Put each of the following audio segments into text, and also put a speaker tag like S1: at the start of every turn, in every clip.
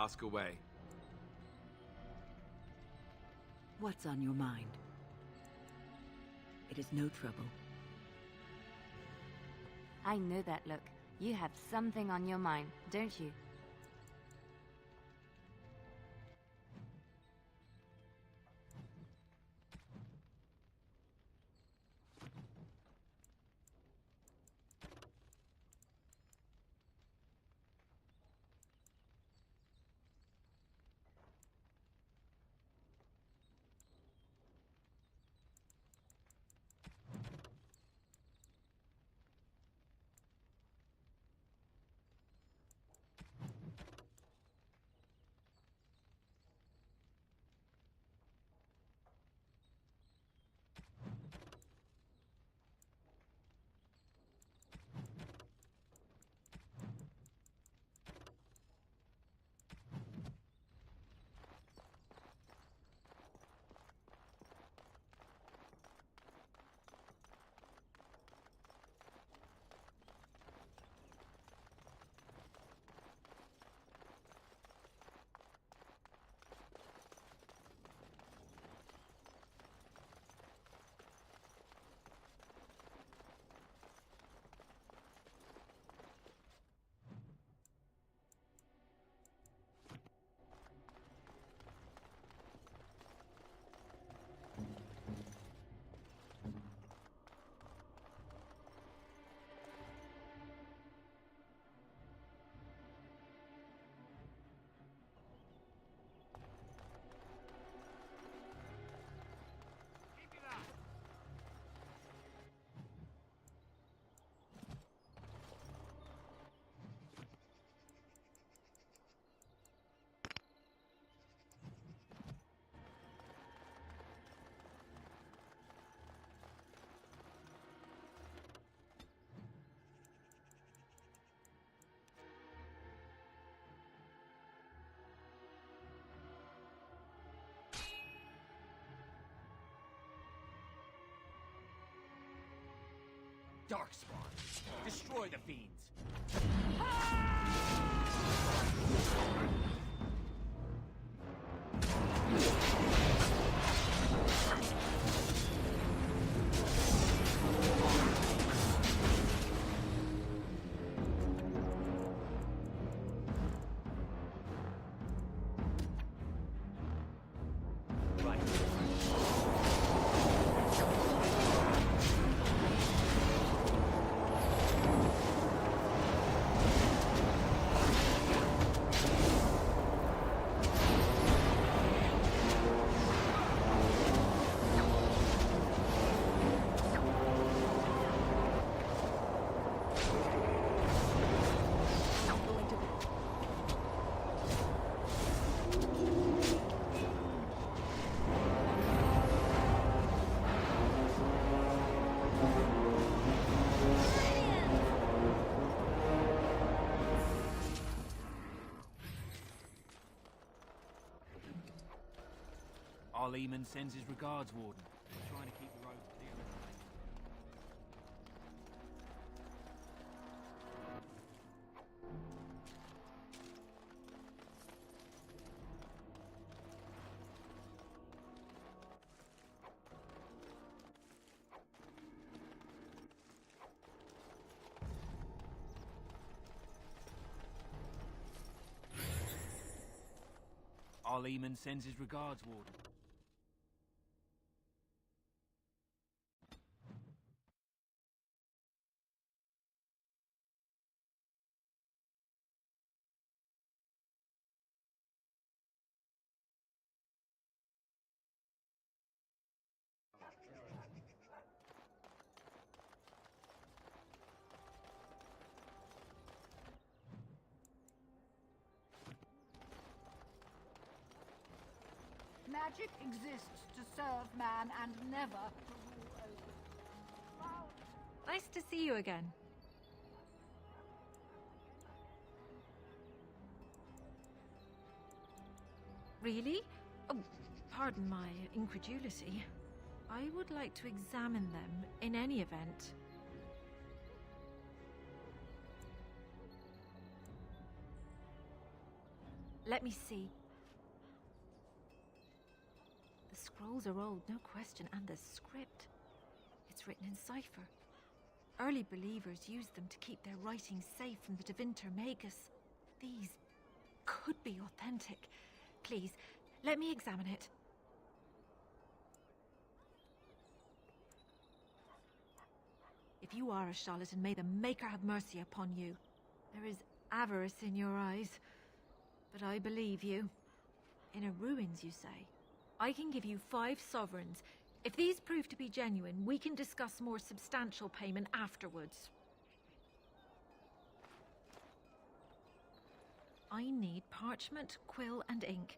S1: Ask away.
S2: What's on your mind? It is no trouble.
S3: I know that look. You have something on your mind, don't you?
S4: Darkspawn, destroy the fiends!
S5: Our Lehman sends his regards, Warden. We're trying to keep the road clear. Our Lehman sends his regards, Warden.
S6: Magic exists to serve man and never to rule over.
S7: Nice to see you again. Really? Oh, pardon my incredulity. I would like to examine them in any event. Let me see. The scrolls are old, no question, and the script. It's written in cipher. Early believers used them to keep their writings safe from the Devinter Magus. These could be authentic. Please, let me examine it. If you are a charlatan, may the Maker have mercy upon you. There is avarice in your eyes, but I believe you. Inner ruins, you say? I can give you 5 sovereigns. If these prove to be genuine, we can discuss more substantial payment afterwards. I need parchment, quill, and ink.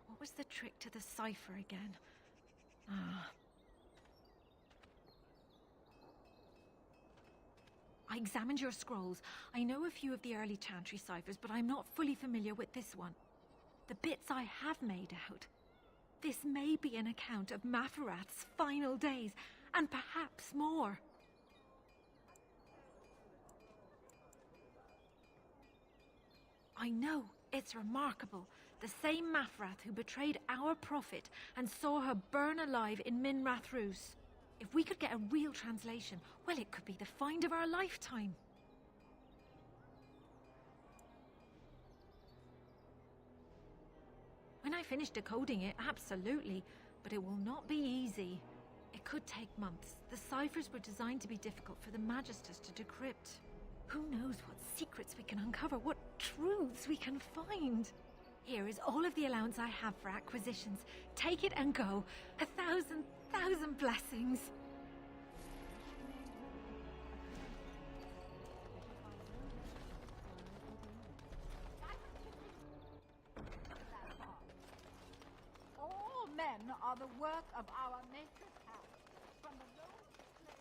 S7: What was the trick to the cipher again? I examined your scrolls. I know a few of the early Chantry ciphers, but I'm not fully familiar with this one. The bits I have made out. This may be an account of Maferath's final days, and perhaps more. I know, it's remarkable. The same Maferath who betrayed our prophet and saw her burn alive in Minrath Rus. If we could get a real translation, well, it could be the find of our lifetime. When I finish decoding it, absolutely. But it will not be easy. It could take months. The ciphers were designed to be difficult for the Magisters to decrypt. Who knows what secrets we can uncover, what truths we can find. Here is all of the allowance I have for acquisitions. Take it and go. 1,000,000 blessings.
S6: All men are the work of our nature's hand. From the lowest slave.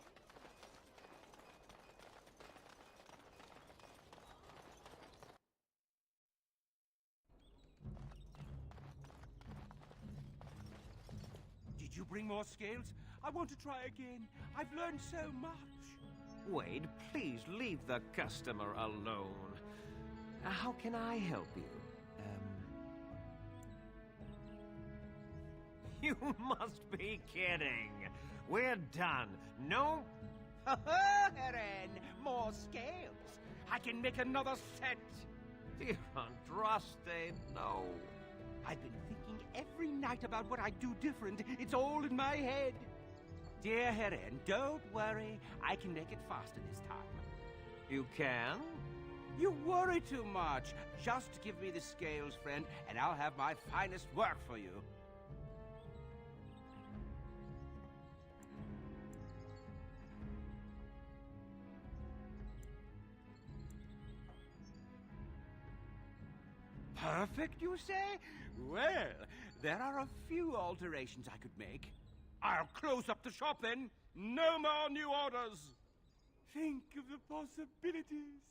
S4: Did you bring more scales? I want to try again. I've learned so much.
S1: Wade, please leave the customer alone. How can I help you? You must be kidding. We're done. No.
S4: Heren, more scales. I can make another set.
S1: Dear Andraste, no.
S4: I've been thinking every night about what I'd do different. It's all in my head. Dear Heren, don't worry. I can make it faster this time.
S1: You can?
S4: You worry too much. Just give me the scales, friend, and I'll have my finest work for you. Perfect, you say? Well, there are a few alterations I could make. I'll close up the shop then. No more new orders. Think of the possibilities.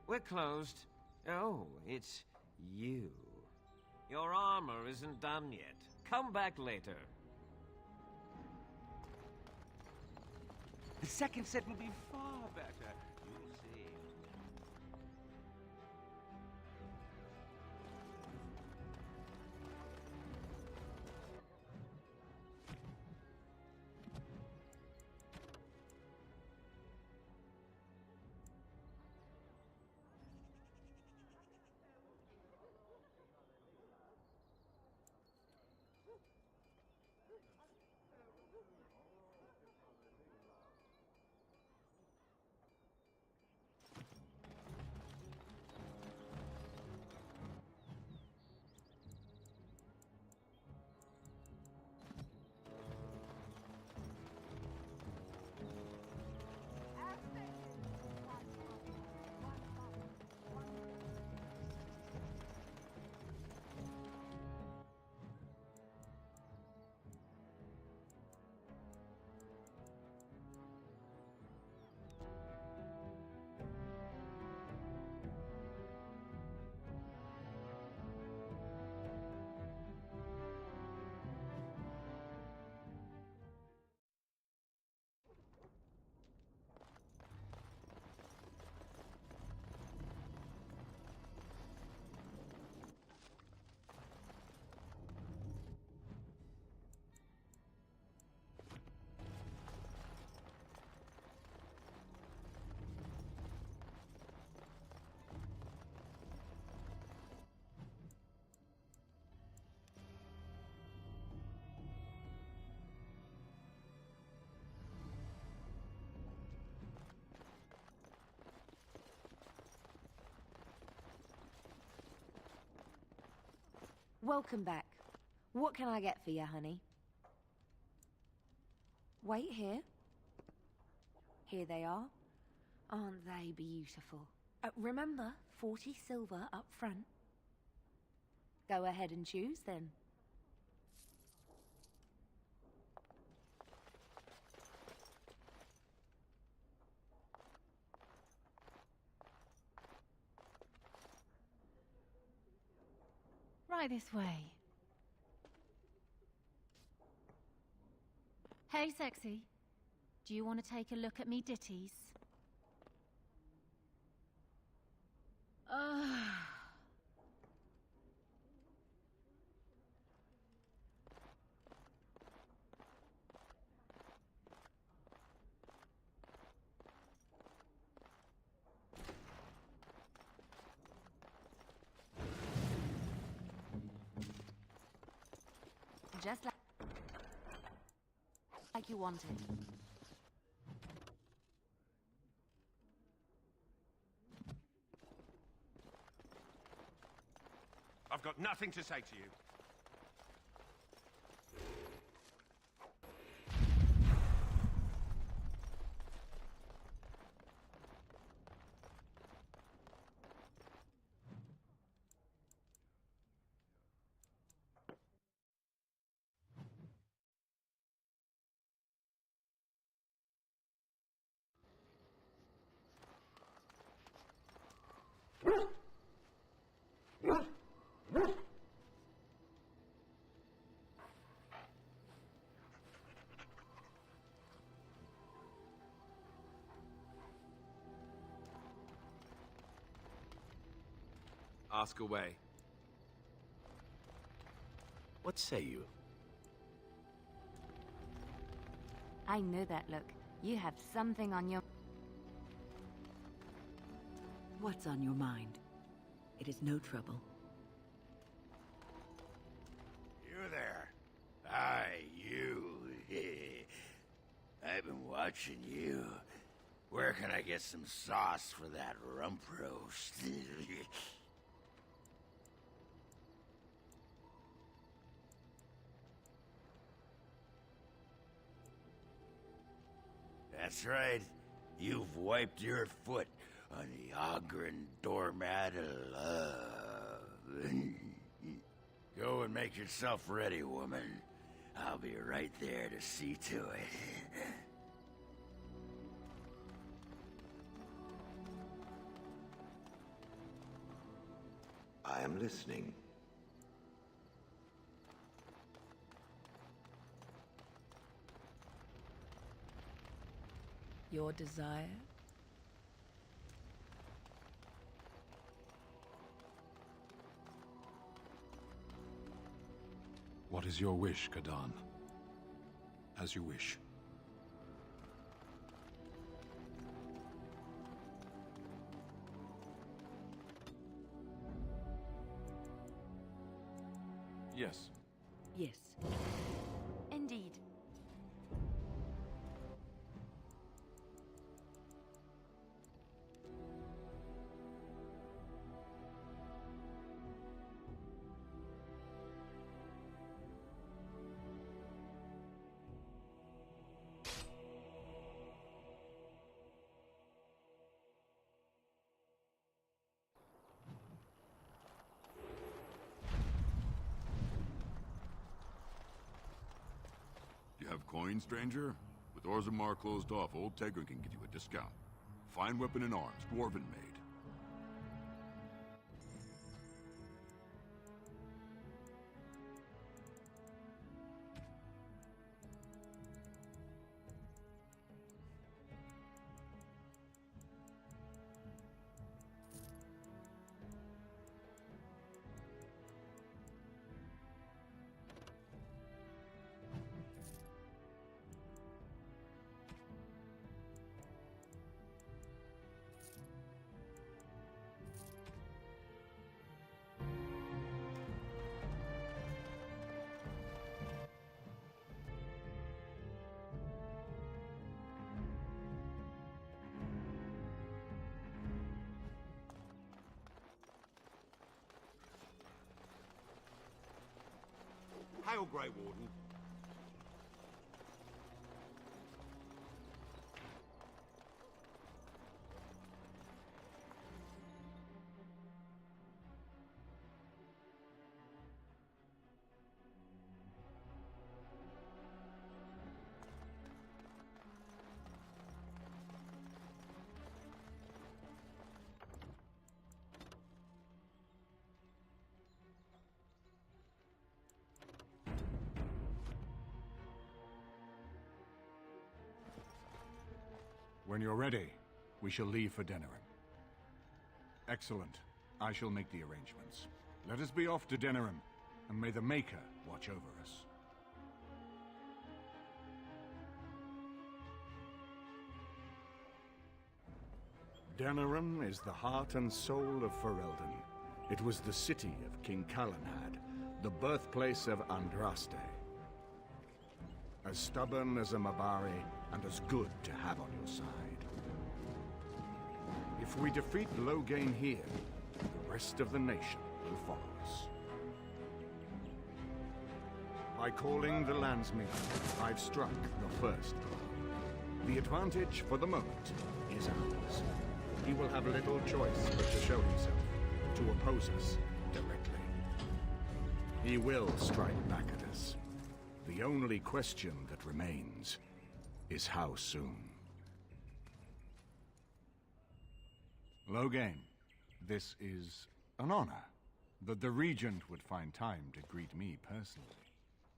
S1: We're closed. Oh, it's you. Your armor isn't done yet. Come back later.
S4: The second set will be far better. You'll see.
S3: Welcome back. What can I get for you, honey? Wait here. Here they are. Aren't they beautiful? Remember, 40 silver up front. Go ahead and choose, then.
S8: Right this way. Hey, sexy. Do you want to take a look at me ditties?
S3: Just like you wanted.
S4: I've got nothing to say to you.
S9: Ask away.
S10: What say you?
S3: I know that look. You have something on your...
S2: What's on your mind? It is no trouble.
S10: You there. Aye, you. I've been watching you. Where can I get some sauce for that rump roast? That's right. You've wiped your foot on the Ogren doormat of love. Go and make yourself ready, woman. I'll be right there to see to it.
S11: I am listening.
S2: Your desire?
S12: What is your wish, Kadan? As you wish.
S9: Yes.
S2: Yes.
S3: Indeed.
S13: You have coin, stranger? With Orzammar closed off, old Tegra can give you a discount. Fine weapon and arms, dwarven made.
S4: Grey Warden.
S12: When you're ready, we shall leave for Denerim. Excellent. I shall make the arrangements. Let us be off to Denerim, and may the Maker watch over us. Denerim is the heart and soul of Ferelden. It was the city of King Calenhad, the birthplace of Andraste. As stubborn as a Mabari, and as good to have on your side. If we defeat Loghain here, the rest of the nation will follow us. By calling the Landsmeet, I've struck the first blow. The advantage, for the moment, is ours. He will have little choice but to show himself, to oppose us directly. He will strike back at us. The only question that remains is how soon. Loghain, this is an honor that the Regent would find time to greet me personally.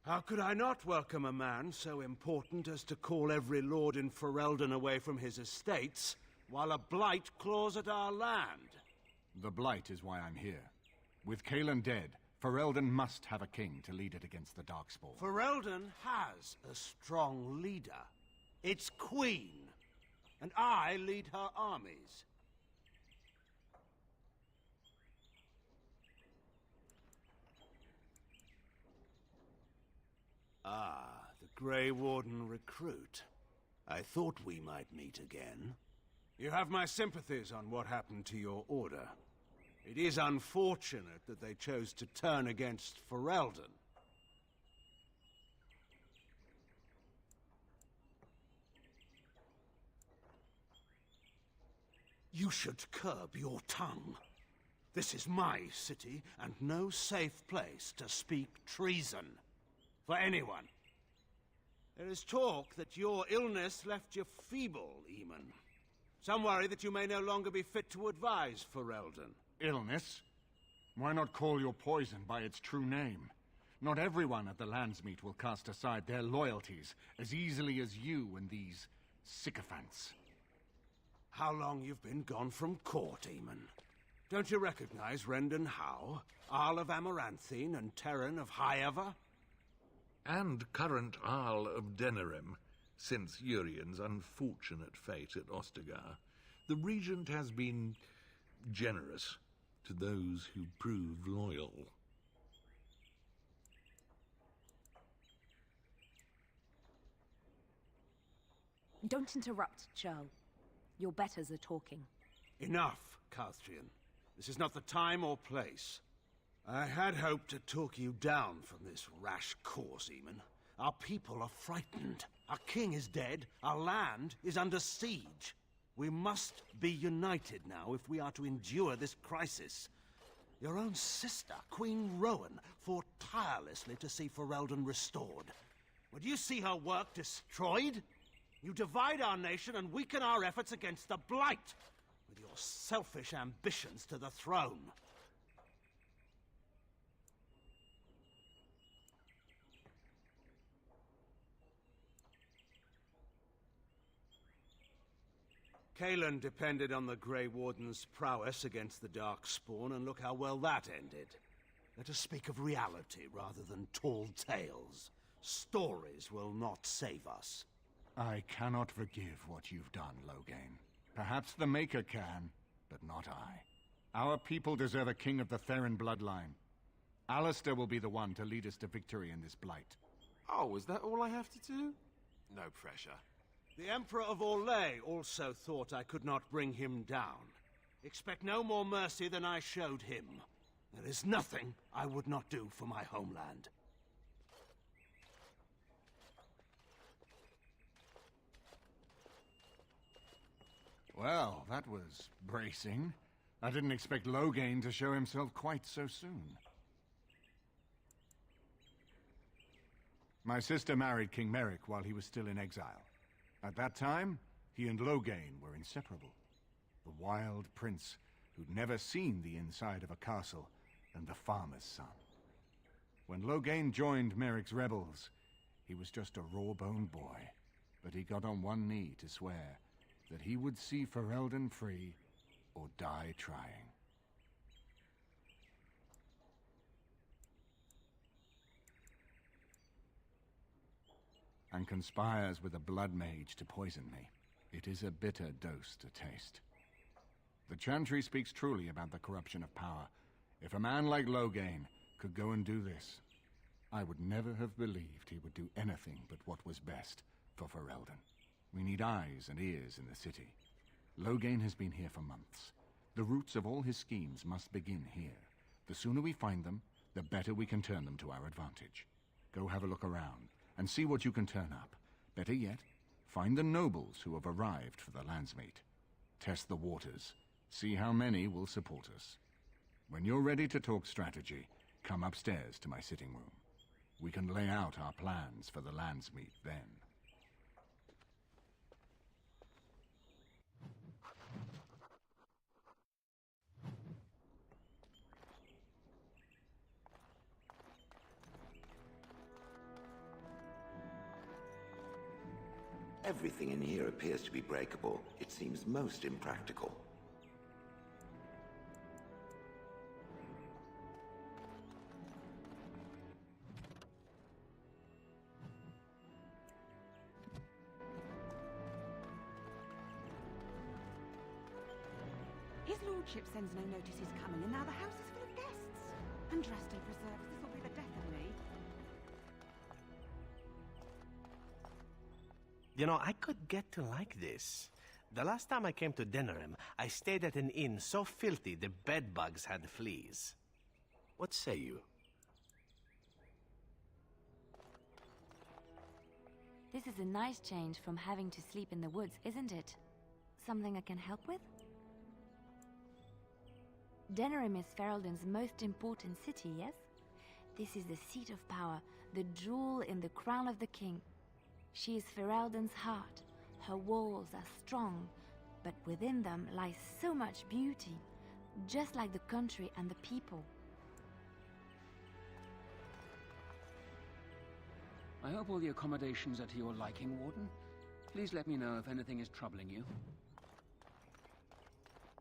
S4: How could I not welcome a man so important as to call every lord in Ferelden away from his estates, while a blight claws at our land?
S12: The blight is why I'm here. With Cailan dead, Ferelden must have a king to lead it against the Darkspawn.
S4: Ferelden has a strong leader. It's Queen, and I lead her armies. Ah, the Grey Warden recruit. I thought we might meet again. You have my sympathies on what happened to your order. It is unfortunate that they chose to turn against Ferelden. You should curb your tongue. This is my city, and no safe place to speak treason. For anyone. There is talk that your illness left you feeble, Eamon. Some worry that you may no longer be fit to advise Ferelden.
S12: Illness? Why not call your poison by its true name? Not everyone at the Landsmeet will cast aside their loyalties as easily as you and these sycophants.
S4: How long you've been gone from court, Eamon? Don't you recognize Rendon Howe, Arl of Amaranthine, and Terran of Highever?
S14: And current Arl of Denerim, since Urien's unfortunate fate at Ostagar. The Regent has been generous to those who prove loyal.
S3: Don't interrupt, Joe. Your betters are talking.
S4: Enough, Calthrian. This is not the time or place. I had hoped to talk you down from this rash course, Eamon. Our people are frightened. Our king is dead. Our land is under siege. We must be united now if we are to endure this crisis. Your own sister, Queen Rowan, fought tirelessly to see Ferelden restored. Would you see her work destroyed? You divide our nation and weaken our efforts against the Blight, with your selfish ambitions to the throne. Cailan depended on the Grey Warden's prowess against the Darkspawn, and look how well that ended. Let us speak of reality rather than tall tales. Stories will not save us.
S12: I cannot forgive what you've done, Loghain. Perhaps the Maker can, but not I. Our people deserve a king of the Theron bloodline. Alistair will be the one to lead us to victory in this blight.
S9: Oh, is that all I have to do? No pressure.
S4: The Emperor of Orlais also thought I could not bring him down. Expect no more mercy than I showed him. There is nothing I would not do for my homeland.
S12: Well, that was bracing. I didn't expect Loghain to show himself quite so soon. My sister married King Merrick while he was still in exile. At that time, he and Loghain were inseparable. The wild prince who'd never seen the inside of a castle and the farmer's son. When Loghain joined Merrick's rebels, he was just a raw-boned boy, but he got on one knee to swear that he would see Ferelden free or die trying. And conspires with a blood mage to poison me. It is a bitter dose to taste. The Chantry speaks truly about the corruption of power. If a man like Loghain could go and do this, I would never have believed he would do anything but what was best for Ferelden. We need eyes and ears in the city. Loghain has been here for months. The roots of all his schemes must begin here. The sooner we find them, the better we can turn them to our advantage. Go have a look around and see what you can turn up. Better yet, find the nobles who have arrived for the landsmeet. Test the waters. See how many will support us. When you're ready to talk strategy, come upstairs to my sitting room. We can lay out our plans for the landsmeet then.
S11: Everything in here appears to be breakable. It seems most impractical.
S15: His lordship sends no notice he's coming, and now the house is full of guests. And dressed in preserves, this will be the death of me.
S16: You know, I could get to like this. The last time I came to Denerim, I stayed at an inn so filthy the bedbugs had fleas. What say you?
S3: This is a nice change from having to sleep in the woods, isn't it? Something I can help with? Denerim is Ferelden's most important city, yes? This is the seat of power, the jewel in the crown of the king. She is Ferelden's heart. Her walls are strong, but within them lies so much beauty, just like the country and the people.
S17: I hope all the accommodations are to your liking, Warden. Please let me know if anything is troubling you.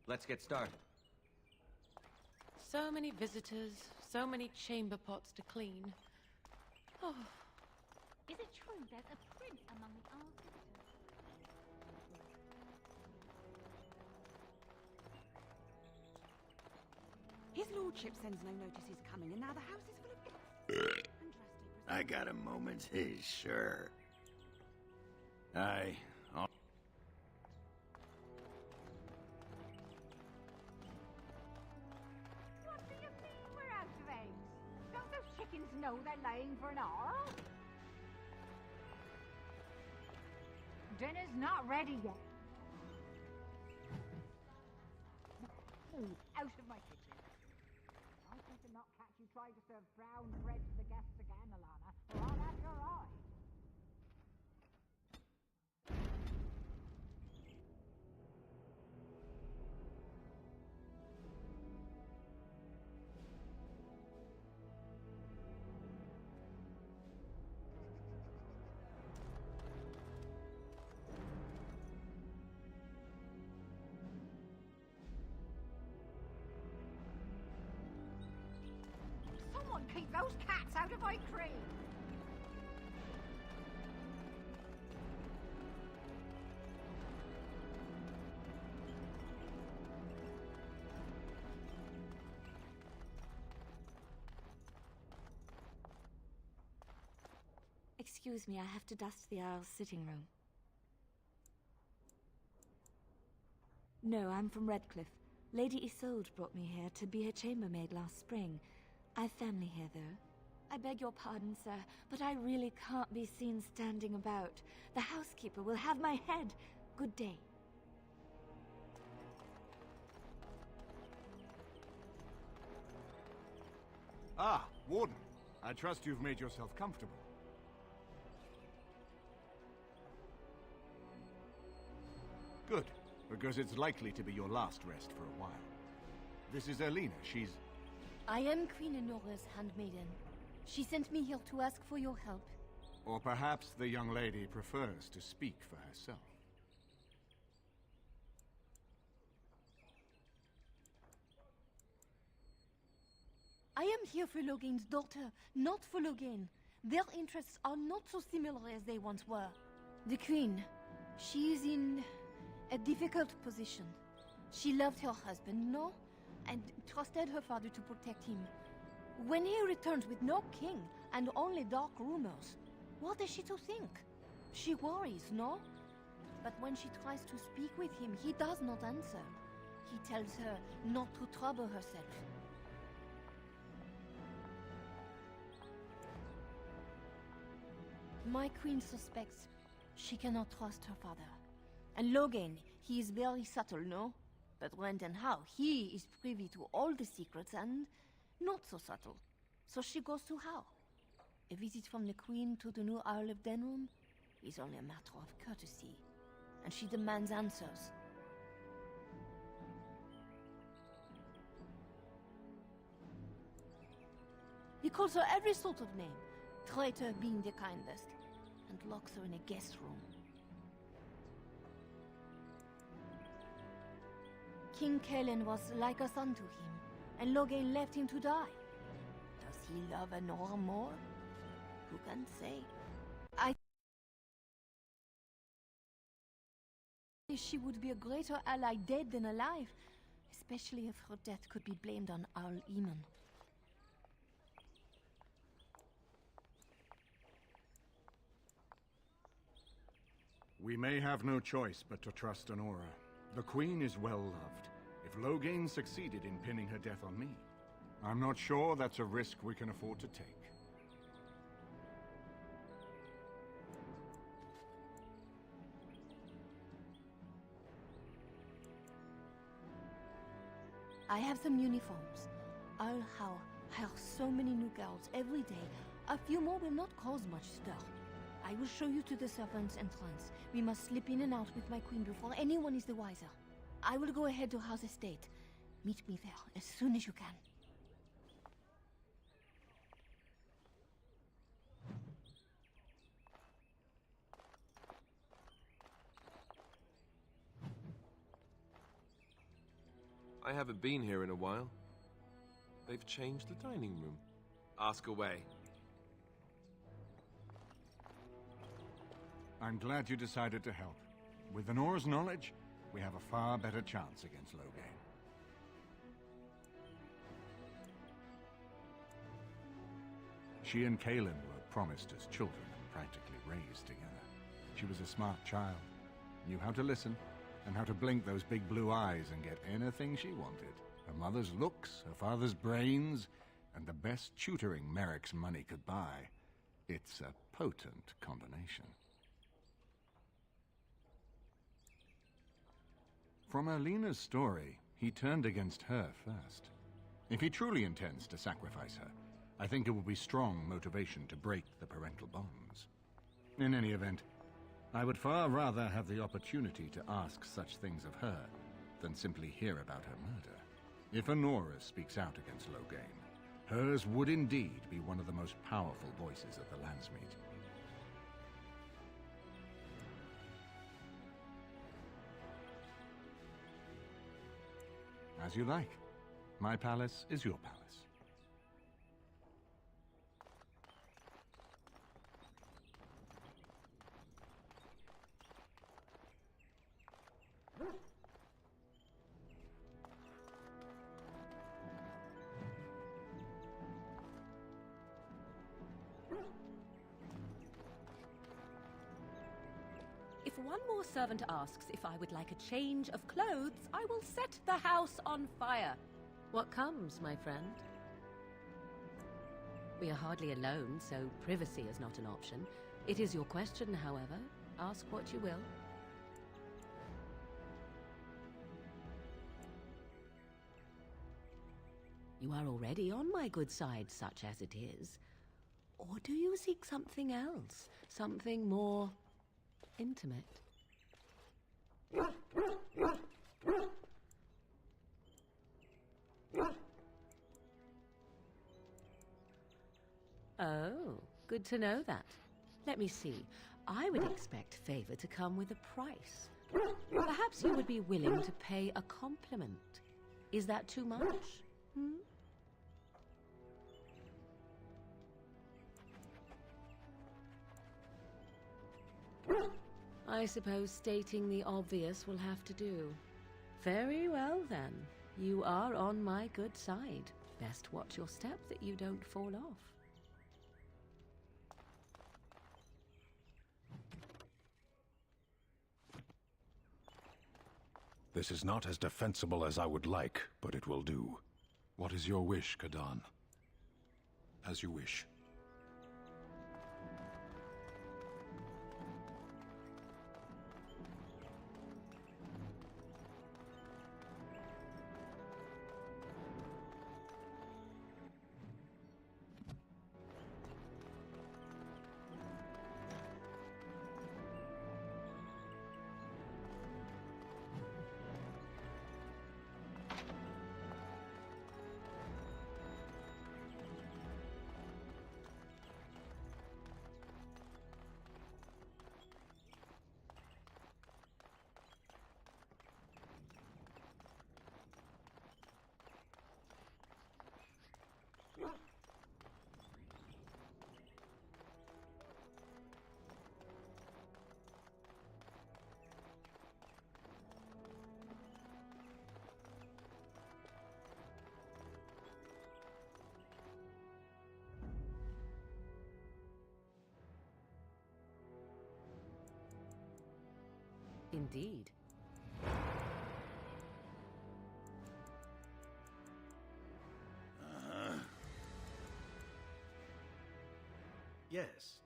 S18: Let's get started.
S19: So many visitors, so many chamber pots to clean. Oh.
S8: Is it true there's a prince among the old visitors?
S15: His lordship sends no notice he's coming, and now the house is full of guests.
S10: I got a moment's haze, sure.
S6: What do you mean we're out of eggs? Don't those chickens know they're laying for an hour? Dinner's not ready yet. Out of my kitchen. I'll better not catch you trying to serve brown bread to the guests again, Alana, or I'll have your eye. Someone keep those cats out of my cream!
S3: Excuse me, I have to dust the Isle's sitting room. No, I'm from Redcliffe. Lady Isolde brought me here to be her chambermaid last spring. I've family here, though. I beg your pardon, sir, but I really can't be seen standing about. The housekeeper will have my head. Good day.
S12: Ah, Warden. I trust you've made yourself comfortable. Good, because it's likely to be your last rest for a while. This is Erlina. She's...
S3: I am Queen Enora's handmaiden. She sent me here to ask for your help.
S12: Or perhaps the young lady prefers to speak for herself.
S3: I am here for Logain's daughter, not for Logain. Their interests are not so similar as they once were. The Queen, she is in a difficult position. She loved her husband, no? And trusted her father to protect him. When he returns with no king and only dark rumors, what is she to think? She worries, no? But when she tries to speak with him, he does not answer. He tells her not to trouble herself. My queen suspects she cannot trust her father. And Logain, he is very subtle, no? But when and how, he is privy to all the secrets and not so subtle. So she goes to how? A visit from the Queen to the new Isle of Denrum is only a matter of courtesy, and she demands answers. He calls her every sort of name, traitor being the kindest, and locks her in a guest room. King Kalen was like a son to him, and Logain left him to die. Does he love Enora more? Who can say? She would be a greater ally dead than alive, especially if her death could be blamed on Owl Eamon.
S12: We may have no choice but to trust Enora. The Queen is well loved. If Logain succeeded in pinning her death on me, I'm not sure that's a risk we can afford to take.
S3: I have some uniforms. I'll hire so many new girls every day. A few more will not cause much stir. I will show you to the servants' entrance. We must slip in and out with my queen before anyone is the wiser. I will go ahead to House Estate. Meet me there as soon as you can.
S18: I haven't been here in a while. They've changed the dining room. Ask away.
S12: I'm glad you decided to help. With Enora's knowledge, we have a far better chance against Logain. She and Kalen were promised as children and practically raised together. She was a smart child, knew how to listen, and how to blink those big blue eyes and get anything she wanted. Her mother's looks, her father's brains, and the best tutoring Merrick's money could buy. It's a potent combination. From Erlina's story, he turned against her first. If he truly intends to sacrifice her, I think it will be strong motivation to break the parental bonds. In any event, I would far rather have the opportunity to ask such things of her than simply hear about her murder. If Enora speaks out against Logain, hers would indeed be one of the most powerful voices of the Landsmeet. As you like. My palace is your palace.
S20: If one more servant asks if I would like a change of clothes, I will set the house on fire.
S19: What comes, my friend? We are hardly alone, so privacy is not an option. It is your question, however. Ask what you will. You are already on my good side, such as it is. Or do you seek something else? Something more intimate? Oh, good to know that. Let me see. I would expect favor to come with a price. Perhaps you would be willing to pay a compliment. Is that too much? I suppose stating the obvious will have to do. Very well, then. You are on my good side. Best watch your step that you don't fall off.
S21: This is not as defensible as I would like, but it will do. What is your wish, Kadan? As you wish.
S19: Indeed.
S16: Yes.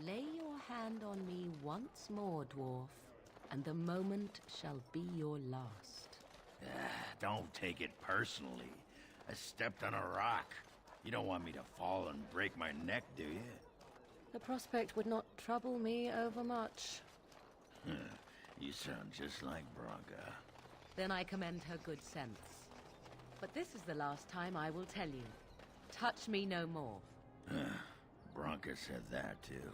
S19: Lay your hand on me once more, dwarf, and the moment shall be your last.
S10: Don't take it personally. I stepped on a rock. You don't want me to fall and break my neck, do you?
S19: The prospect would not trouble me overmuch.
S10: You sound just like Bronca.
S19: Then I commend her good sense. But this is the last time I will tell you. Touch me no more.
S10: Bronca said that, too.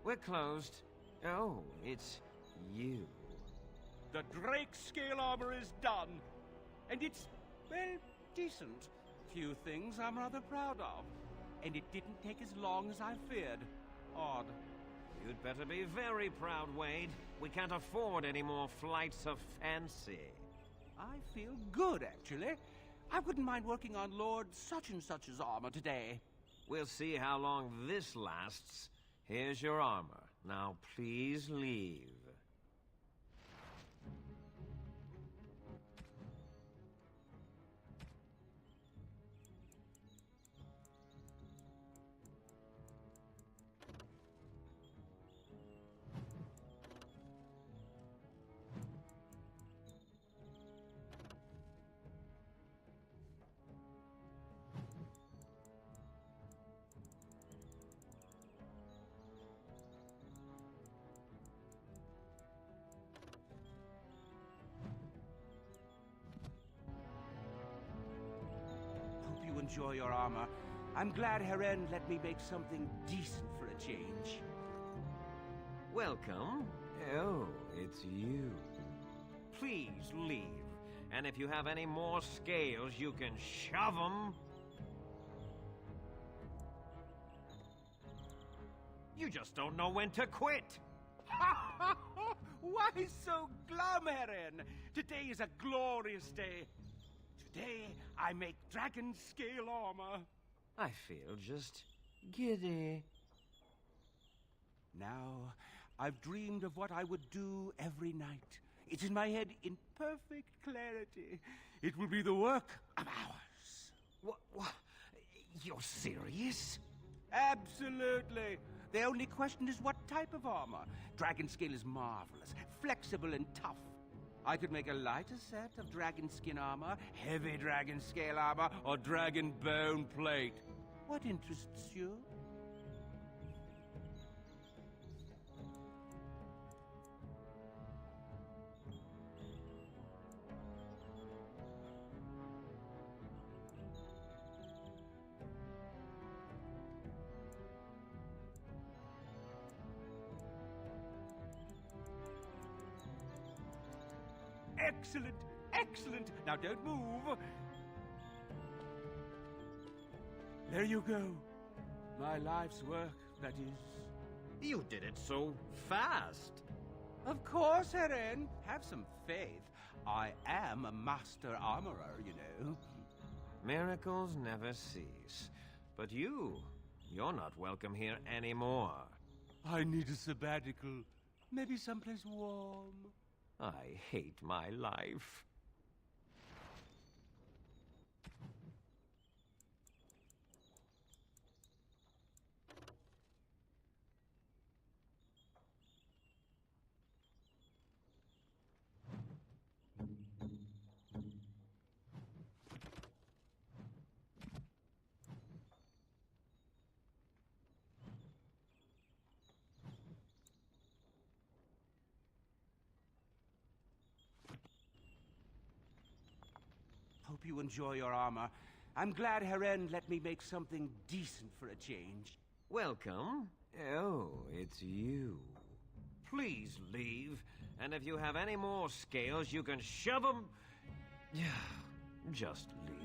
S1: We're closed. Oh, it's you.
S4: The Drake scale armor is done. And it's, well, decent. Few things I'm rather proud of. And it didn't take as long as I feared. Odd.
S1: You'd better be very proud, Wade. We can't afford any more flights of fancy.
S4: I feel good, actually. I wouldn't mind working on Lord such-and-such's armor today.
S1: We'll see how long this lasts. Here's your armor. Now please leave.
S4: Hope you enjoy your armor. I'm glad Heren let me make something decent for a change.
S1: Welcome. Oh, it's you. Please leave. And if you have any more scales, you can shove them. You just don't know when to quit.
S4: Why so glum, Heren? Today is a glorious day. Today, I make dragon scale armor.
S1: I feel just giddy.
S4: Now, I've dreamed of what I would do every night. It's in my head in perfect clarity. It will be the work of hours.
S1: What? You're serious?
S4: Absolutely. The only question is what type of armor. Dragon scale is marvelous, flexible and tough. I could make a lighter set of dragon skin armor, heavy dragon scale armor, or dragon bone plate. What interests you? Excellent! Excellent! Now don't move! There you go. My life's work, that is.
S1: You did it so fast.
S4: Of course, Heren. Have some faith. I am a master armorer, you know.
S1: Miracles never cease. But you're not welcome here anymore.
S4: I need a sabbatical. Maybe someplace warm.
S1: I hate my life.
S4: Hope you enjoy your armor. I'm glad Heren let me make something decent for a change.
S1: Welcome. Oh, it's you. Please leave. And if you have any more scales, you can shove them. Just leave.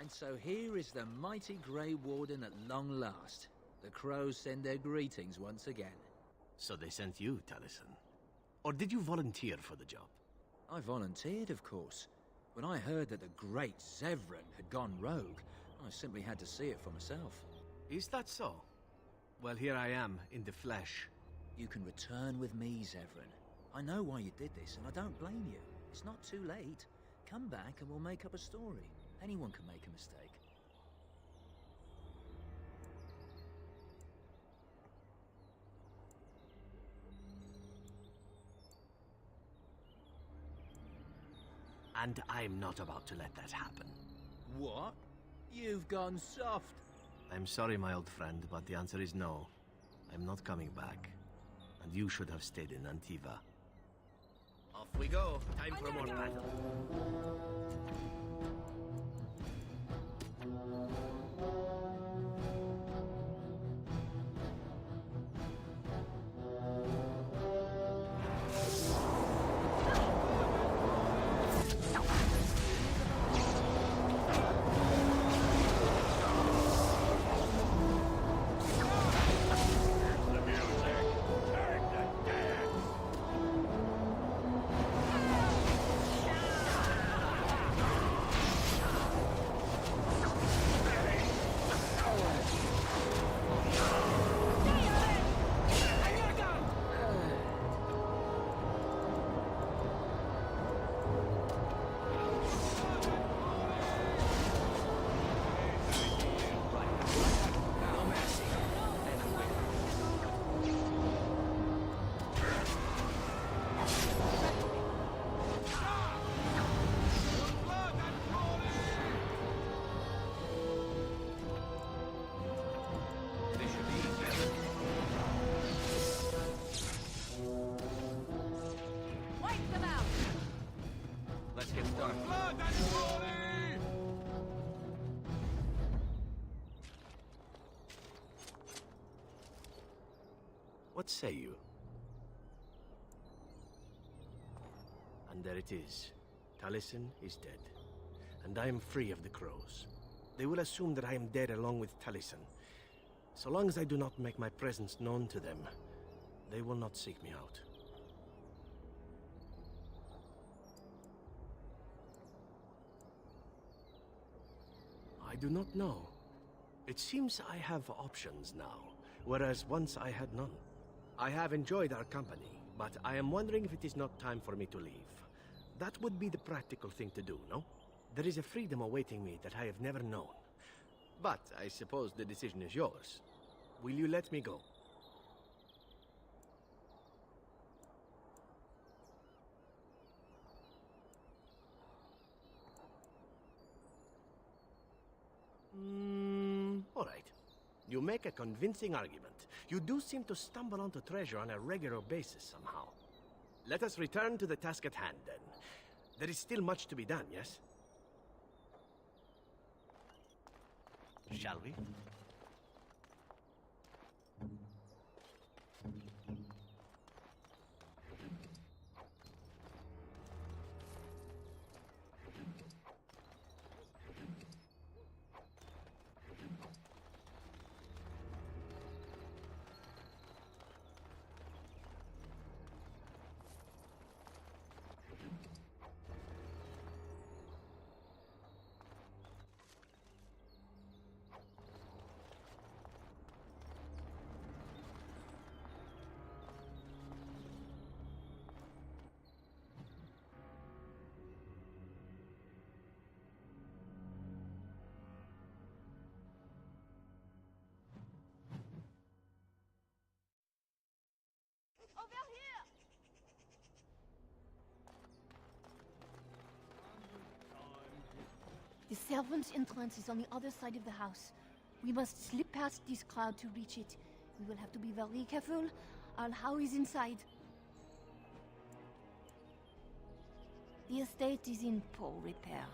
S5: And so here is the mighty Grey Warden at long last. The crows send their greetings once again.
S16: So they sent you, Taliesin? Or did you volunteer for the job?
S5: I volunteered, of course. When I heard that the great Zevran had gone rogue, I simply had to see it for myself.
S16: Is that so? Well, here I am, in the flesh.
S5: You can return with me, Zevran. I know why you did this, and I don't blame you. It's not too late. Come back and we'll make up a story. Anyone can make a mistake.
S16: And I'm not about to let that happen.
S5: What? You've gone soft.
S16: I'm sorry, my old friend, but the answer is no. I'm not coming back. And you should have stayed in Antiva. Off we go. Time for more battle. What say you? And there it is. Taliesin is dead. And I am free of the crows. They will assume that I am dead along with Taliesin. So long as I do not make my presence known to them, they will not seek me out. I do not know. It seems I have options now, whereas once I had none. I have enjoyed our company, but I am wondering if it is not time for me to leave. That would be the practical thing to do, no? There is a freedom awaiting me that I have never known. But I suppose the decision is yours. Will you let me go? All right. You make a convincing argument. You do seem to stumble onto treasure on a regular basis somehow. Let us return to the task at hand, then. There is still much to be done, yes? Shall we?
S3: The servants' entrance is on the other side of the house. We must slip past this crowd to reach it. We will have to be very careful. Our How is inside. The estate is in poor repair.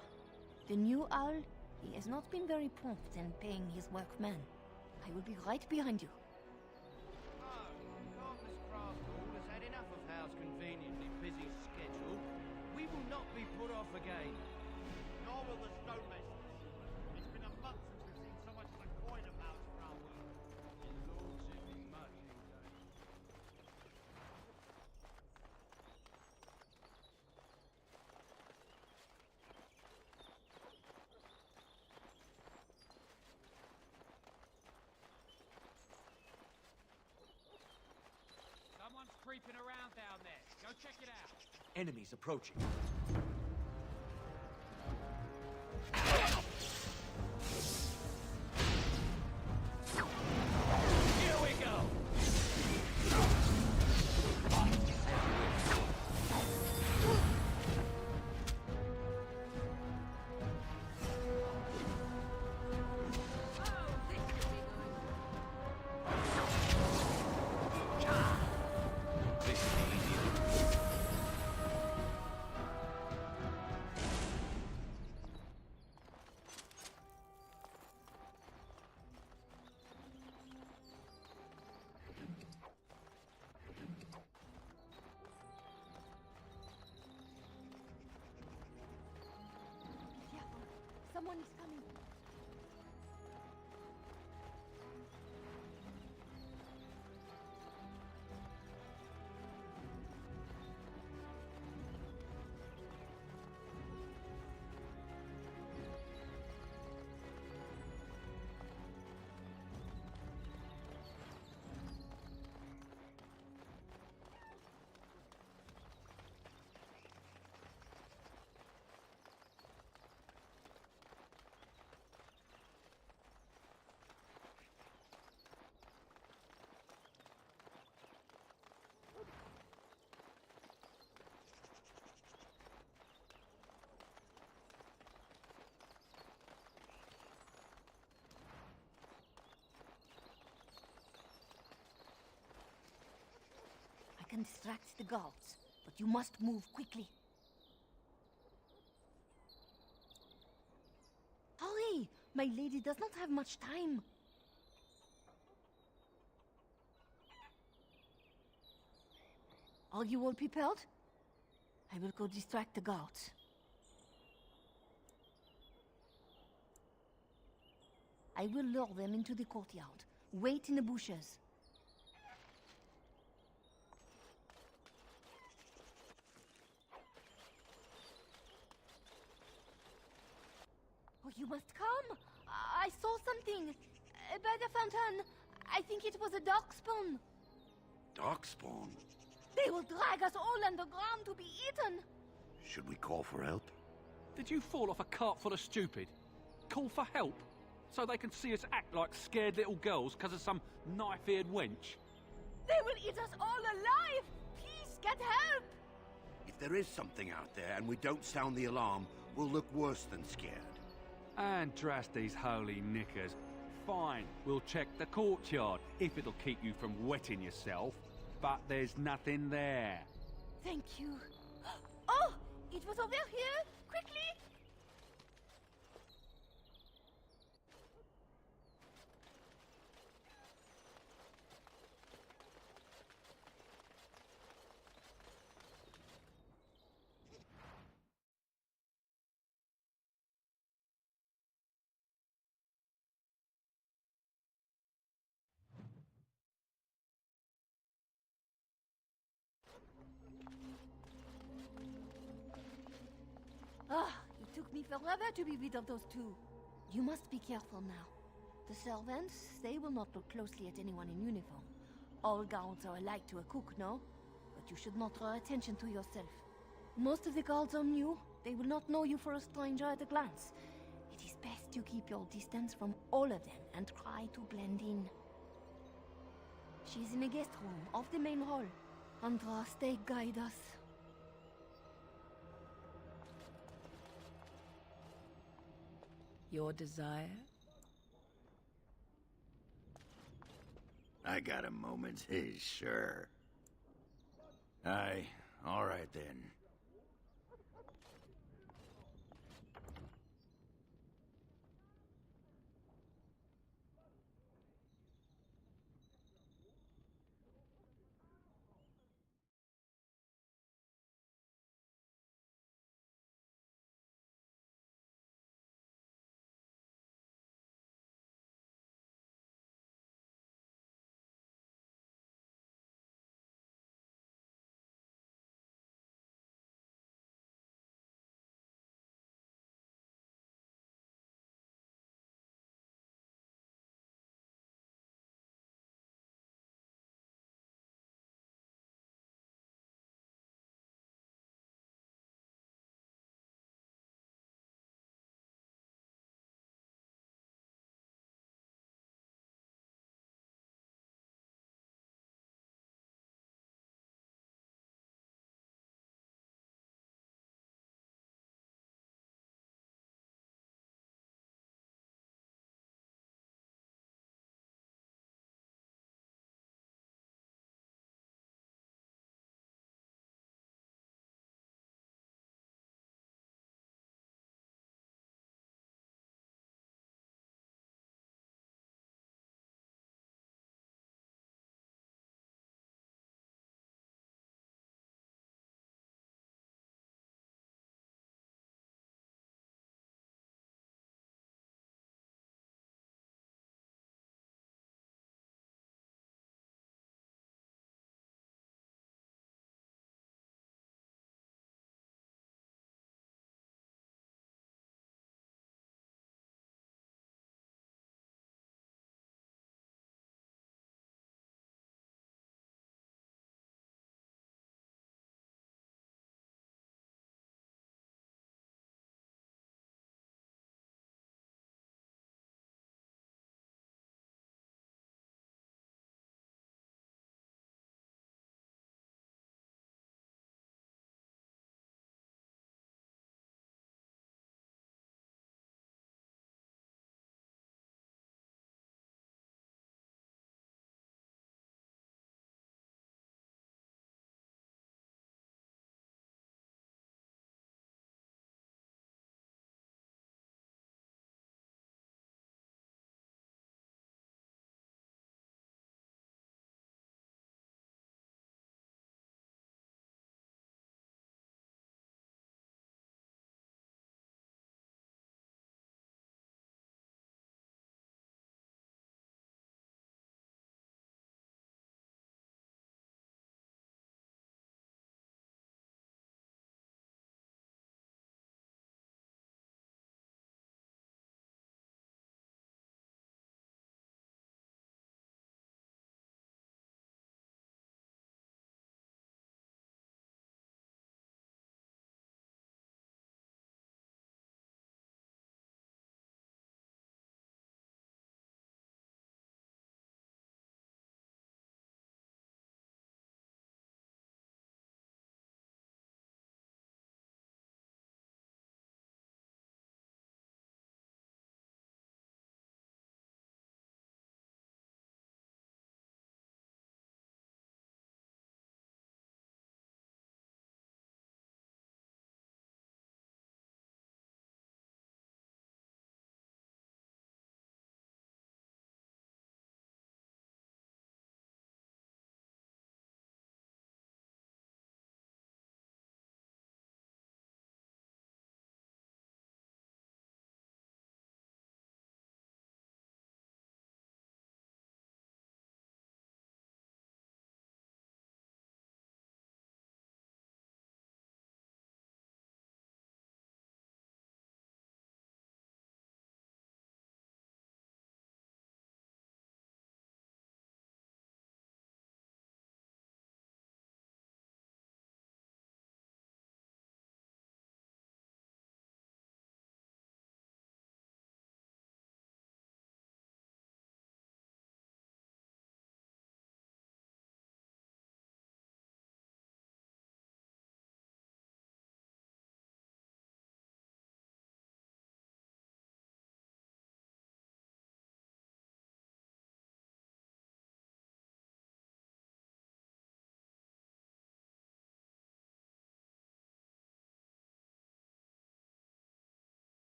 S3: The new owl, he has not been very prompt in paying his workmen. I will be right behind you.
S22: Carless Craft Hall has had enough of Hal's conveniently busy schedule. We will not be put off again. Nor will the stonemasons. It's creeping around down there. Go check it out.
S2: Enemies approaching.
S22: Here we go!
S3: Someone is coming. I can distract the guards, but you must move quickly. Hurry! My lady does not have much time. Are you all prepared? I will go distract the guards. I will lure them into the courtyard. Wait in the bushes. Oh, you must come! I saw something! By the fountain! I think it was a darkspawn!
S10: Darkspawn?
S3: They will drag us all underground to be eaten!
S10: Should we call for help?
S17: Did you fall off a cart full of stupid? Call for help? So they can see us act like scared little girls because of some knife-eared wench?
S3: They will eat us all alive! Please, get help!
S10: If there is something out there and we don't sound the alarm, we'll look worse than scared.
S17: And trust these holy knickers. Fine, we'll check the courtyard, if it'll keep you from wetting yourself. But there's nothing there.
S3: Thank you. Oh! It was over here! Quickly! Ah, it took me forever to be rid of those two. You must be careful now. The servants, they will not look closely at anyone in uniform. All guards are alike to a cook, no? But you should not draw attention to yourself. Most of the guards are new. They will not know you for a stranger at a glance. It is best you keep your distance from all of them and try to blend in. She's in the guest room off the main hall. Andraste, guide us.
S19: Your desire?
S10: I got a moment, sure. Aye, all right then.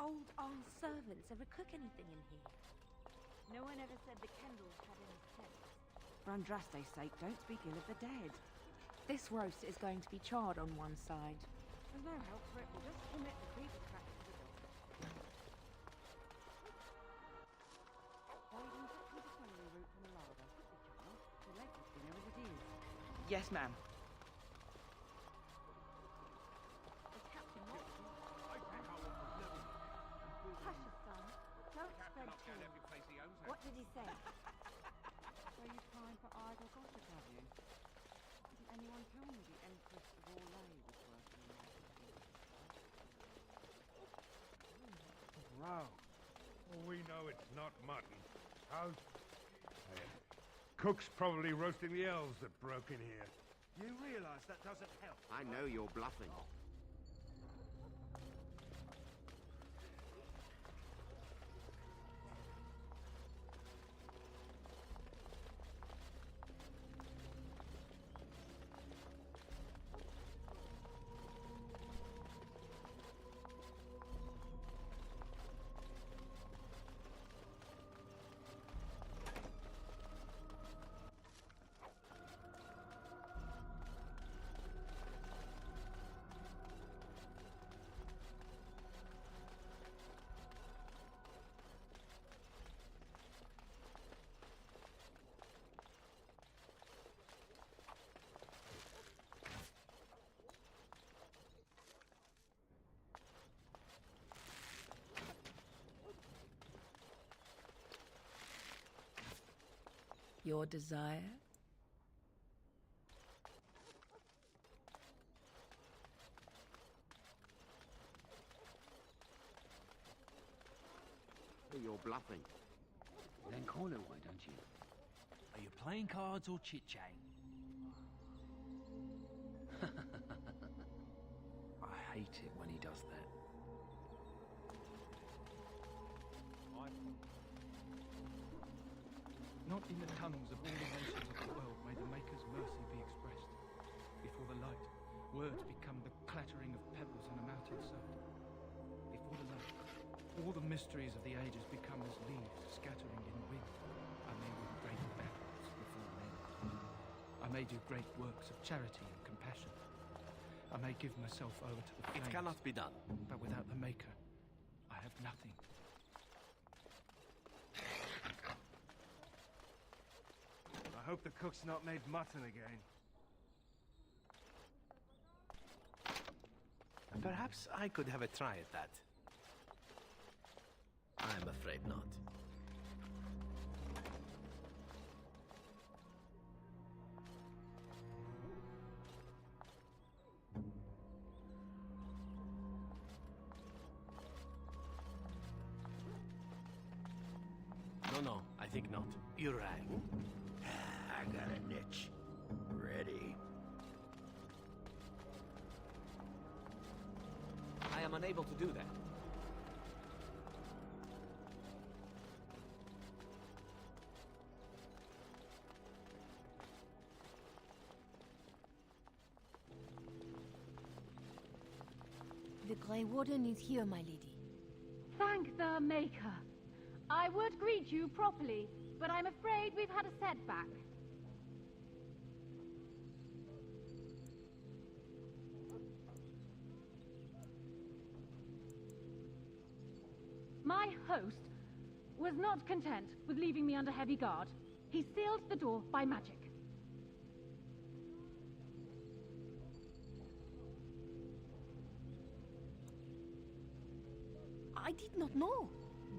S3: old servants ever cook anything in here? No one ever said the candles had any sense.
S15: For Andraste's sake, don't speak ill of the dead.
S3: This roast is going to be charred on one side.
S15: There's no help for it. We'll just commit the people crack to the door. Died in touch with the celery root from the larder. Quickly, child. The latest dinner as it is.
S2: Yes, ma'am.
S6: Hush, son. Don't spread talk. What did he say?
S15: So you've time for idle gossip, have you? Didn't anyone tell me the Empress of Orlais was working in that?
S7: Wow. Well, we know it's not mutton. How's... Cook's probably roasting the elves that broke in here.
S22: You realize that doesn't help?
S4: I know you're bluffing.
S3: Your desire?
S4: You're bluffing.
S22: Then call her, why don't you? Are you playing cards or chit-chatting?
S2: I hate it when he does that.
S23: Not in the tongues of all the nations of the world may the Maker's mercy be expressed. Before the light, words become the clattering of pebbles on a mountainside. Before the light, all the mysteries of the ages become as leaves scattering in wind. I may win great battles before men. I may do great works of charity and compassion. I may give myself over to the flames.
S16: It cannot be done.
S23: But without the Maker, I have nothing.
S22: I hope the cook's not made mutton again.
S16: Perhaps I could have a try at that. I'm afraid not. No, I think not. You rang.
S10: I got a niche. Ready.
S16: I am unable to do that.
S3: The Grey Warden is here, my lady.
S6: Thank the Maker. I would greet you properly, but I'm afraid we've had a setback. My host was not content with leaving me under heavy guard. He sealed the door by magic.
S3: I did not know.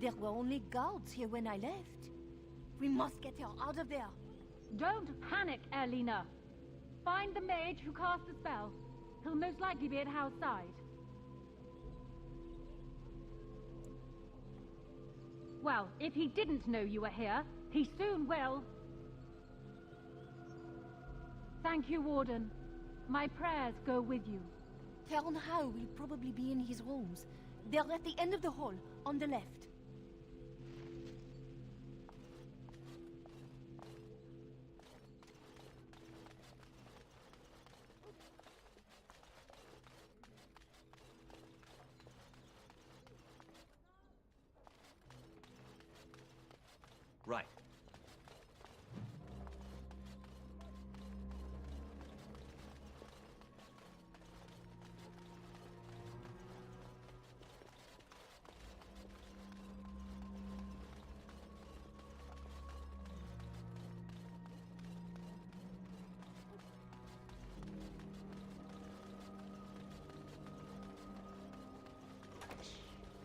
S3: There were only guards here when I left. We must get her out of there.
S6: Don't panic, Erlina. Find the mage who cast the spell. He'll most likely be at Hal's side. Well, if he didn't know you were here, he soon will. Thank you, Warden. My prayers go with you.
S3: Tern Hao will probably be in his rooms. They're at the end of the hall, on the left.
S9: Right.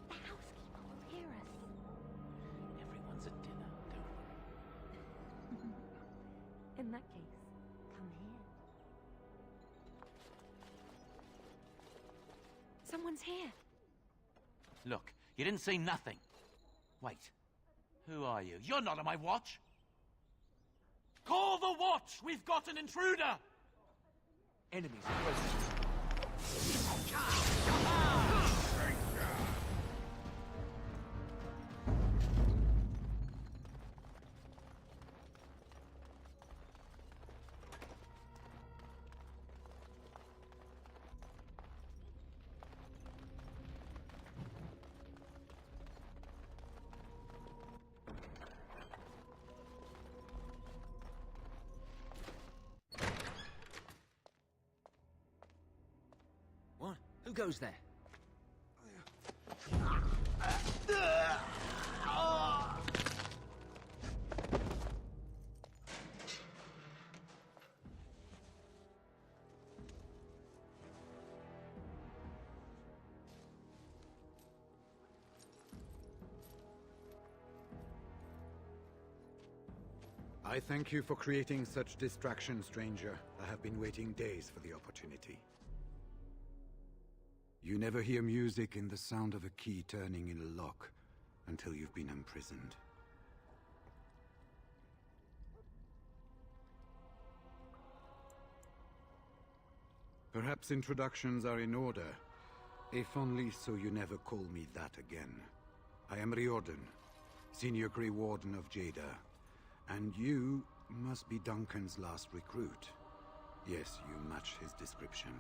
S3: The housekeeper will hear us.
S9: Everyone's at dinner, don't worry.
S3: In that case, come here. Someone's here.
S9: Look, you didn't say nothing. Wait. Who are you? You're not on my watch! Call the watch! We've got an intruder!
S23: Enemies present.
S5: What? Who goes there?
S12: I thank you for creating such distraction, stranger. I have been waiting days for the opportunity. You never hear music in the sound of a key turning in a lock until you've been imprisoned. Perhaps introductions are in order, if only so you never call me that again. I am Riordan, Senior Grey Warden of Jada, and you must be Duncan's last recruit. Yes, you match his description.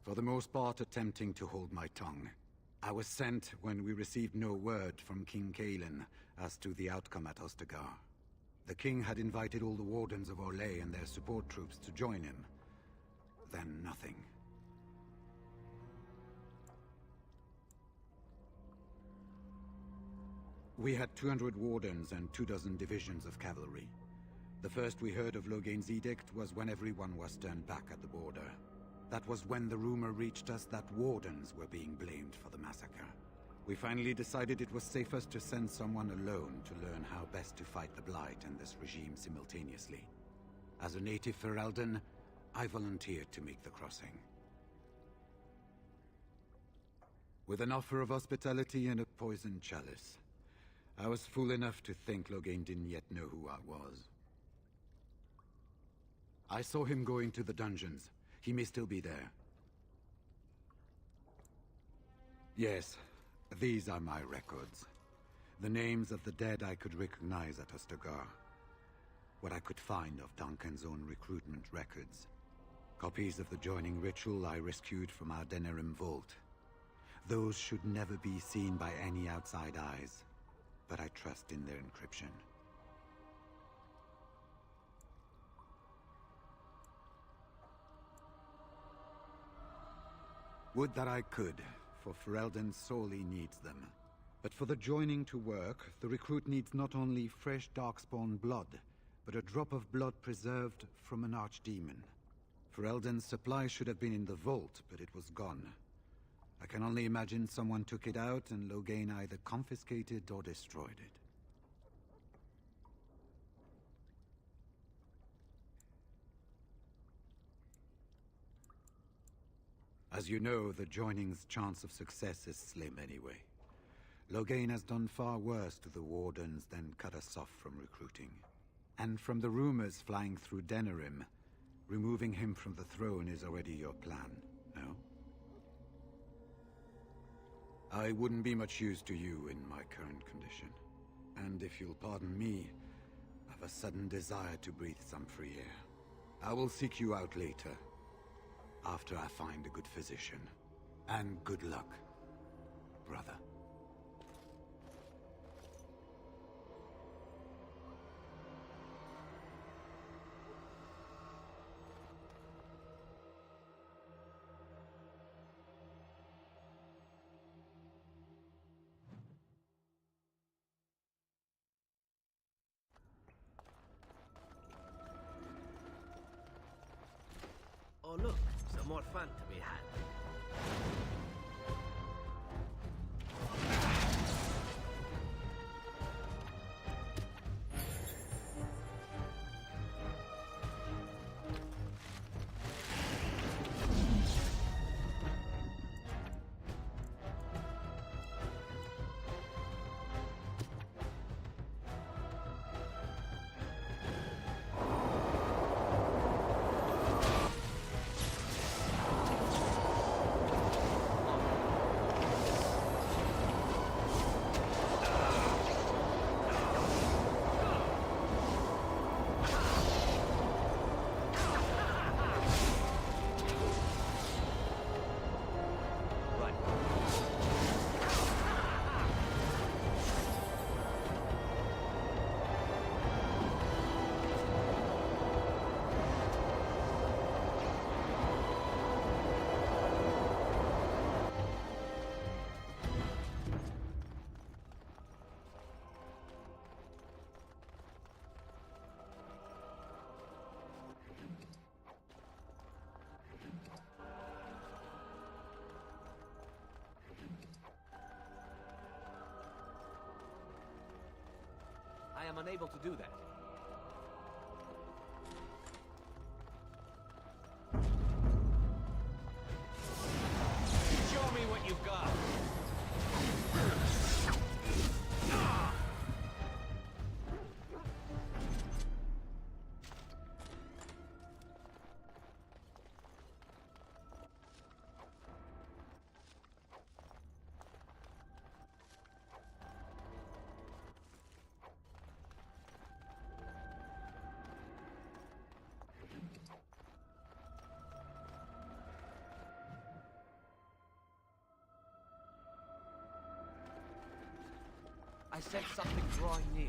S12: For the most part, attempting to hold my tongue. I was sent when we received no word from King Kalen as to the outcome at Ostagar. The king had invited all the wardens of Orlais and their support troops to join him. Then nothing. We had 200 wardens and 24 divisions of cavalry. The first we heard of Loghain's edict was when everyone was turned back at the border. That was when the rumor reached us that wardens were being blamed for the massacre. We finally decided it was safest to send someone alone to learn how best to fight the Blight and this regime simultaneously. As a native Ferelden, I volunteered to make the crossing. With an offer of hospitality and a poisoned chalice, I was fool enough to think Loghain didn't yet know who I was. I saw him going to the dungeons. He may still be there. Yes, these are my records. The names of the dead I could recognize at Ostagar. What I could find of Duncan's own recruitment records. Copies of the joining ritual I rescued from our Denerim vault. Those should never be seen by any outside eyes, but I trust in their encryption. Would that I could, for Ferelden sorely needs them. But for the joining to work, the recruit needs not only fresh Darkspawn blood, but a drop of blood preserved from an archdemon. Ferelden's supply should have been in the vault, but it was gone. I can only imagine someone took it out and Loghain either confiscated or destroyed it. As you know, the joining's chance of success is slim anyway. Loghain has done far worse to the Wardens than cut us off from recruiting. And from the rumors flying through Denerim, removing him from the throne is already your plan, no? I wouldn't be much use to you in my current condition. And if you'll pardon me, I've a sudden desire to breathe some free air. I will seek you out later.
S11: after I find a good physician. And good luck, brother.
S16: Oh look, some more fun to be had. I am unable to do that. Show me what you've got. I sense something drawing near.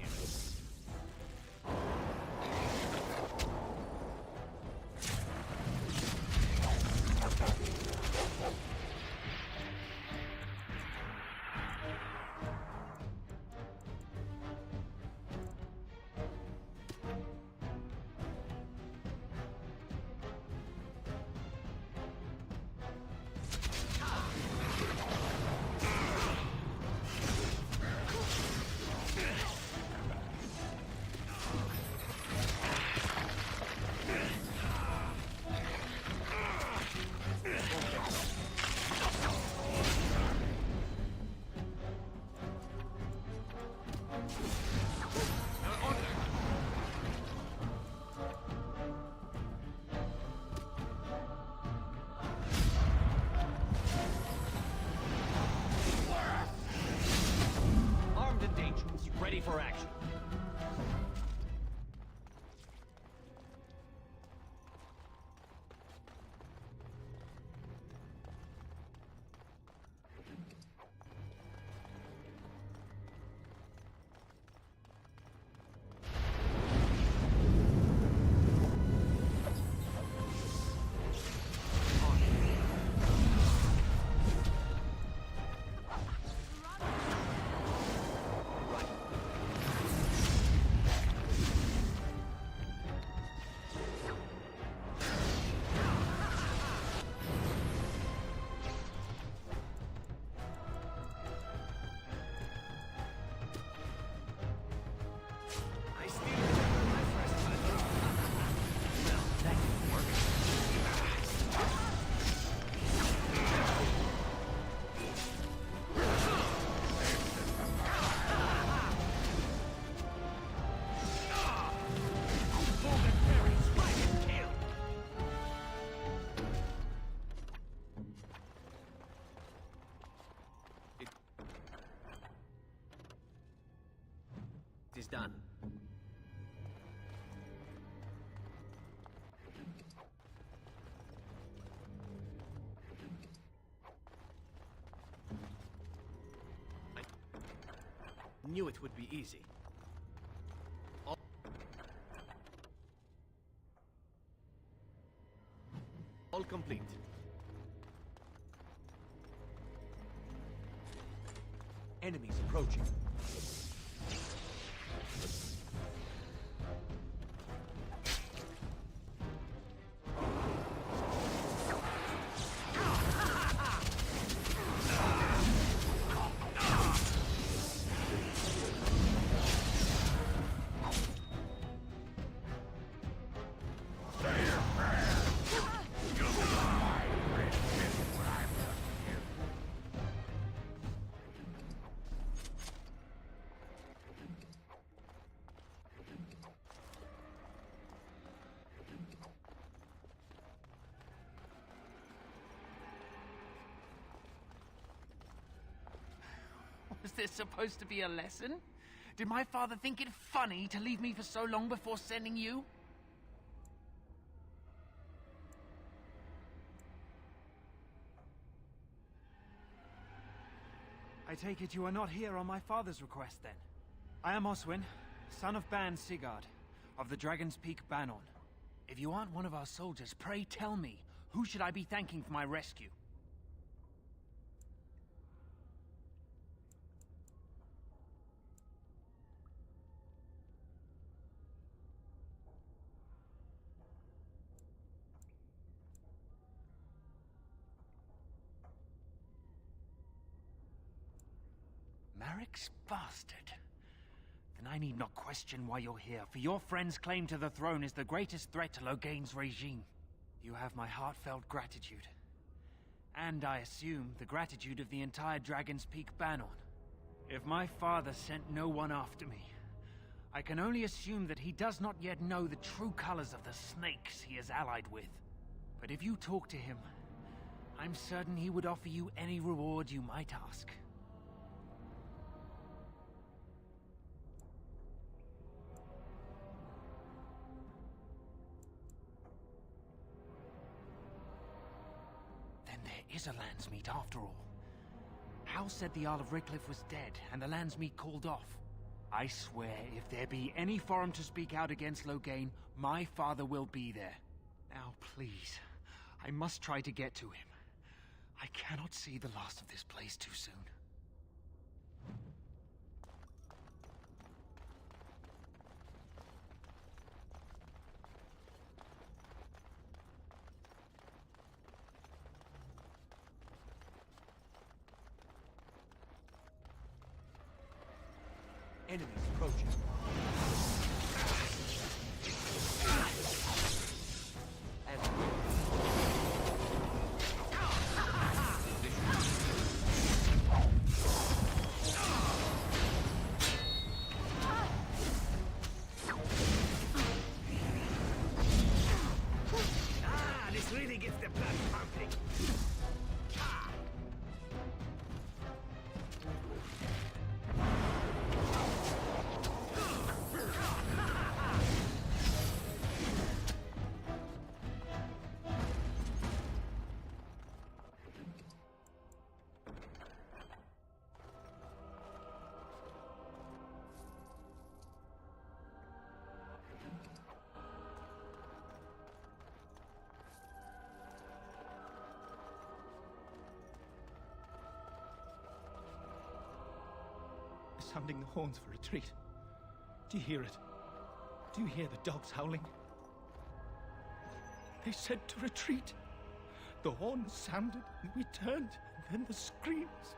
S16: Ready for action. It is done. Knew it would be easy. All complete.
S8: Enemies approaching.
S13: Was this supposed to be a lesson? Did my father think it funny to leave me for so long before sending you?
S14: I take it you are not here on my father's request, then? I am Oswin, son of Ban Sigurd, of the Dragon's Peak Banon. If you aren't one of our soldiers, pray tell me, who should I be thanking for my rescue? Marek's bastard. Then I need not question why you're here, for your friend's claim to the throne is the greatest threat to Loghain's regime. You have my heartfelt gratitude. And I assume the gratitude of the entire Dragon's Peak Banon. If my father sent no one after me, I can only assume that he does not yet know the true colors of the snakes he is allied with. But if you talk to him, I'm certain he would offer you any reward you might ask. Then there is a Landsmeet after all. Hal said the Isle of Redcliffe was dead, and the Landsmeet called off. I swear, if there be any forum to speak out against Loghain, my father will be there. Now, please, I must try to get to him. I cannot see the last of this place too soon.
S8: Enemies approaching.
S4: This really gets the blood pumping.
S23: Sounding the horns for retreat. Do you hear it? Do you hear the dogs howling? They said to retreat. The horns sounded and we turned, and then the screams.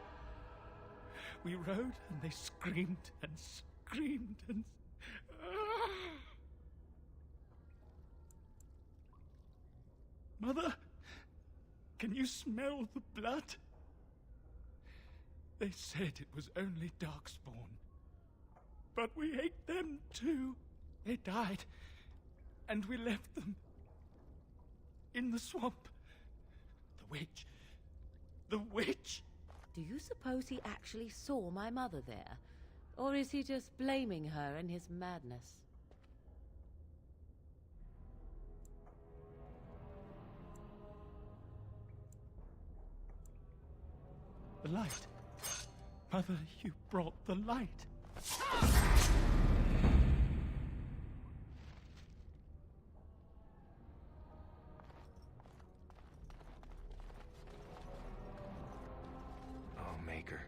S23: We rode and they screamed and screamed and... Mother, can you smell the blood? They said it was only Darkspawn. But we ate them too. They died, and we left them in the swamp. The witch. The witch!
S19: Do you suppose he actually saw my mother there? Or is he just blaming her in his madness?
S23: The light. Mother, you brought the light.
S12: Oh, Maker.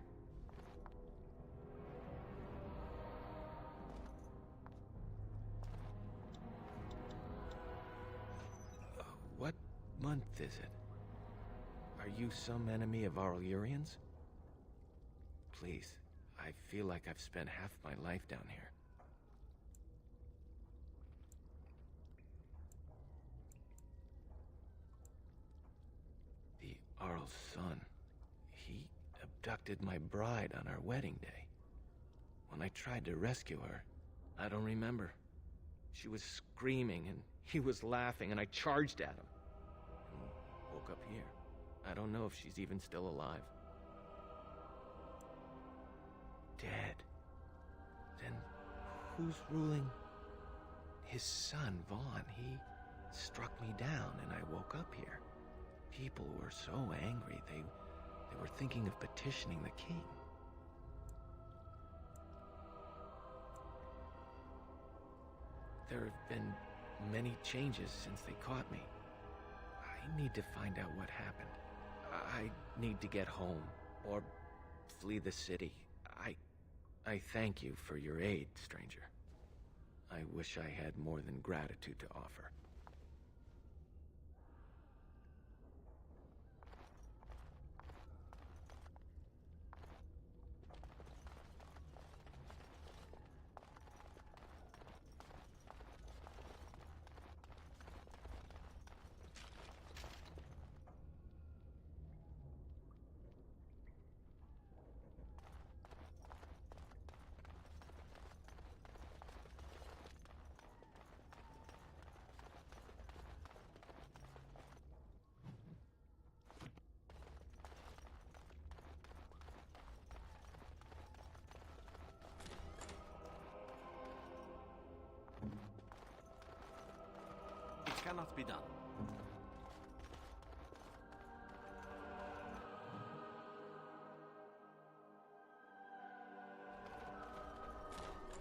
S12: What month is it? Are you some enemy of our Illyrians? Please, I feel like I've spent half my life down here. The Arl's son. He abducted my bride on our wedding day. When I tried to rescue her, I don't remember. She was screaming and he was laughing and I charged at him. And woke up here. I don't know if she's even still alive. Dead. Then who's ruling? His son, Vaughn. He struck me down and I woke up here. People were so angry, they were thinking of petitioning the king. There have been many changes since they caught me. I need to find out what happened. I need to get home, or flee the city. I thank you for your aid, stranger. I wish I had more than gratitude to offer.
S9: It cannot be done.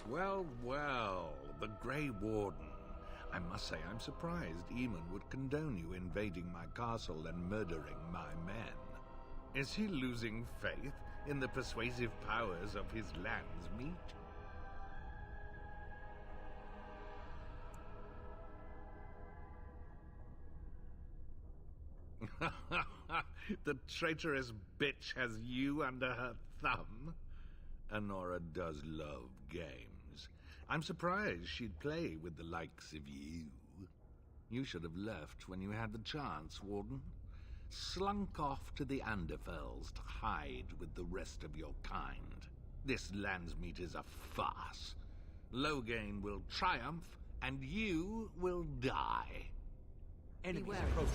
S18: Well, well, the Grey Warden. I must say I'm surprised Eamon would condone you invading my castle and murdering my men. Is he losing faith in the persuasive powers of his land's meat? The traitorous bitch has you under her thumb. Honora does love games. I'm surprised she'd play with the likes of you. You should have left when you had the chance, Warden. Slunk off to the Anderfells to hide with the rest of your kind. This Landsmeet is a farce. Loghain will triumph, and you will die.
S22: Enemies approaching.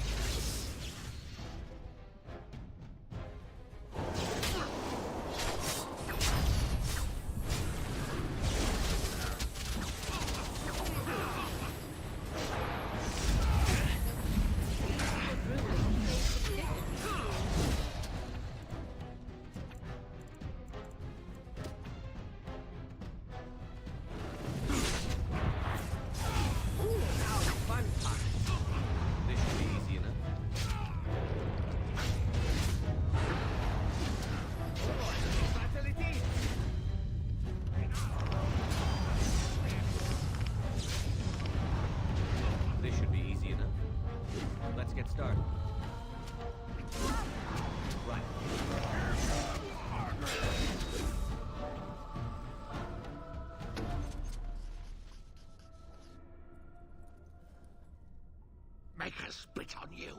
S18: Make her spit on you.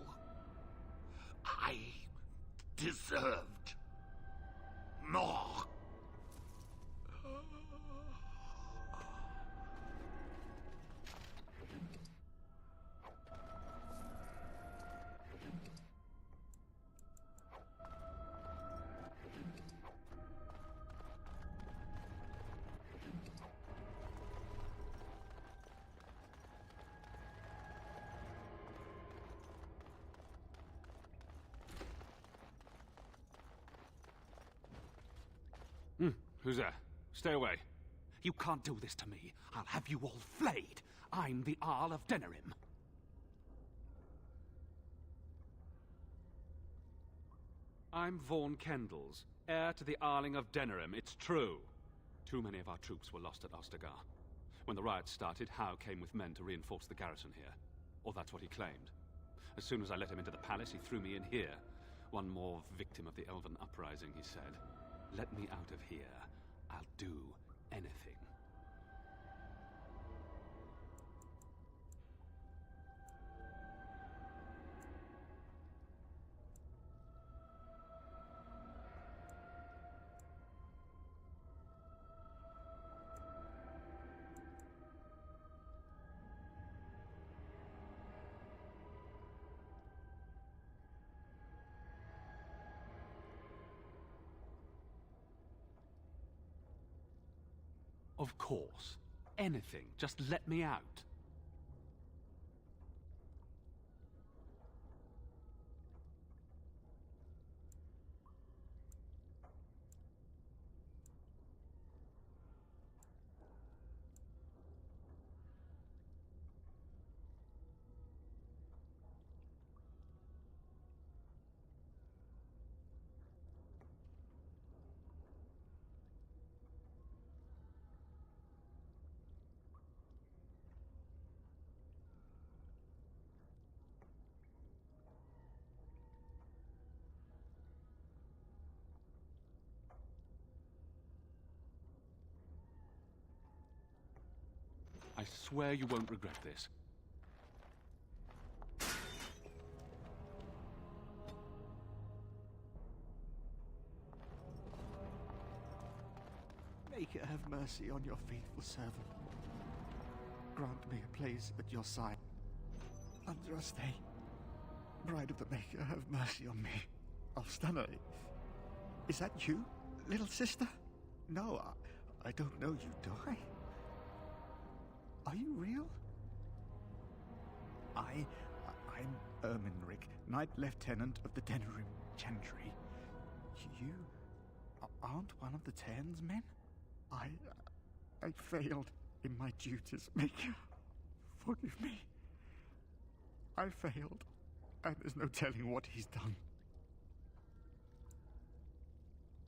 S18: I deserved more.
S17: Who's that? Stay away. You can't do this to me. I'll have you all flayed. I'm the Arl of Denerim. I'm Vaughan Kendalls, heir to the Arling of Denerim. It's true. Too many of our troops were lost at Ostagar. When the riots started, Howe came with men to reinforce the garrison here. Or that's what he claimed. As soon as I let him into the palace, he threw me in here. One more victim of the Elven uprising, he said. Let me out of here. I'll do anything. Of course. Anything. Just let me out. I swear you won't regret this.
S1: Maker, have mercy on your faithful servant. Grant me a place at your side. Andraste, bride of the Maker, have mercy on me. Alstana, is that you, little sister? No, I don't know you, do I? Are you real? I'm Erminric, Knight Lieutenant of the Denerim Gentry. You aren't one of the Tern's men? I failed in my duties, Maker. Forgive me. I failed, and there's no telling what he's done.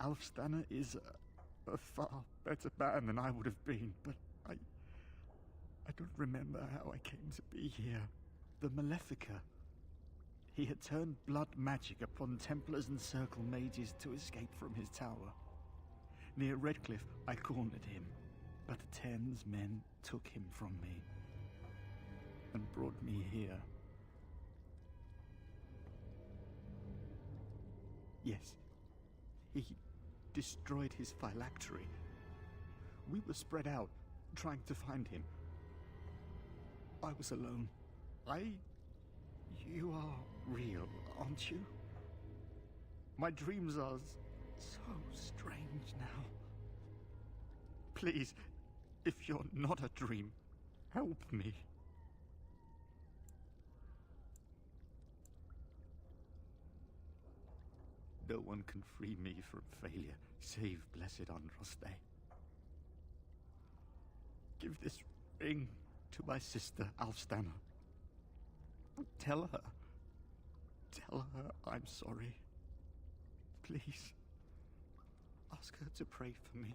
S1: Alfstanner is a far better man than I would have been, but I don't remember how I came to be here. The Malefica. He had turned blood magic upon Templars and Circle Mages to escape from his tower. Near Redcliffe, I cornered him, but the Tern's men took him from me and brought me here. Yes, he destroyed his phylactery. We were spread out, trying to find him. I was alone. You are real, aren't you? My dreams are so strange now. Please, if you're not a dream, help me. No one can free me from failure, save Blessed Andraste. Give this ring to my sister, Alfstanner. Tell her I'm sorry. Please, ask her to pray for me.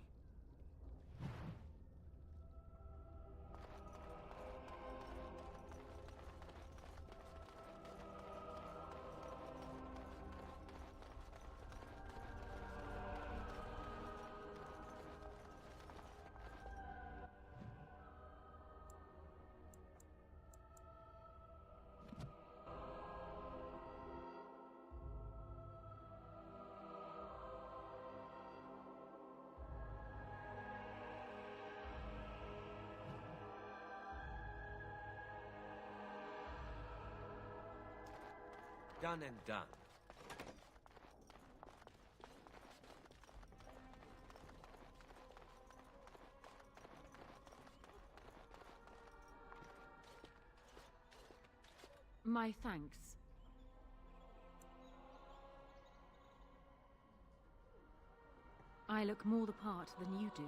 S8: Done and done.
S19: My thanks. I look more the part than you do.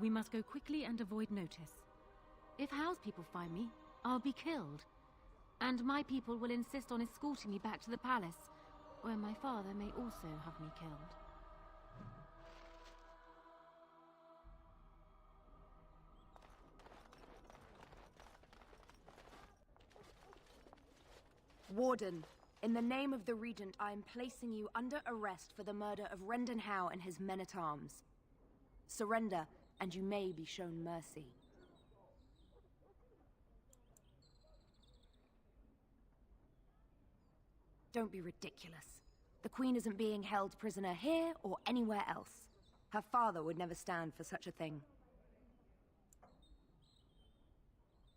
S15: We must go quickly and avoid notice. If Howe's people find me, I'll be killed. And my people will insist on escorting me back to the palace, where my father may also have me killed.
S3: Warden, in the name of the Regent, I am placing you under arrest for the murder of Rendon Howe and his men-at-arms. Surrender, and you may be shown mercy. Don't be ridiculous. The Queen isn't being held prisoner here or anywhere else. Her father would never stand for such a thing.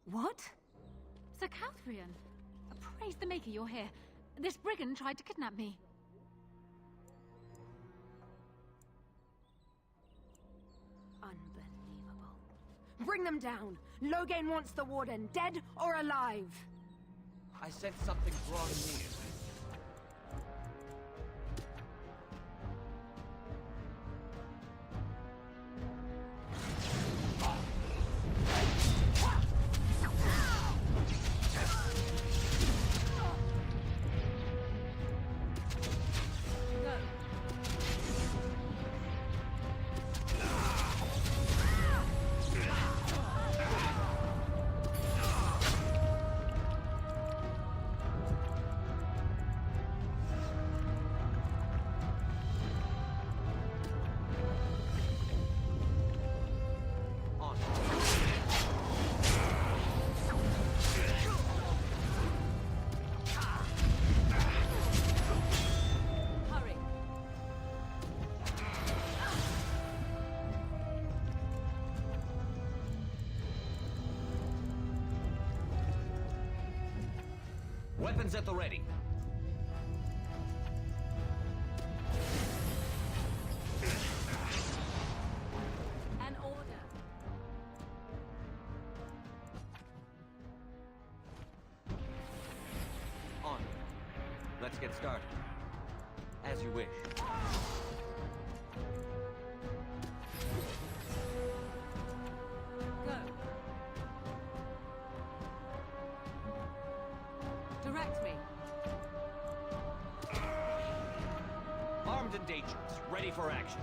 S15: What? Sir Catherine! Praise the Maker you're here. This brigand tried to kidnap me.
S3: Unbelievable. Bring them down! Loghain wants the Warden, dead or alive!
S8: I sense something drawing near. Weapons at the ready.
S15: An order.
S8: On. Let's get started. As you wish.
S15: Direct me.
S8: Armed and dangerous, ready for action.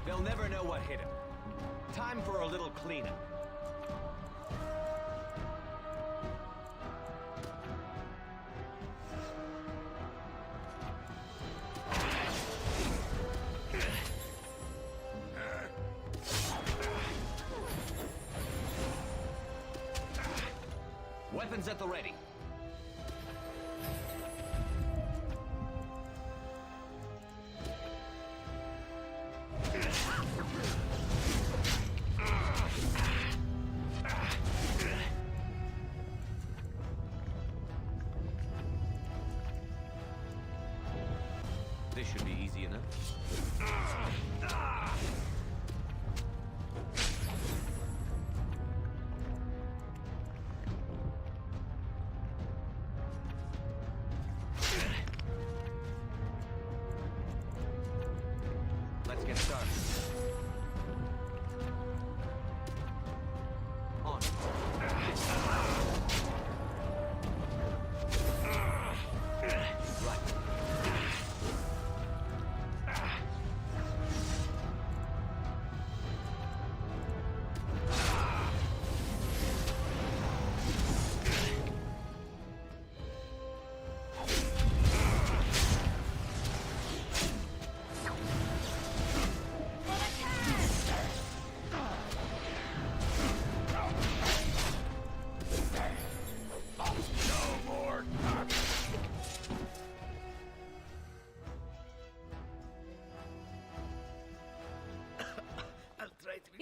S8: They'll never know what hit him. Time for a little cleanup. Weapons at the ready. This should be easy enough. Let's get started. On. Right.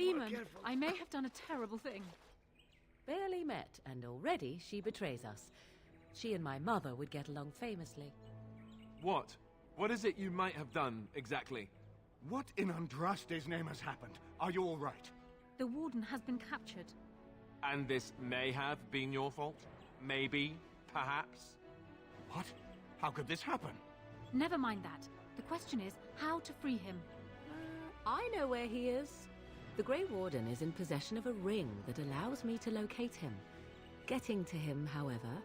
S15: demon. I may have done a terrible thing.
S19: Barely met, and already she betrays us. She and my mother would get along famously.
S7: What? What is it you might have done, exactly?
S12: What in Andraste's name has happened? Are you all right?
S15: The warden has been captured.
S7: And this may have been your fault? Maybe? Perhaps?
S12: What? How could this happen?
S15: Never mind that. The question is how to free him.
S19: I know where he is. The Grey Warden is in possession of a ring that allows me to locate him. Getting to him, however,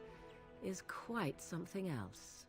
S19: is quite something else.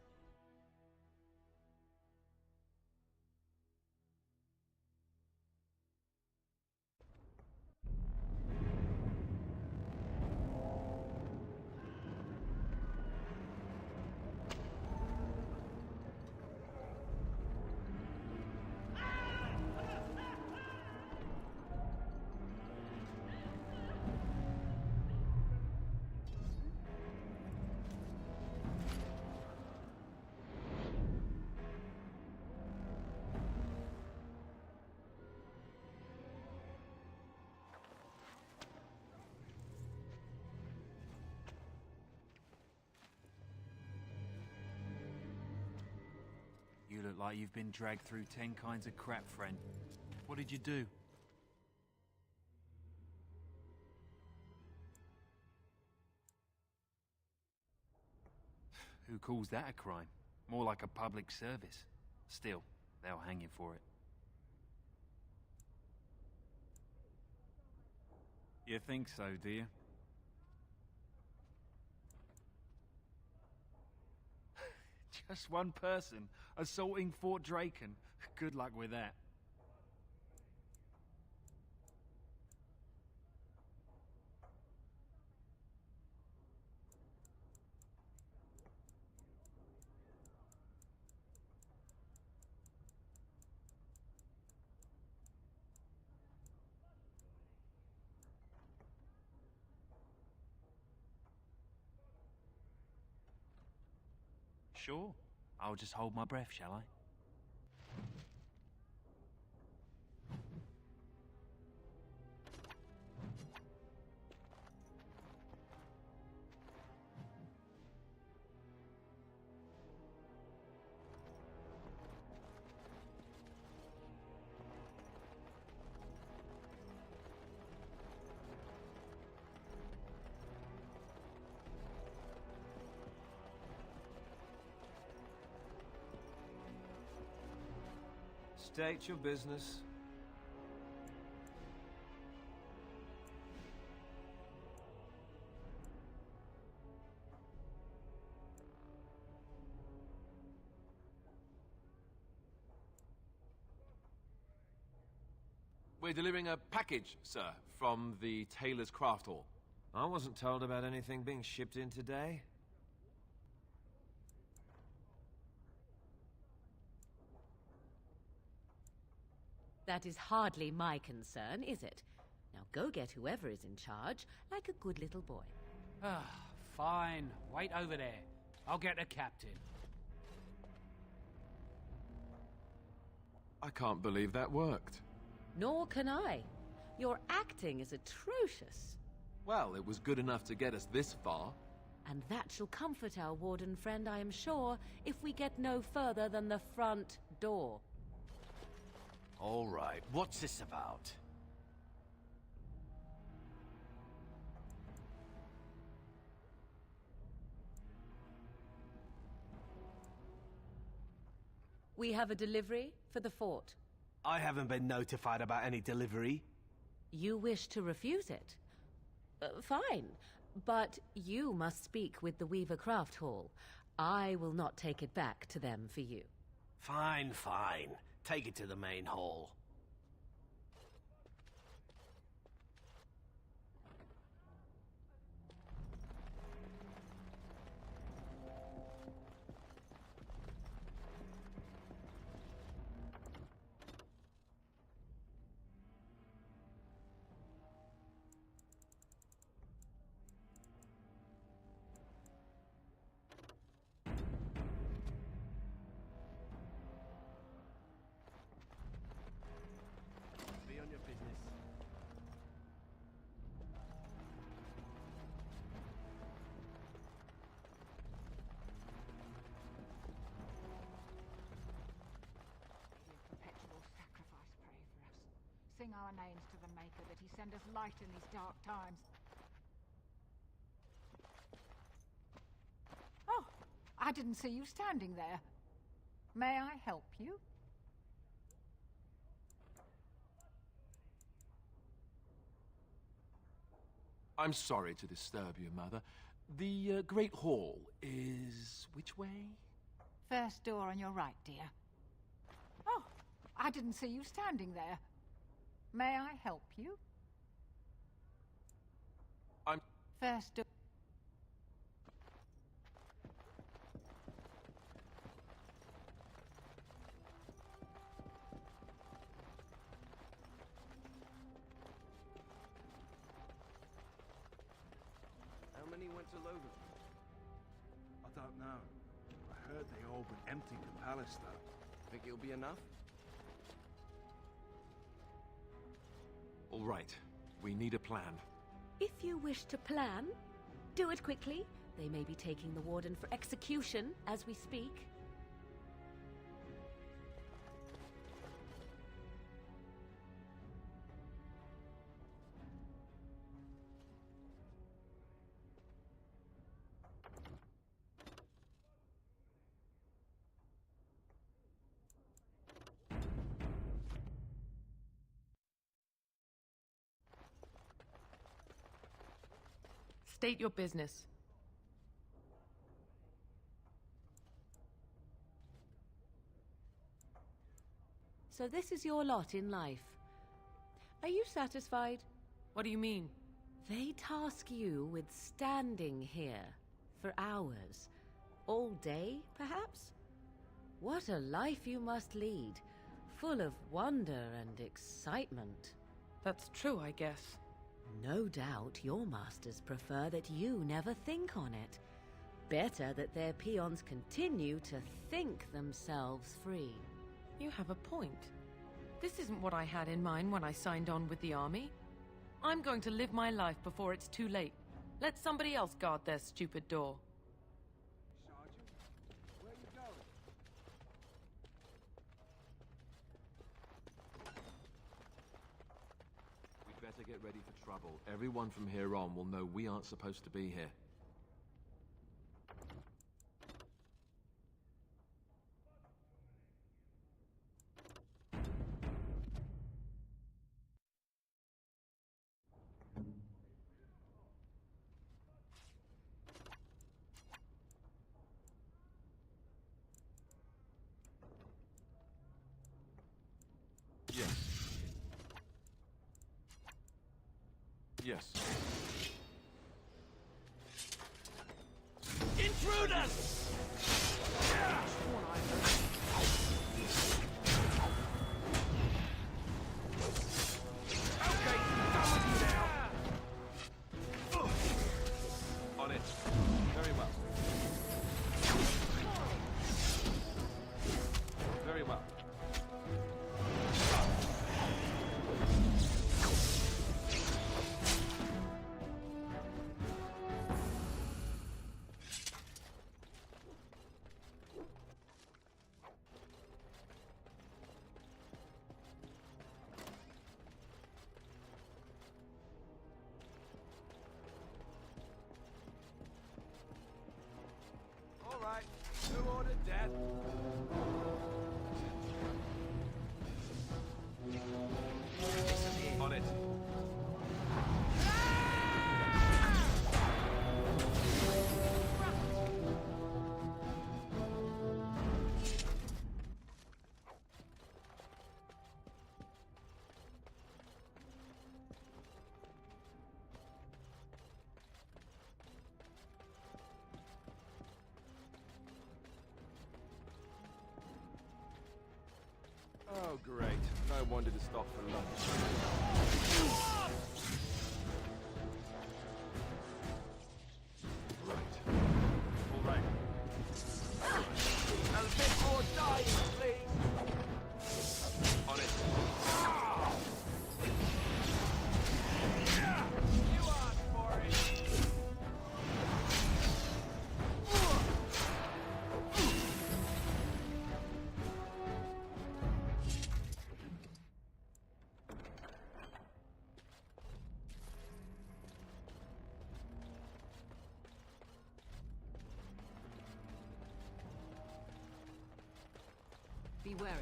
S22: You look like you've been dragged through 10 kinds of crap, friend. What did you do? Who calls that a crime? More like a public service. Still, they'll hang you for it. You think so, do you? Just one person assaulting Fort Draken. Good luck with that. Sure. I'll just hold my breath, shall I?
S20: State your business.
S7: We're delivering a package, sir, from the Tailor's Craft Hall.
S20: I wasn't told about anything being shipped in today.
S19: That is hardly my concern, is it? Now go get whoever is in charge, like a good little boy.
S23: Ah, fine. Wait over there. I'll get the captain.
S7: I can't believe that worked.
S19: Nor can I. Your acting is atrocious.
S7: Well, it was good enough to get us this far.
S19: And that shall comfort our warden friend, I am sure, if we get no further than the front door.
S10: All right, what's this about?
S19: We have a delivery for the fort.
S16: I haven't been notified about any delivery.
S19: You wish to refuse it? Fine, but you must speak with the Weaver Craft Hall. I will not take it back to them for you.
S16: Fine, fine. Take it to the main hall.
S2: sing our names to the Maker that he send us light in these dark times. Oh, I didn't see you standing there. May I help you?
S7: I'm sorry to disturb you, Mother. The Great Hall is which way?
S2: First door on your right, dear. Oh, I didn't see you standing there. May I help you?
S7: I'm...
S2: First door...
S6: How many went to Logan?
S23: I don't know. I heard they all but emptied the palace, though.
S6: Think it'll be enough?
S7: All right. We need a plan.
S19: If you wish to plan, do it quickly. They may be taking the warden for execution as we speak.
S21: State your business.
S19: So this is your lot in life. Are you satisfied?
S21: What do you mean?
S19: They task you with standing here for hours. All day, perhaps? What a life you must lead, full of wonder and excitement.
S21: That's true, I guess.
S19: No doubt your masters prefer that you never think on it. Better that their peons continue to think themselves free.
S21: You have a point. This isn't what I had in mind when I signed on with the army. I'm going to live my life before it's too late. Let somebody else guard their stupid door.
S23: Sergeant, where you going?
S7: We'd better get ready for trouble. Everyone from here on will know we aren't supposed to be here. Yes.
S9: Intruders!
S23: Okay, done with you now.
S7: On it. Very well. Very well.
S6: All right, who ordered death?
S7: On it. Oh, great. No wonder to stop for lunch. Right. All right.
S9: A bit more dying, please.
S7: On it.
S9: You asked for it.
S21: Be wary.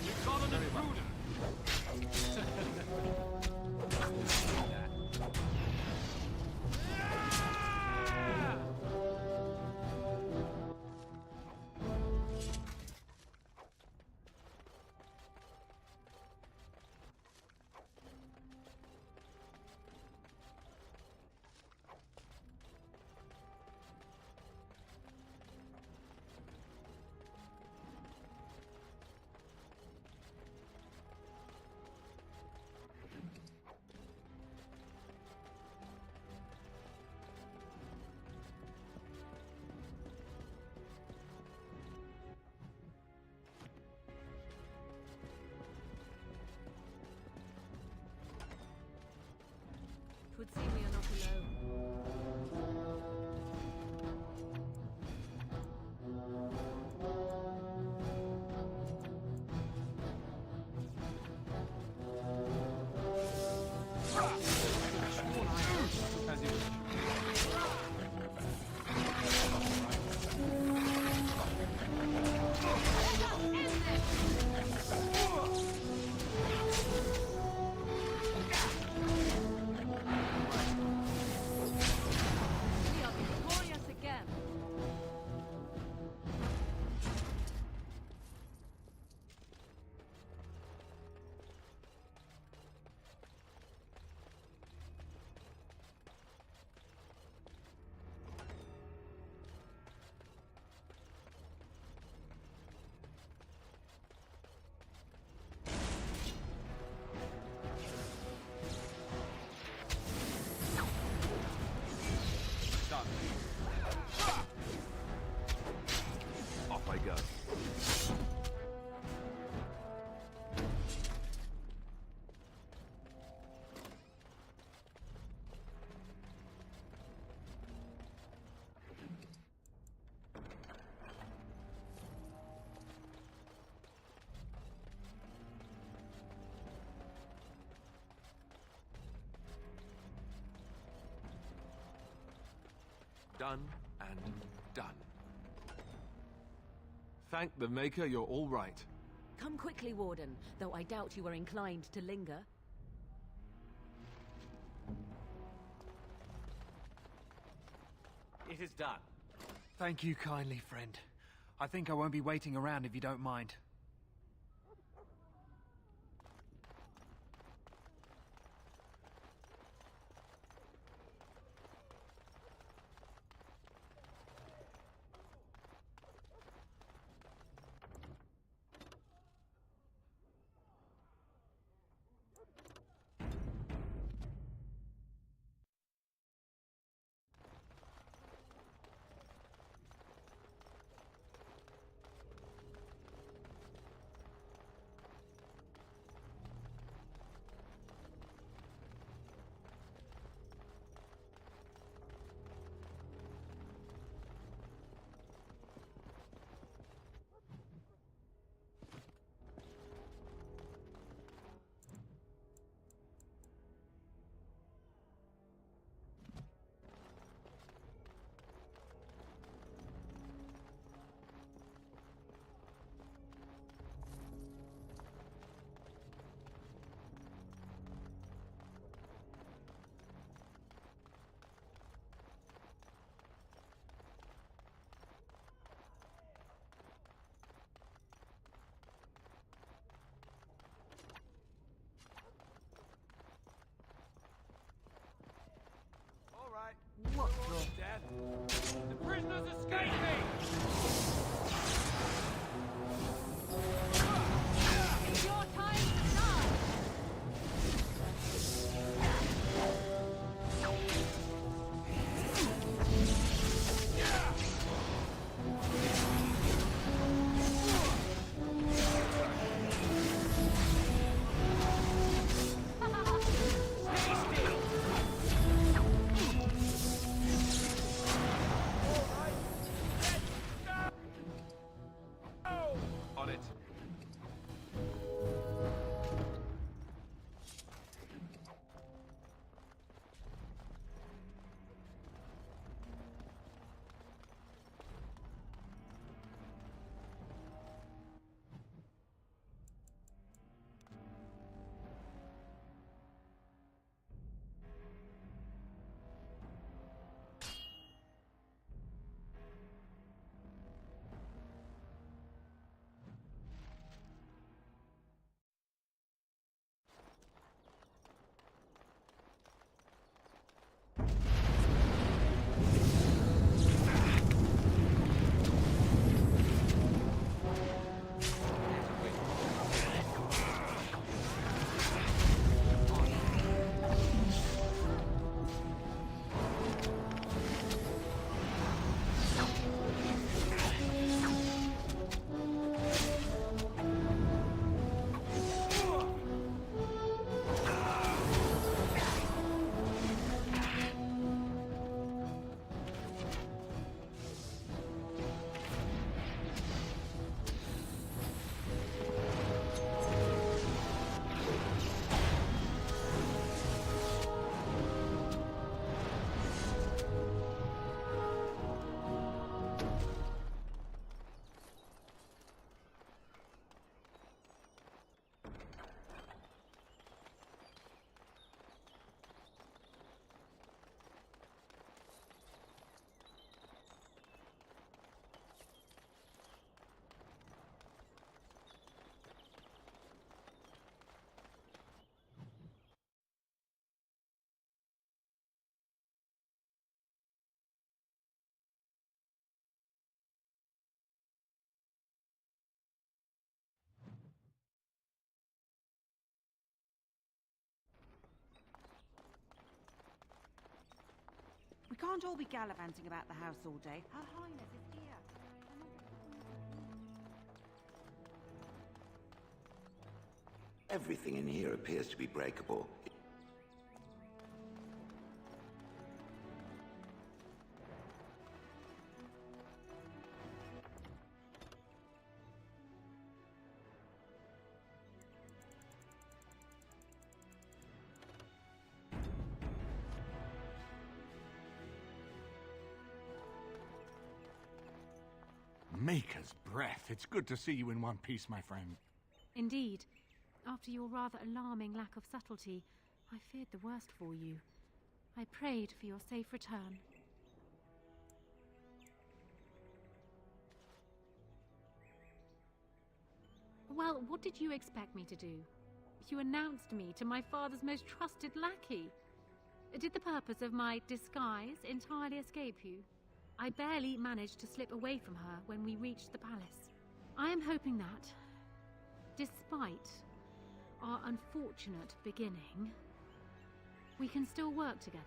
S17: We've got an intruder!
S21: Twould seem we are not alone.
S15: We are victorious again.
S17: Done.
S7: Off I go. Done and done. Thank the Maker you're all right.
S3: Come quickly, Warden, though I doubt you are inclined to linger.
S8: It is done.
S14: Thank you kindly, friend. I think I won't be waiting around if you don't mind.
S6: What the? Death. The prisoners escaping!
S15: It's your time to die.
S17: On it.
S5: can't all be gallivanting about the house all day. Her Highness is here.
S11: Everything in here appears to be breakable.
S1: Maker's breath. It's good to see you in one piece, my friend.
S15: Indeed. After your rather alarming lack of subtlety, I feared the worst for you. I prayed for your safe return. Well, what did you expect me to do? You announced me to my father's most trusted lackey. Did the purpose of my disguise entirely escape you? I barely managed to slip away from her when we reached the palace. I am hoping that, despite our unfortunate beginning, we can still work together.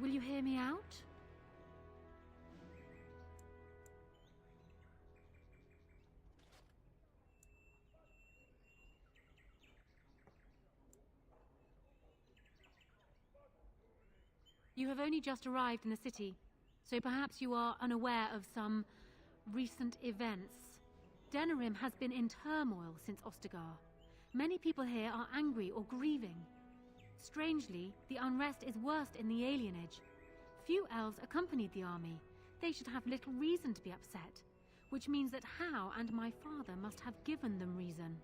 S15: Will you hear me out? You have only just arrived in the city, so perhaps you are unaware of some recent events. Denerim has been in turmoil since Ostagar. Many people here are angry or grieving. Strangely, the unrest is worst in the alienage. Few elves accompanied the army. They should have little reason to be upset, which means that Hal and my father must have given them reason.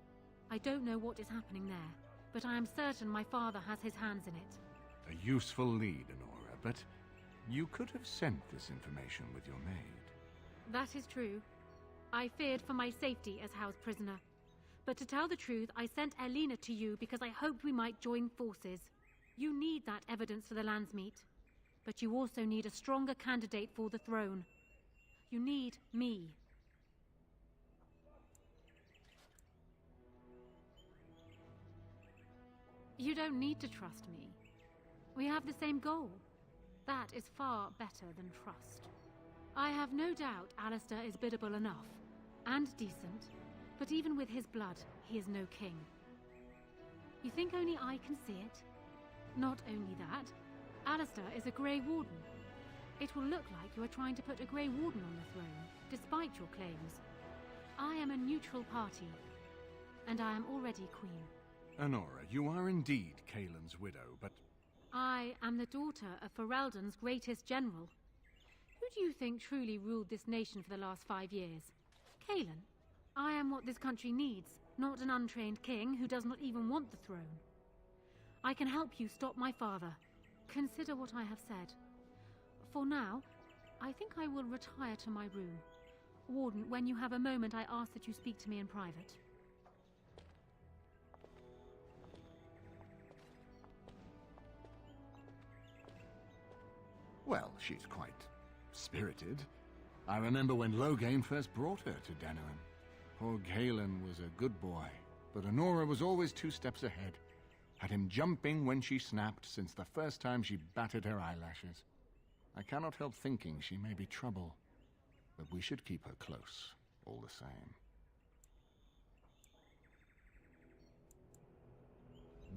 S15: I don't know what is happening there, but I am certain my father has his hands in it.
S1: A useful lead, Honora, but you could have sent this information with your maid.
S15: That is true. I feared for my safety as Hal's prisoner. But to tell the truth, I sent Elena to you because I hoped we might join forces. You need that evidence for the Landsmeet. But you also need a stronger candidate for the throne. You need me. You don't need to trust me. We have the same goal. That is far better than trust. I have no doubt Alistair is biddable enough, and decent, but even with his blood, he is no king. You think only I can see it? Not only that, Alistair is a Grey Warden. It will look like you are trying to put a Grey Warden on the throne, despite your claims. I am a neutral party, and I am already queen.
S1: Honora, you are indeed Kaelin's widow, but...
S15: I am the daughter of Ferelden's greatest general. Who do you think truly ruled this nation for the last 5 years? Kaelin. I am what this country needs, not an untrained king who does not even want the throne. I can help you stop my father. Consider what I have said. For now, I think I will retire to my room. Warden, when you have a moment, I ask that you speak to me in private.
S1: Well, she's quite spirited. I remember when Loghain first brought her to Denerim. Poor Galen was a good boy, but Honora was always 2 steps ahead. Had him jumping when she snapped since the first time she batted her eyelashes. I cannot help thinking she may be trouble, but we should keep her close, all the same.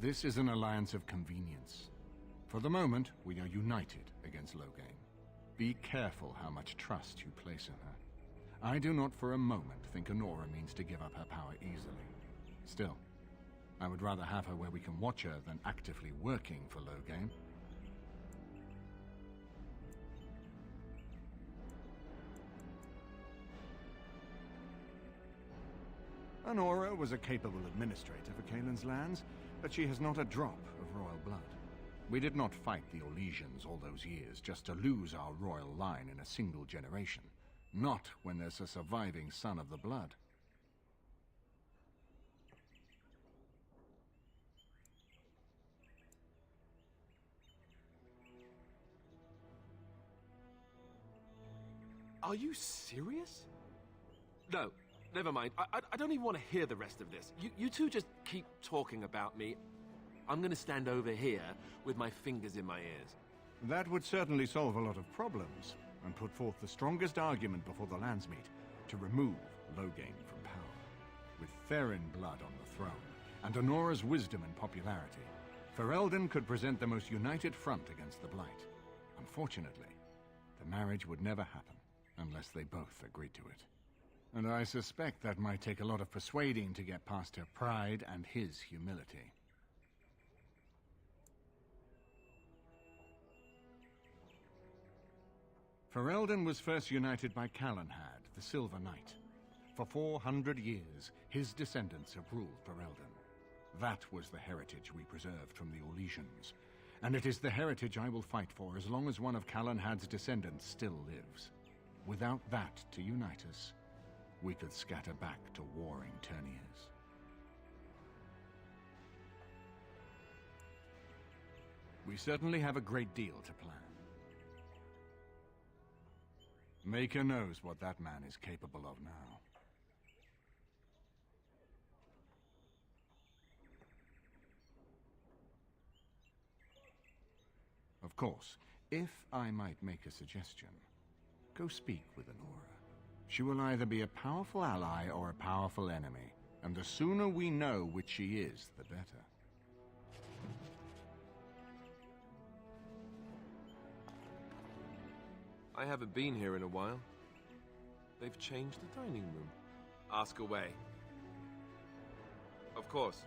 S1: This is an alliance of convenience. For the moment, we are united against Loghain. Be careful how much trust you place in her. I do not for a moment think Honora means to give up her power easily. Still, I would rather have her where we can watch her than actively working for Loghain. Honora was a capable administrator for Kaelin's lands, but she has not a drop of royal blood. We did not fight the Orlesians all those years just to lose our royal line in a single generation. Not when there's a surviving son of the blood.
S7: Are you serious? No, never mind. I don't even want to hear the rest of this. You two just keep talking about me. I'm gonna stand over here with my fingers in my ears.
S12: That would certainly solve a lot of problems, and put forth the strongest argument before the Landsmeet to remove Loghain from power. With Therin blood on the throne, and Honora's wisdom and popularity, Ferelden could present the most united front against the Blight. Unfortunately, the marriage would never happen unless they both agreed to it. And I suspect that might take a lot of persuading to get past her pride and his humility. Ferelden was first united by Calenhad, the Silver Knight. For 400 years, his descendants have ruled Ferelden. That was the heritage we preserved from the Orlesians, and it is the heritage I will fight for as long as one of Calenhad's descendants still lives. Without that to unite us, we could scatter back to warring Terniers. We certainly have a great deal to plan. Maker knows what that man is capable of now. Of course, if I might make a suggestion, go speak with Honora. She will either be a powerful ally or a powerful enemy, and the sooner we know which she is, the better.
S7: I haven't been here in a while. They've changed the dining room. Ask away. Of course.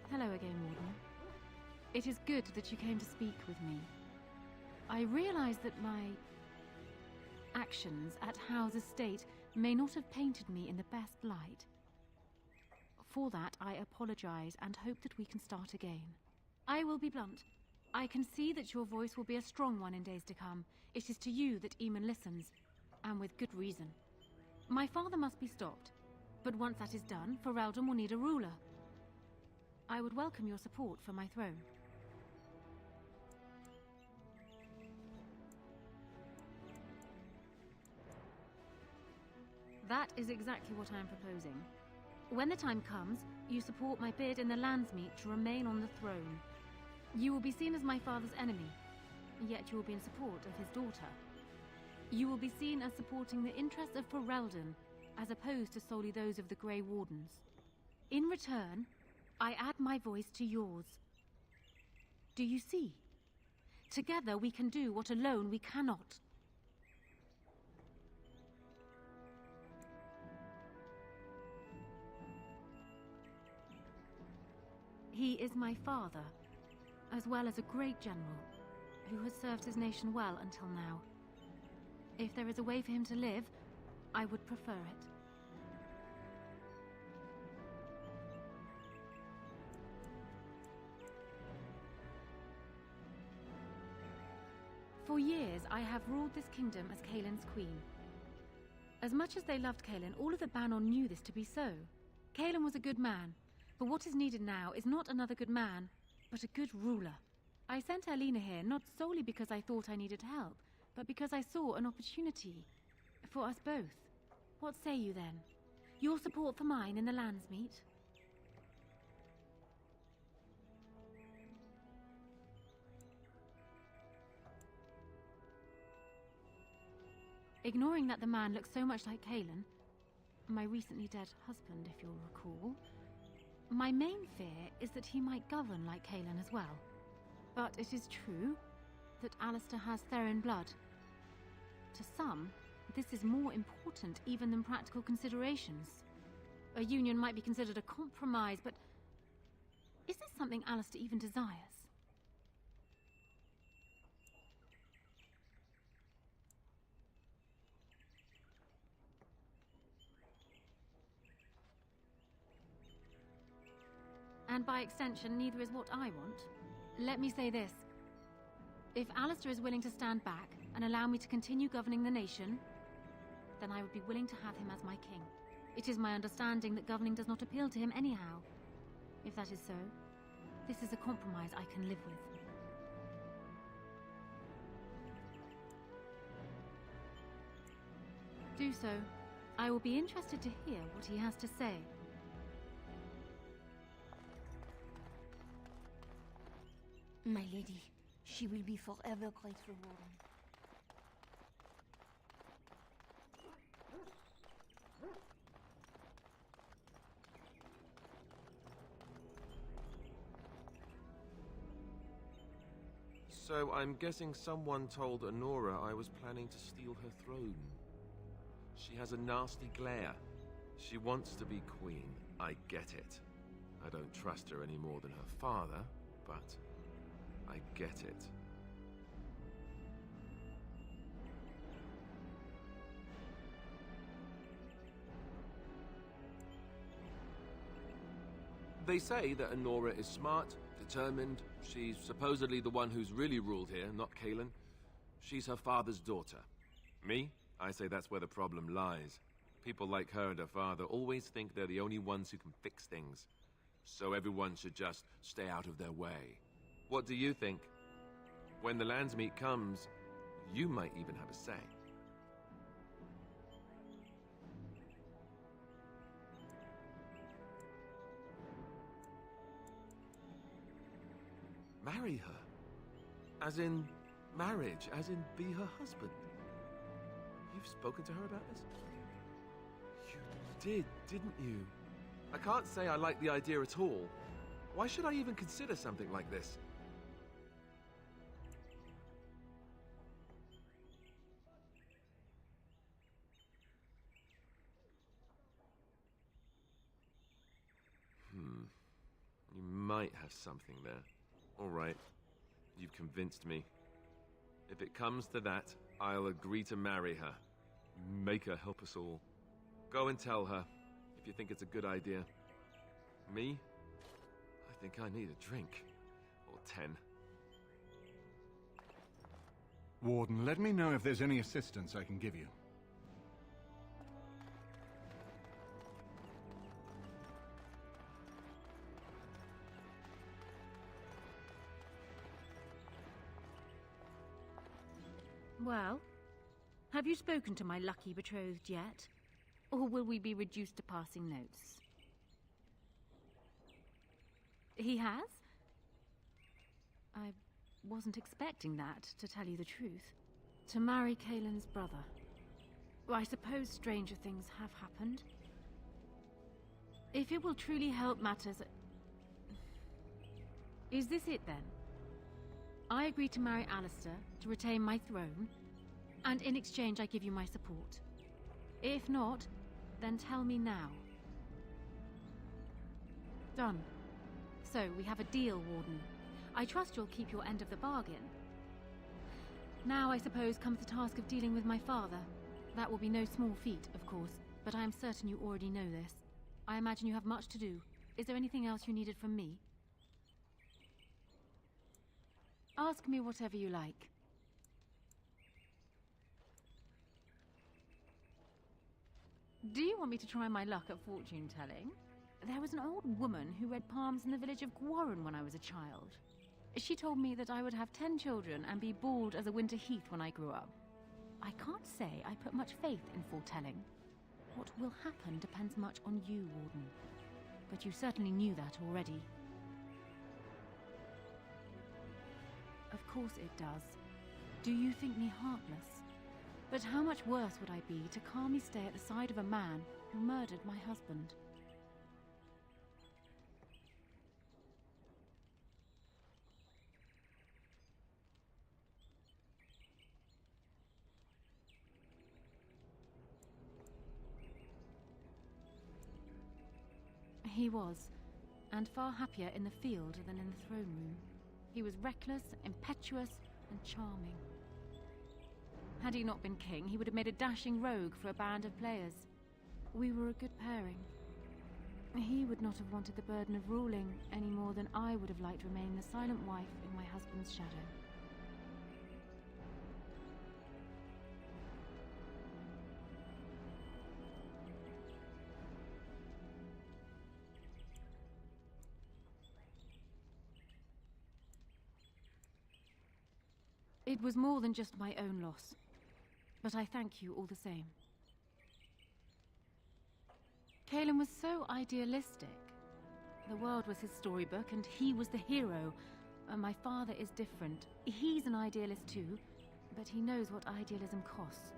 S15: Hello again, Warden. It is good that you came to speak with me. I realize that my actions at Howe's estate may not have painted me in the best light. For that, I apologize and hope that we can start again. I will be blunt. I can see that your voice will be a strong one in days to come. It is to you that Eamon listens, and with good reason. My father must be stopped, but once that is done, Ferelden will need a ruler. I would welcome your support for my throne. That is exactly what I am proposing. When the time comes, you support my bid in the Landsmeet to remain on the throne. You will be seen as my father's enemy, yet you will be in support of his daughter. You will be seen as supporting the interests of Ferelden, as opposed to solely those of the Grey Wardens. In return, I add my voice to yours. Do you see? Together we can do what alone we cannot. He is my father, as well as a great general, who has served his nation well until now. If there is a way for him to live, I would prefer it. For years, I have ruled this kingdom as Kaelin's queen. As much as they loved Kaelin, all of the Banon knew this to be so. Kaelin was a good man, but what is needed now is not another good man, but a good ruler. I sent Alina here not solely because I thought I needed help, but because I saw an opportunity for us both. What say you then? Your support for mine in the Landsmeet? Ignoring that the man looks so much like Kaelin, my recently dead husband, if you'll recall, my main fear is that he might govern like Kaelin as well. But it is true that Alistair has Therin blood. To some, this is more important even than practical considerations. A union might be considered a compromise, but is this something Alistair even desires? And by extension, neither is what I want. Let me say this. If Alistair is willing to stand back and allow me to continue governing the nation, then I would be willing to have him as my king. It is my understanding that governing does not appeal to him anyhow. If that is so, this is a compromise I can live with. Do so. I will be interested to hear what he has to say.
S4: My lady, she will be forever grateful, Warden.
S20: So I'm guessing someone told Honora I was planning to steal her throne. She has a nasty glare. She wants to be queen. I get it. I don't trust her any more than her father, but I get it. They say that Honora is smart, determined. She's supposedly the one who's really ruled here, not Kaelin. She's her father's daughter. Me? I say that's where the problem lies. People like her and her father always think they're the only ones who can fix things. So everyone should just stay out of their way. What do you think? When the Landsmeet comes, you might even have a say. Marry her? As in marriage, as in be her husband? You've spoken to her about this? You did, didn't you? I can't say I like the idea at all. Why should I even consider something like this? You might have something there. All right. You've convinced me. If it comes to that, I'll agree to marry her. Make her help us all. Go and tell her, if you think it's a good idea. Me? I think I need a drink. Or 10.
S12: Warden, let me know if there's any assistance I can give you.
S15: Well, have you spoken to my lucky betrothed yet? Or will we be reduced to passing notes? He has? I wasn't expecting that, to tell you the truth. To marry Kaelin's brother. Well, I suppose stranger things have happened. If it will truly help matters... Is this it, then? I agree to marry Alistair, to retain my throne, and in exchange I give you my support. If not, then tell me now. Done. So, we have a deal, Warden. I trust you'll keep your end of the bargain. Now, I suppose, comes the task of dealing with my father. That will be no small feat, of course, but I am certain you already know this. I imagine you have much to do. Is there anything else you needed from me? Ask me whatever you like. Do you want me to try my luck at fortune-telling? There was an old woman who read palms in the village of Gwarren when I was a child. She told me that I would have 10 children and be bald as a winter heath when I grew up. I can't say I put much faith in foretelling. What will happen depends much on you, Warden. But you certainly knew that already. Of course it does. Do you think me heartless? But how much worse would I be to calmly stay at the side of a man who murdered my husband? He was, and far happier in the field than in the throne room. He was reckless, impetuous, and charming. Had he not been king, he would have made a dashing rogue for a band of players. We were a good pairing. He would not have wanted the burden of ruling any more than I would have liked to remain the silent wife in my husband's shadow. It was more than just my own loss, but I thank you all the same. Kalen was so idealistic. The world was his storybook, and he was the hero. My father is different. He's an idealist too, but he knows what idealism costs.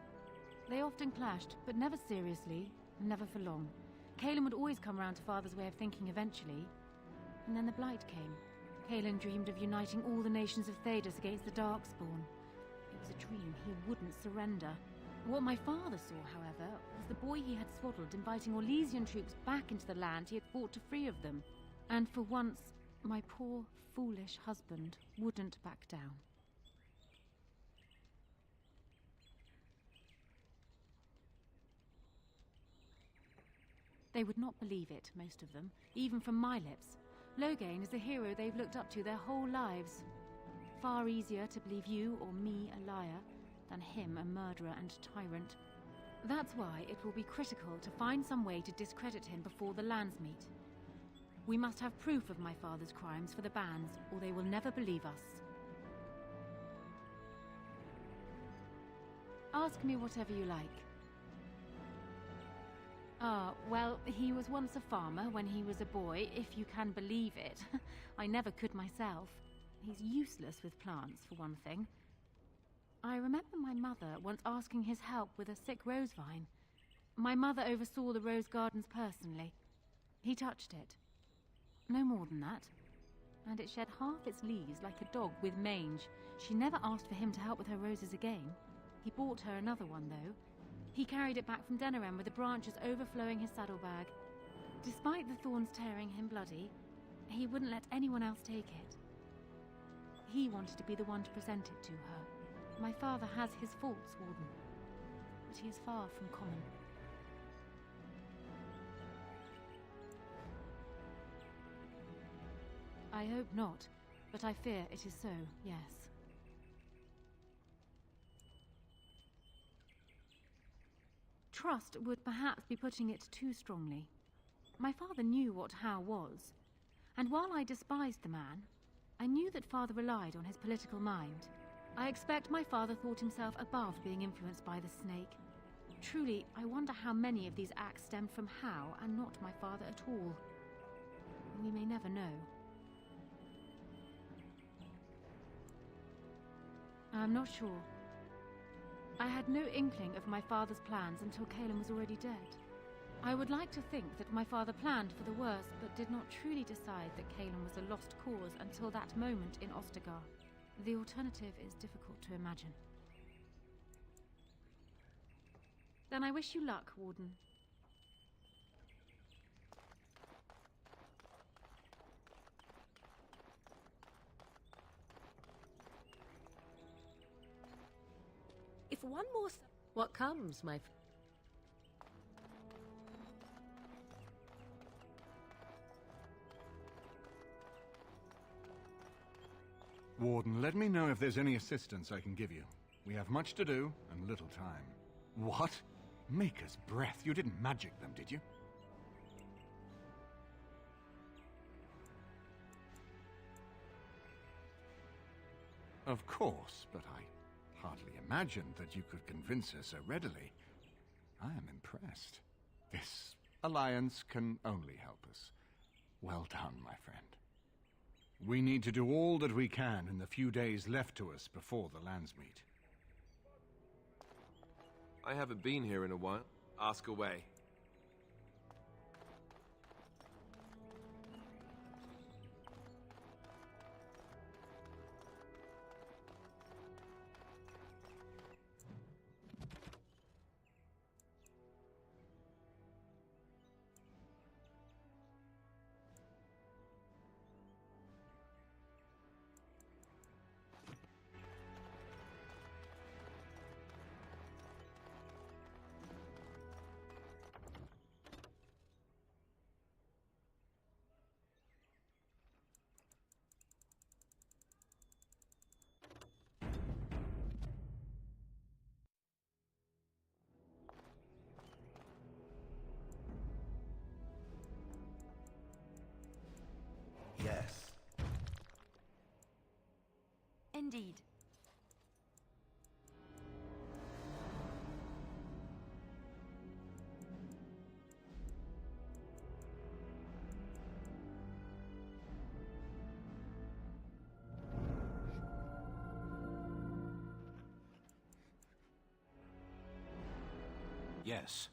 S15: They often clashed, but never seriously, never for long. Kalen would always come round to Father's way of thinking eventually. And then the Blight came. Kalen dreamed of uniting all the nations of Thedas against the Darkspawn. It was a dream he wouldn't surrender. What my father saw, however, was the boy he had swaddled inviting Orlesian troops back into the land he had fought to free of them. And for once, my poor, foolish husband wouldn't back down. They would not believe it, most of them, even from my lips. Loghain is a hero they've looked up to their whole lives. Far easier to believe you or me a liar than him a murderer and tyrant. That's why it will be critical to find some way to discredit him before the lands meet. We must have proof of my father's crimes for the bands, or they will never believe us. Ask me whatever you like. Well, he was once a farmer when he was a boy, if you can believe it. I never could myself. He's useless with plants, for one thing. I remember my mother once asking his help with a sick rose vine. My mother oversaw the rose gardens personally. He touched it. No more than that. And it shed half its leaves like a dog with mange. She never asked for him to help with her roses again. He bought her another one, though. He carried it back from Denerim with the branches overflowing his saddlebag. Despite the thorns tearing him bloody, he wouldn't let anyone else take it. He wanted to be the one to present it to her. My father has his faults, Warden, but he is far from common. I hope not, but I fear it is so, yes. Trust would perhaps be putting it too strongly. My father knew what How was, and while I despised the man, I knew that father relied on his political mind. I expect my father thought himself above being influenced by the snake. Truly, I wonder how many of these acts stemmed from How and not my father at all. We may never know. I'm not sure. I had no inkling of my father's plans until Kalen was already dead. I would like to think that my father planned for the worst, but did not truly decide that Kalen was a lost cause until that moment in Ostagar. The alternative is difficult to imagine. Then I wish you luck, Warden.
S19: If one more... What comes, my...
S12: Warden, let me know if there's any assistance I can give you. We have much to do and little time. What? Maker's breath. You didn't magic them, did you? Of course, but I hardly imagined that you could convince her so readily. I am impressed. This alliance can only help us. Well done, my friend. We need to do all that we can in the few days left to us before the lands meet.
S20: I haven't been here in a while. Ask away.
S4: Indeed.
S9: Yes.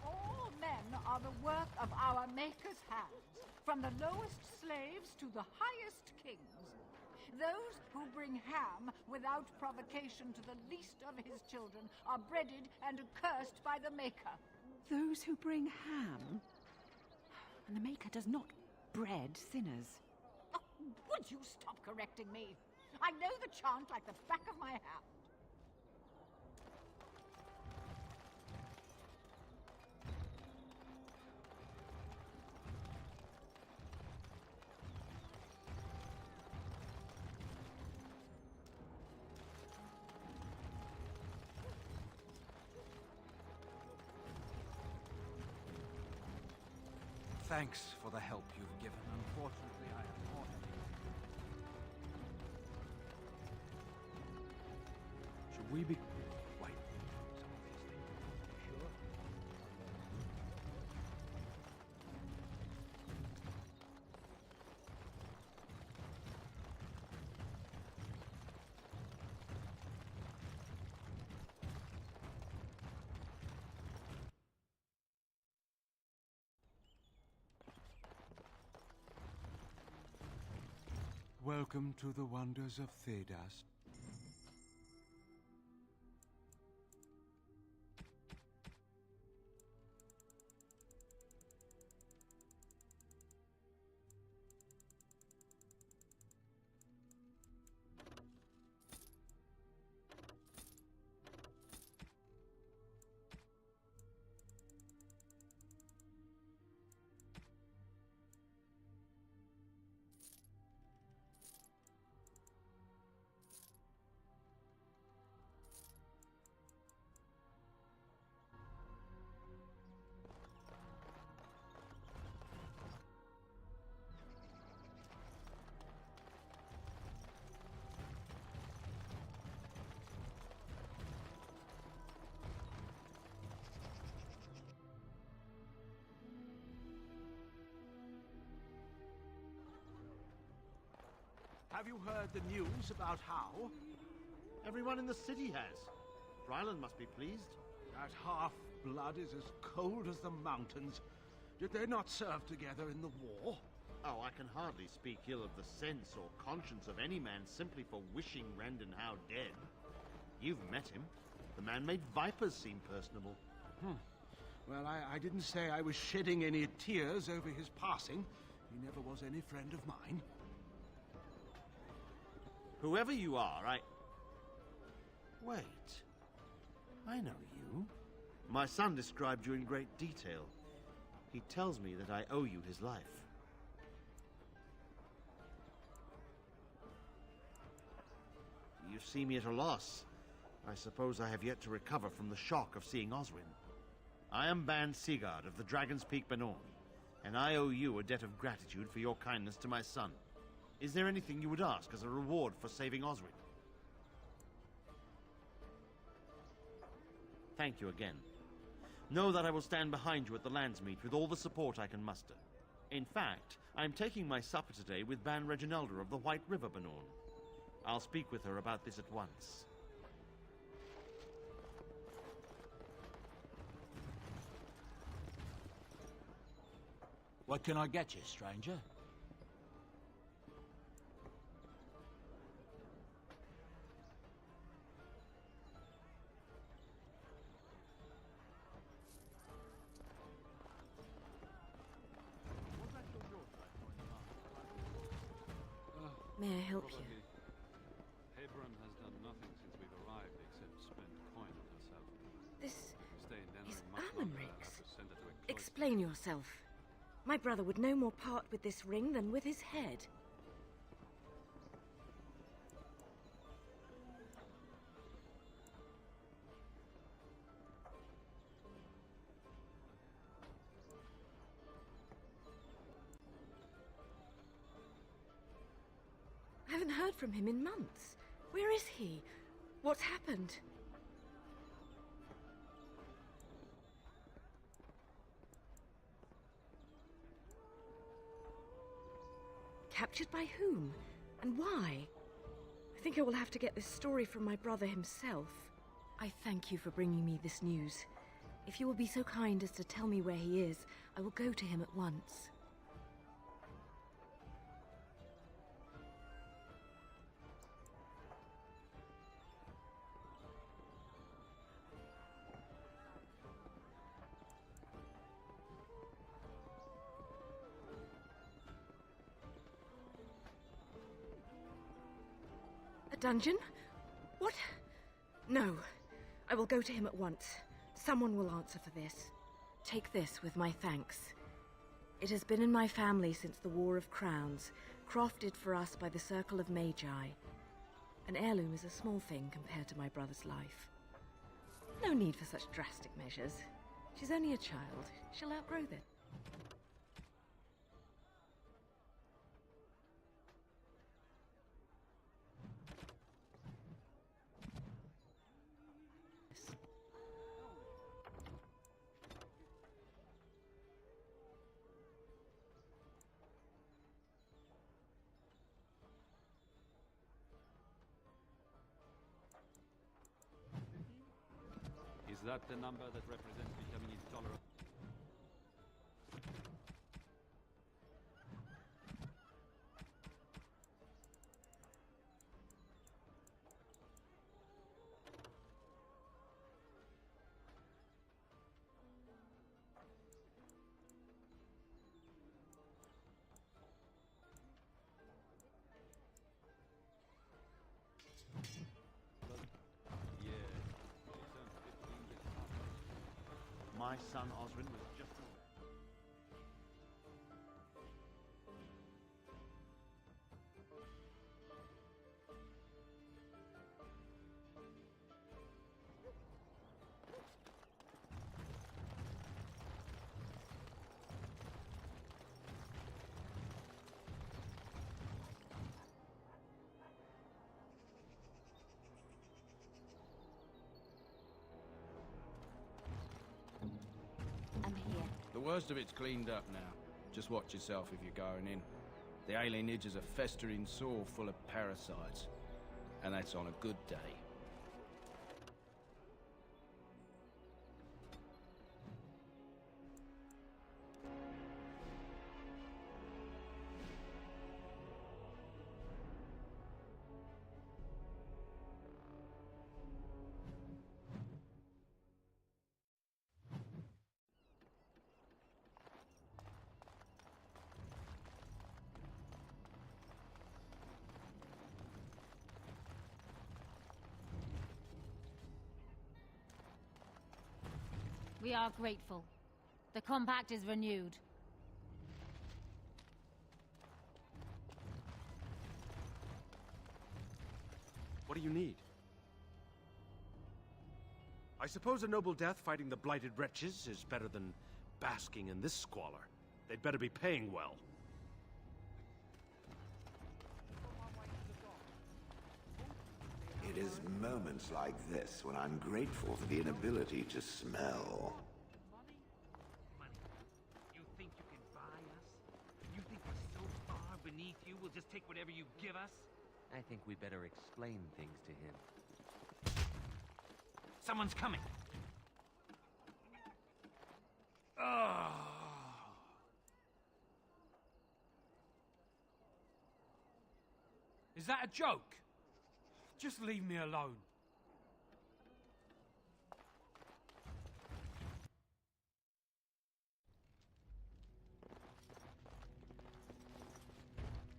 S2: All men are the work of our Maker's hands, from the lowest slaves to the highest kings. Those who bring ham without provocation to the least of his children are breaded and accursed by the Maker.
S5: Those who bring ham? And the Maker does not bread sinners.
S2: Oh, would you stop correcting me? I know the chant like the back of my hand.
S23: Thanks for the help you've given. Unfortunately, I am not. Should we be... Wait. Some of these things. Sure. Welcome to the wonders of Thedas.
S13: Have you heard the news about how?
S18: Everyone in the city has. Ryland must be pleased.
S13: That half-blood is as cold as the mountains. Did they not serve together in the war?
S18: Oh, I can hardly speak ill of the sense or conscience of any man simply for wishing Rendon Howe dead. You've met him. The man made vipers seem personable.
S13: Well, I didn't say I was shedding any tears over his passing. He never was any friend of mine.
S18: Whoever you are, Wait. I know you. My son described you in great detail. He tells me that I owe you his life. You see me at a loss. I suppose I have yet to recover from the shock of seeing Oswin. I am Ban Sigurd of the Dragon's Peak Benorn, and I owe you a debt of gratitude for your kindness to my son. Is there anything you would ask as a reward for saving Oswin? Thank you again. Know that I will stand behind you at the Landsmeet with all the support I can muster. In fact, I am taking my supper today with Ban Reginalda of the White River Benorn. I'll speak with her about this at once.
S9: What can I get you, stranger?
S15: May I help you?
S17: Hebron has done nothing since we've arrived except spend coin on herself.
S15: This
S17: Stay in Denver
S15: is
S17: much longer,
S15: Alanrix.
S17: I'll have to send her to a cloister.
S15: Explain yourself. My brother would no more part with this ring than with his head. I haven't heard from him in months. Where is he? What's happened? Captured by whom? And why? I think I will have to get this story from my brother himself. I thank you for bringing me this news. If you will be so kind as to tell me where he is, I will go to him at once. A dungeon? What? No. I will go to him at once. Someone will answer for this. Take this with my thanks. It has been in my family since the War of Crowns, crafted for us by the Circle of Magi. An heirloom is a small thing compared to my brother's life. No need for such drastic measures. She's only a child. She'll outgrow them.
S17: Is that the number that represents becoming intolerant?
S18: My son Oswin was just...
S2: I'm here.
S10: The worst of it's cleaned up now. Just watch yourself if you're going in. The alienage is a festering sore full of parasites. And that's on a good day.
S15: We are grateful. The compact is renewed.
S16: What do you need? I suppose a noble death fighting the blighted wretches is better than basking in this squalor. They'd better be paying well.
S11: It is moments like this when I'm grateful for the inability to smell.
S14: You think you can buy us? You think we're so far beneath you, we'll just take whatever you give us?
S8: I think we better explain things to him.
S14: Someone's coming!
S17: Is that a joke? Just leave me alone.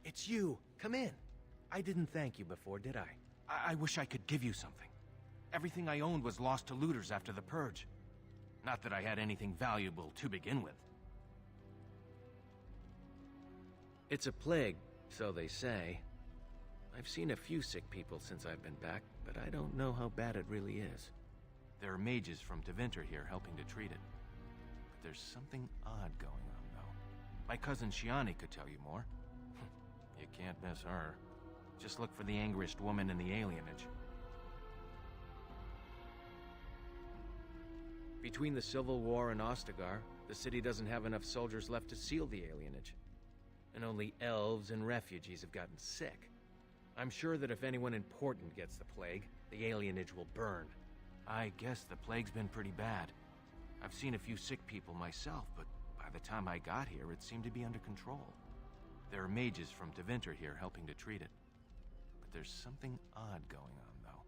S16: It's you. Come in. I didn't thank you before, did I? I wish I could give you something. Everything I owned was lost to looters after the Purge. Not that I had anything valuable to begin with.
S20: It's a plague, so they say. I've seen a few sick people since I've been back, but I don't know how bad it really is.
S16: There are mages from Deventer here helping to treat it. But there's something odd going on, though. My cousin Shiani could tell you more. You can't miss her. Just look for the angriest woman in the alienage.
S20: Between the Civil War and Ostagar, the city doesn't have enough soldiers left to seal the alienage. And only elves and refugees have gotten sick. I'm sure that if anyone important gets the plague, the alienage will burn.
S16: I guess the plague's been pretty bad. I've seen a few sick people myself, but by the time I got here, it seemed to be under control. There are mages from Deventer here helping to treat it. But there's something odd going on, though.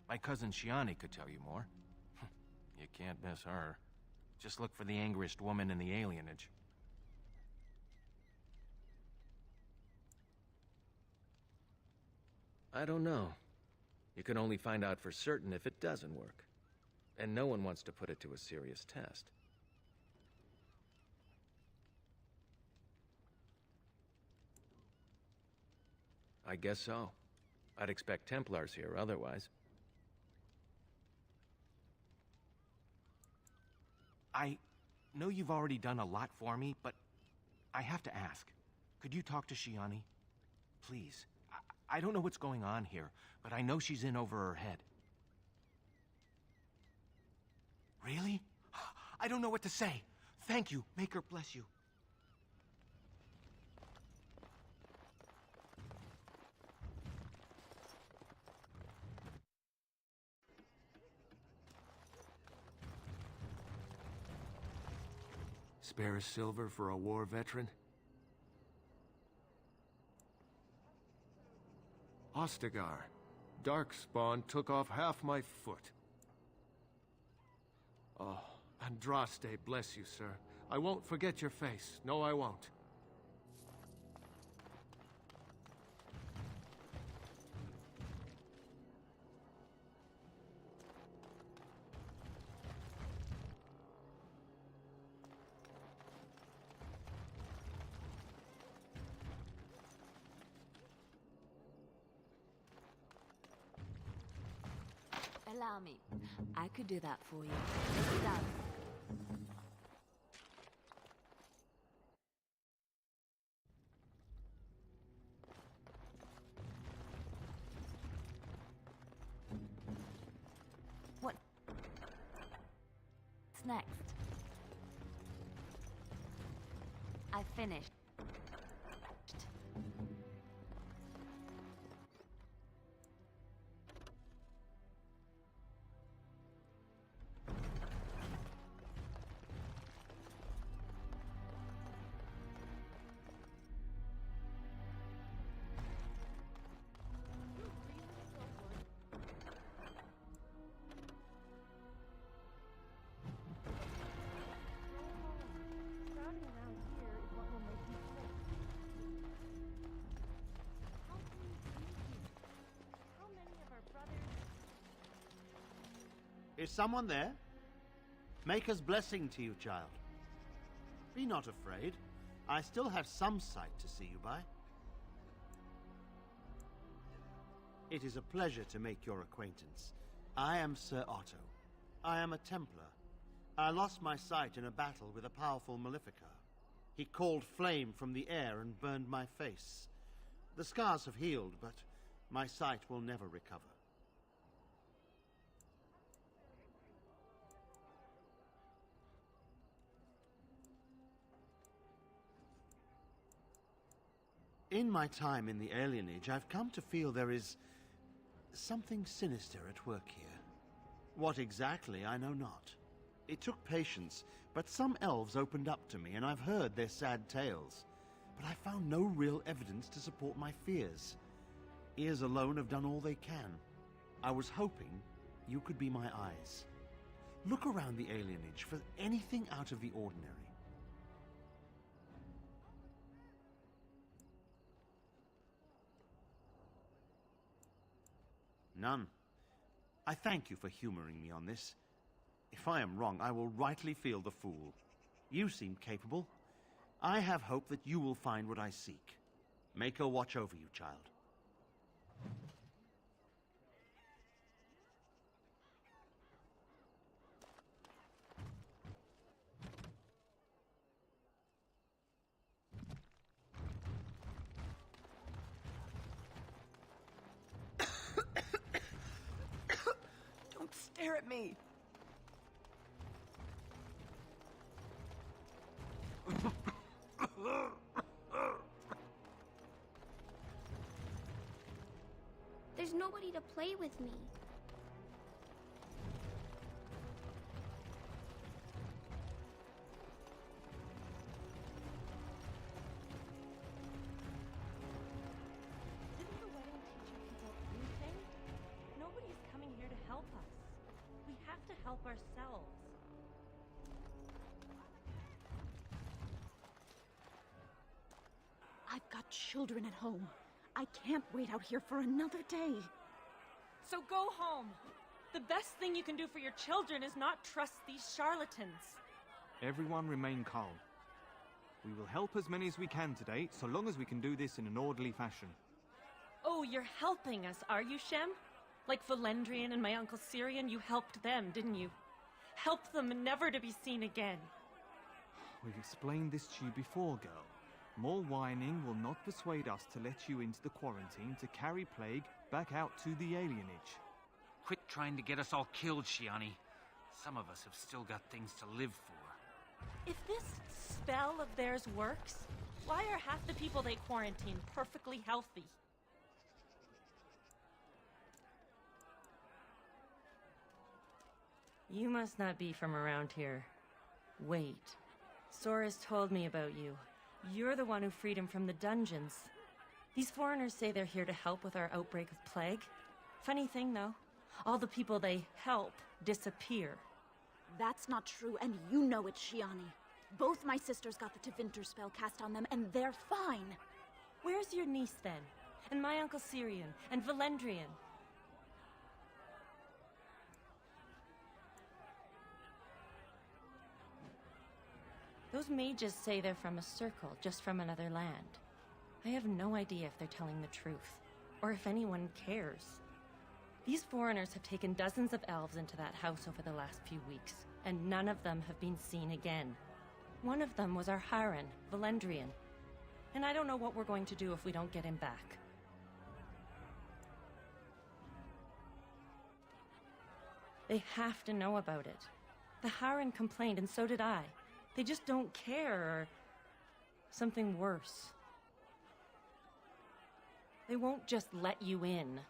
S16: My cousin Shiani could tell you more. You can't miss her. Just look for the angriest woman in the alienage.
S20: I don't know. You can only find out for certain if it doesn't work. And no one wants to put it to a serious test. I guess so. I'd expect Templars here otherwise.
S16: I know you've already done a lot for me, but I have to ask. Could you talk to Shiani? Please. I don't know what's going on here, but I know she's in over her head. Really? I don't know what to say. Thank you. Maker bless you.
S21: Spare a silver for a war veteran? Ostagar. Darkspawn took off half my foot. Oh, Andraste, bless you, sir. I won't forget your face. No, I won't.
S3: Allow me. I could do that for you. Sit down. What's next? I finished.
S18: Is someone there? Maker's blessing to you, child. Be not afraid. I still have some sight to see you by. It is a pleasure to make your acquaintance. I am Sir Otto. I am a Templar. I lost my sight in a battle with a powerful Maleficar. He called flame from the air and burned my face. The scars have healed, but my sight will never recover. In my time in the Alien Age, I've come to feel there is something sinister at work here. What exactly, I know not. It took patience, but some elves opened up to me, and I've heard their sad tales. But I found no real evidence to support my fears. Ears alone have done all they can. I was hoping you could be my eyes. Look around the alienage for anything out of the ordinary. None. I thank you for humoring me on this. If I am wrong, I will rightly feel the fool. You seem capable. I have hope that you will find what I seek. Make her watch over you, child.
S1: Don't stare at me!
S6: There's nobody to play with me.
S22: Didn't the wedding teach you people anything? Nobody's coming here to help us. We have to help ourselves.
S5: I've got children at home. I can't wait out here for another day.
S22: So go home. The best thing you can do for your children is not trust these charlatans.
S14: Everyone remain calm. We will help as many as we can today, so long as we can do this in an orderly fashion.
S22: Oh, you're helping us, are you, Shem? Like Valendrian and my Uncle Syrian, you helped them, didn't you? Help them never to be seen again.
S14: We've explained this to you before, girl. More whining will not persuade us to let you into the quarantine to carry plague back out to the alienage. Quit trying to get us all killed, Shiani. Some of us have still got things to live for.
S22: If this spell of theirs works, why are half the people they quarantine perfectly healthy?
S24: You must not be from around here. Wait. Sora's told me about you. You're the one who freed him from the dungeons. These foreigners say they're here to help with our outbreak of plague. Funny thing, though. All the people they help disappear.
S5: That's not true, and you know it, Shiani. Both my sisters got the Tevinter spell cast on them, and they're fine.
S22: Where's your niece, then? And my Uncle Syrian? And Valendrian?
S24: Those mages say they're from a circle, just from another land. I have no idea if they're telling the truth, or if anyone cares. These foreigners have taken dozens of elves into that house over the last few weeks, and none of them have been seen again. One of them was our Haran, Valendrian. And I don't know what we're going to do if we don't get him back. They have to know about it. The Haran complained, and so did I. They just don't care, or something worse. They won't just let you in.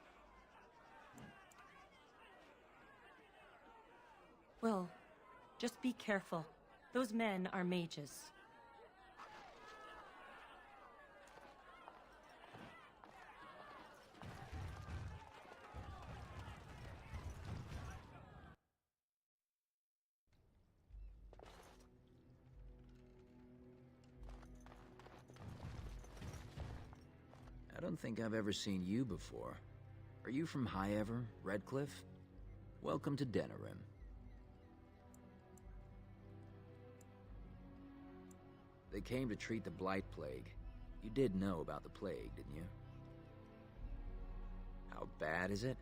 S24: Well, just be careful. Those men are mages.
S25: I don't think I've ever seen you before. Are you from High Ever, Redcliffe? Welcome to Denerim. They came to treat the Blight Plague. You did know about the plague, didn't you? How bad is it?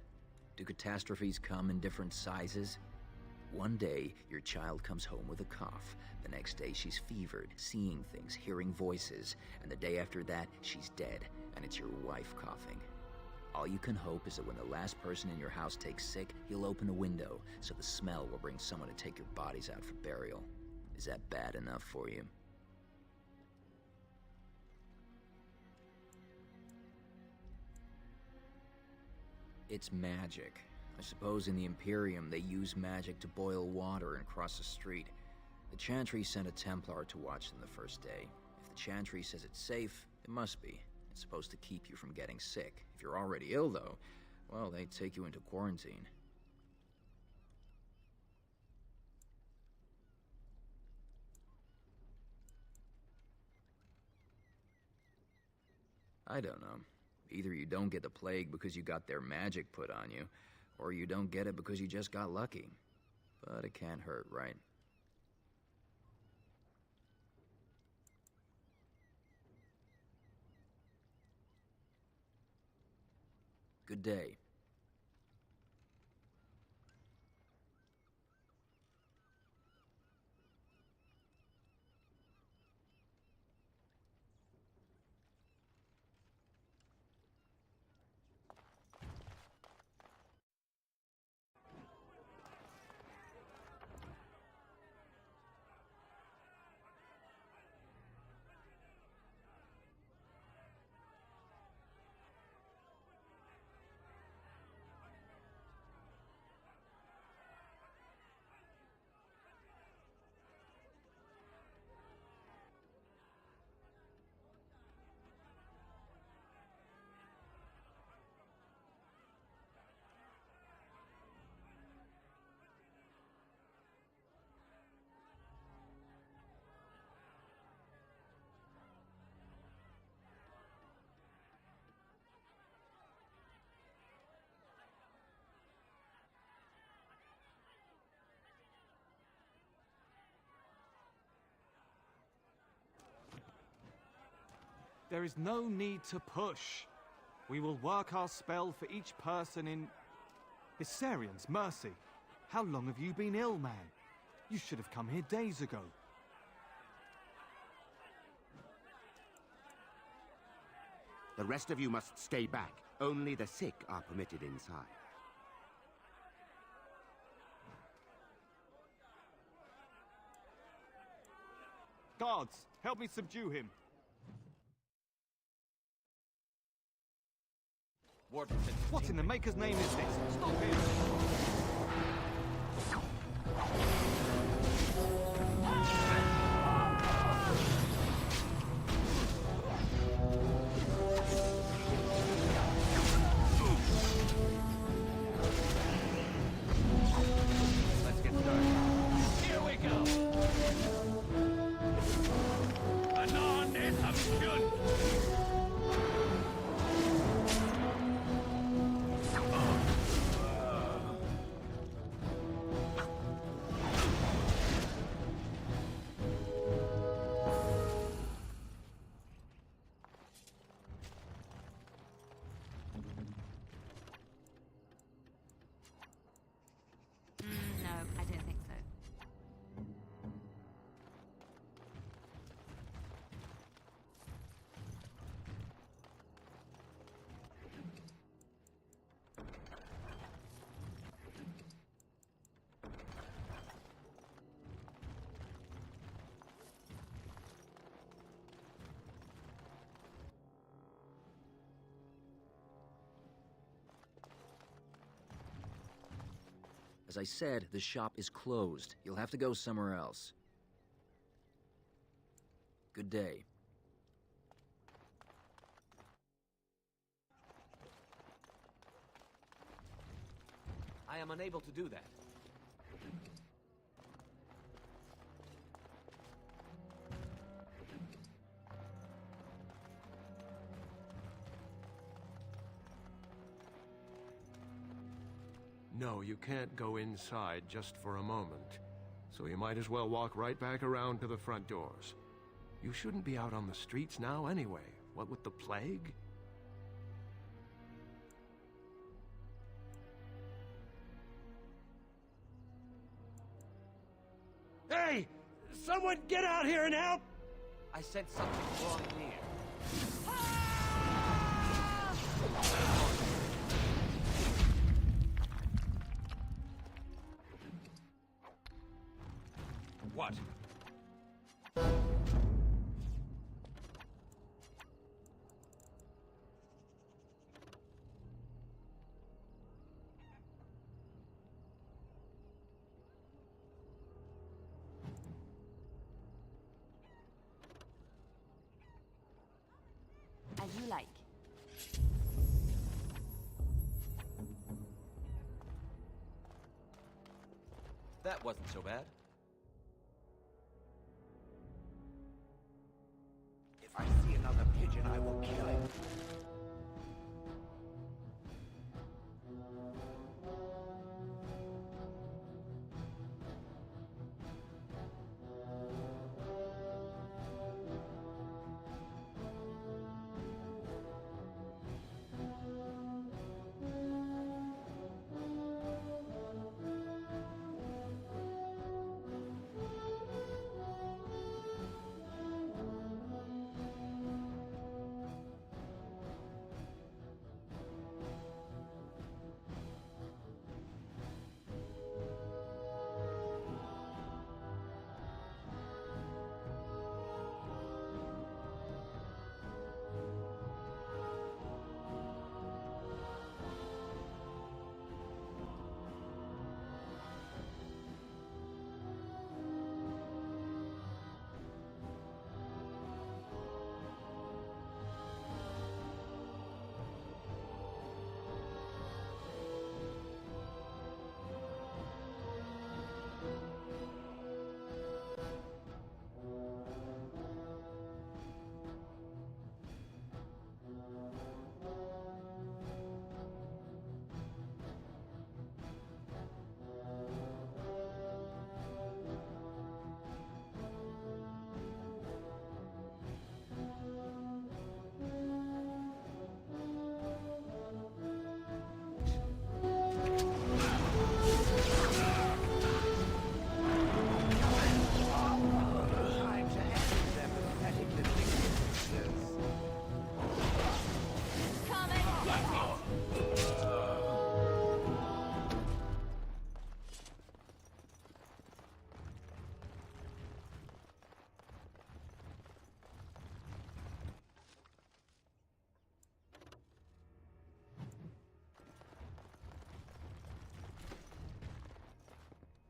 S25: Do catastrophes come in different sizes? One day, your child comes home with a cough. The next day, she's fevered, seeing things, hearing voices. And the day after that, she's dead, and it's your wife coughing. All you can hope is that when the last person in your house takes sick, you'll open a window, so the smell will bring someone to take your bodies out for burial. Is that bad enough for you? It's magic. I suppose in the Imperium they use magic to boil water and cross a street. The Chantry sent a Templar to watch them the first day. If the Chantry says it's safe, it must be. It's supposed to keep you from getting sick. If you're already ill, though, well, they take you into quarantine. I don't know. Either you don't get the plague because you got their magic put on you, or you don't get it because you just got lucky. But it can't hurt, right? Good day.
S4: There is no need to push. We will work our spell for each person in... Hysarian's mercy. How long have you been ill, man? You should have come here days ago.
S7: The rest of you must stay back. Only the sick are permitted inside.
S4: Guards, help me subdue him. What in the Maker's name is this? Stop him!
S8: Let's get started. Here we go! Anon es ambition!
S15: No, I don't think so.
S25: As I said, the shop is closed. You'll have to go somewhere else. Good day.
S8: I am unable to do that.
S21: No, you can't go inside just for a moment. So you might as well walk right back around to the front doors. You shouldn't be out on the streets now anyway. What with the plague?
S9: Hey! Someone get out here and help!
S8: I said something wrong here.
S9: What?
S3: As you like.
S8: That wasn't so bad.
S11: If I see another pigeon, I will kill it.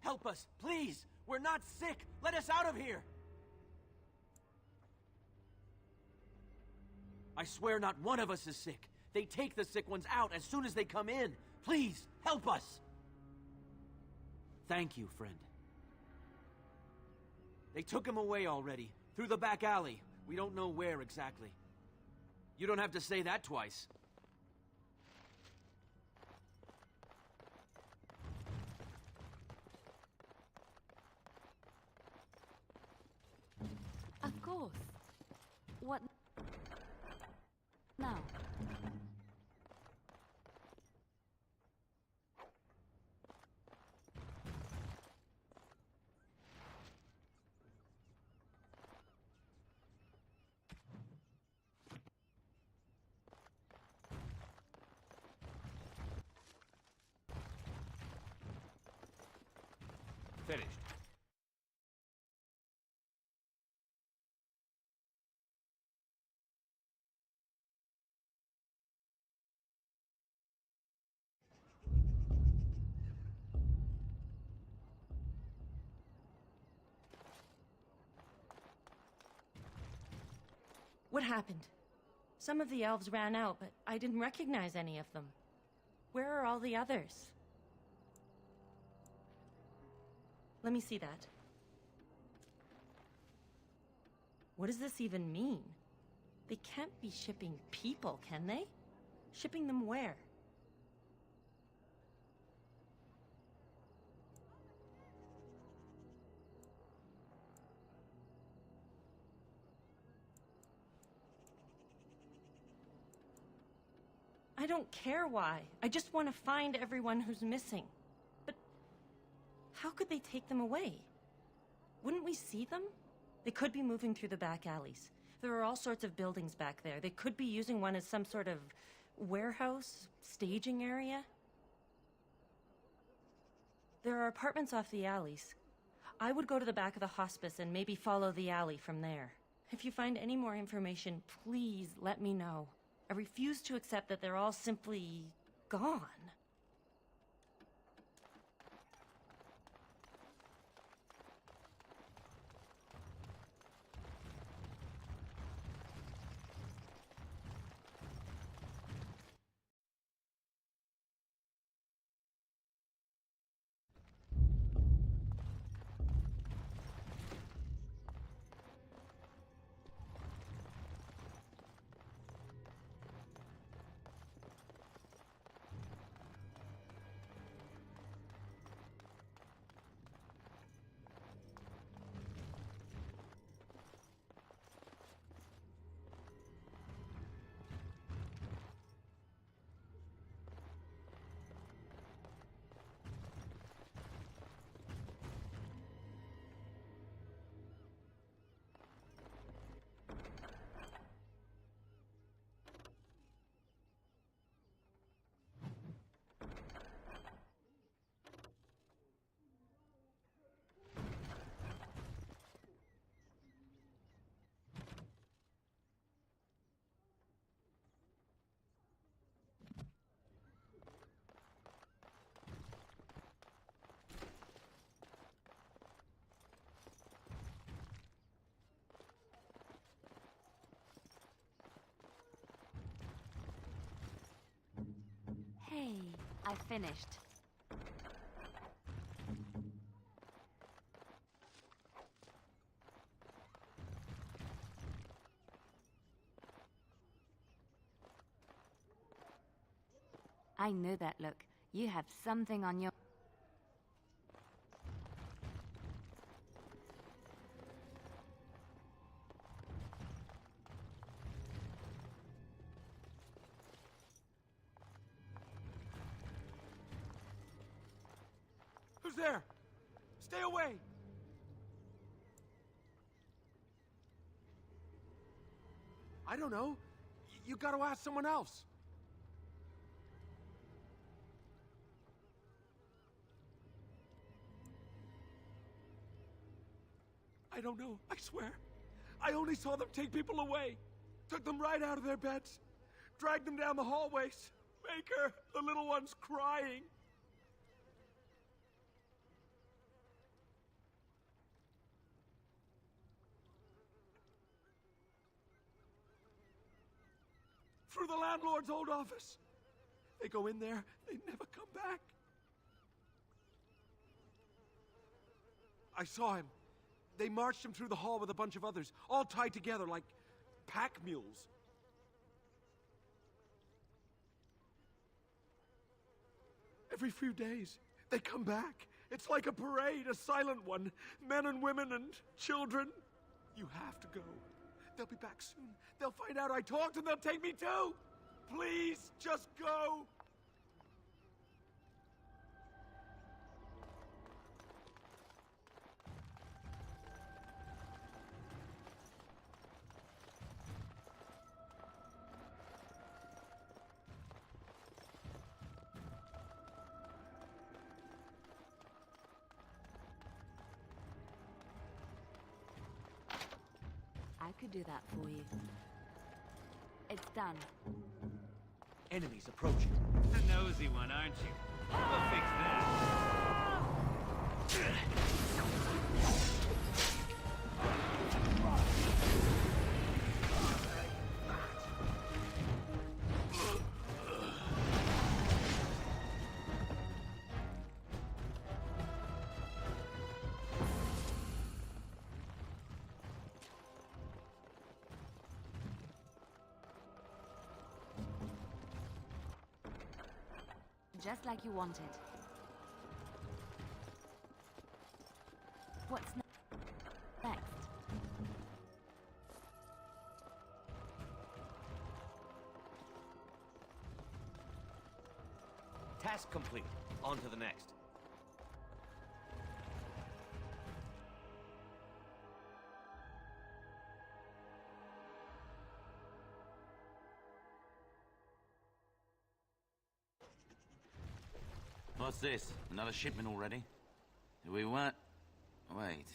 S8: Help us, please! We're not sick! Let us out of here! I swear not one of us is sick. They take the sick ones out as soon as they come in. Please, help us! Thank you, friend. They took him away already, through the back alley. We don't know where exactly. You don't have to say that twice.
S3: Of course. What now?
S9: Finished.
S24: What happened? Some of the elves ran out, but I didn't recognize any of them. Where are all the others? Let me see that. What does this even mean? They can't be shipping people, can they? Shipping them where?
S22: I don't care why. I just want to find everyone who's missing. But how could they take them away? Wouldn't we see them? They could be moving through the back alleys. There are all sorts of buildings back there. They could be using one as some sort of warehouse, staging area. There are apartments off the alleys. I would go to the back of the hospice and maybe follow the alley from there. If you find any more information, please let me know. I refuse to accept that they're all simply gone.
S3: Hey, I finished. I know that look. You have something on your...
S8: Who's there? Stay away! I don't know. You gotta ask someone else. I don't know, I swear. I only saw them take people away. Took them right out of their beds. Dragged them down the hallways. Maker, the little one's crying. Through the landlord's old office. They go in there, they never come back. I saw him. They marched him through the hall with a bunch of others, all tied together like pack mules. Every few days, they come back. It's like a parade, a silent one. Men and women and children. You have to go. They'll be back soon. They'll find out I talked and they'll take me too. Please, just go.
S3: I could do that for you. It's done.
S8: Enemies approaching.
S2: A nosy one, aren't you? We'll fix that.
S3: Just like you wanted. What's next?
S10: Task complete. On to the next.
S12: What's this? Another shipment already? We weren't... Wait.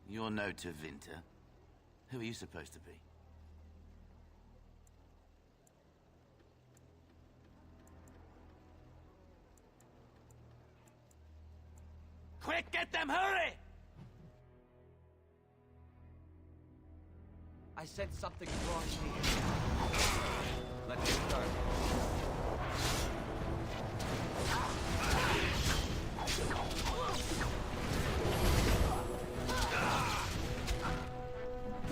S12: You're no Tevinter. Who are you supposed to be?
S10: Quick, get them, hurry! I sense something wrong here. Let's get started.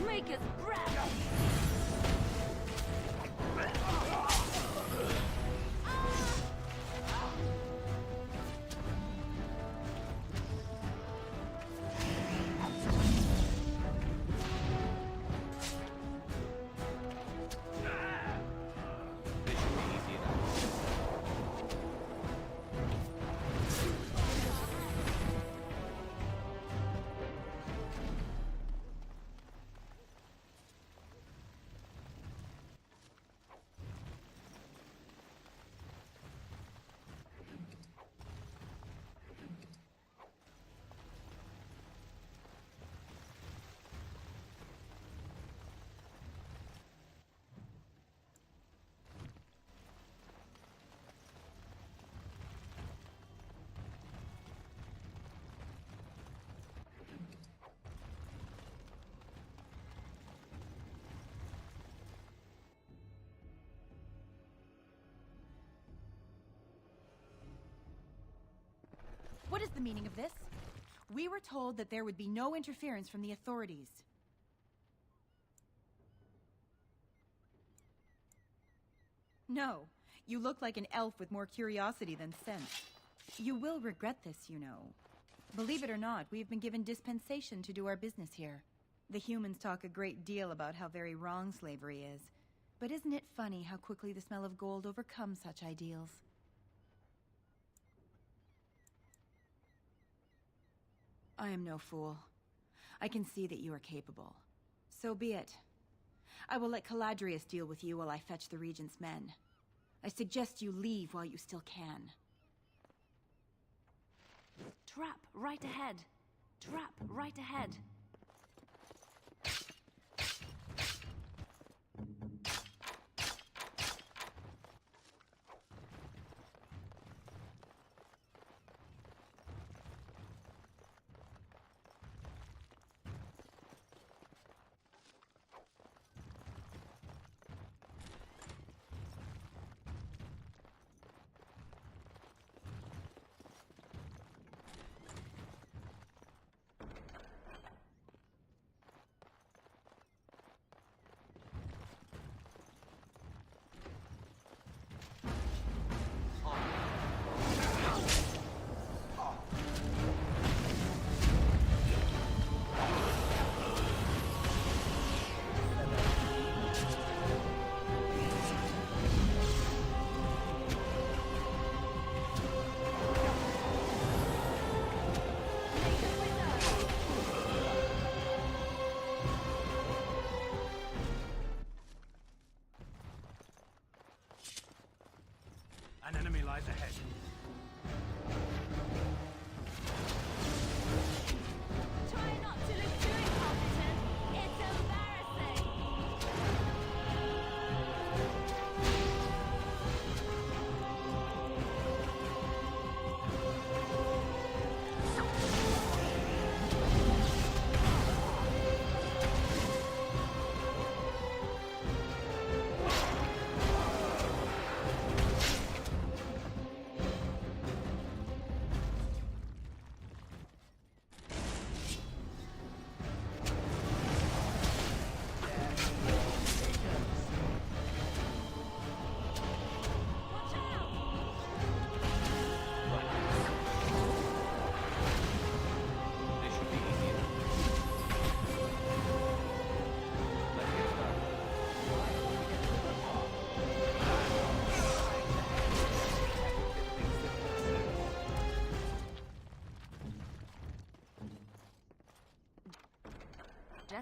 S3: Maker's breath!
S13: What is the meaning of this? We were told that there would be no interference from the authorities. No, you look like an elf with more curiosity than sense. You will regret this, you know. Believe it or not, we've been given dispensation to do our business here. The humans talk a great deal about how very wrong slavery is. But isn't it funny how quickly the smell of gold overcomes such ideals? I am no fool. I can see that you are capable. So be it. I will let Caladrius deal with you while I fetch the Regent's men. I suggest you leave while you still can.
S3: Trap right ahead. Trap right ahead.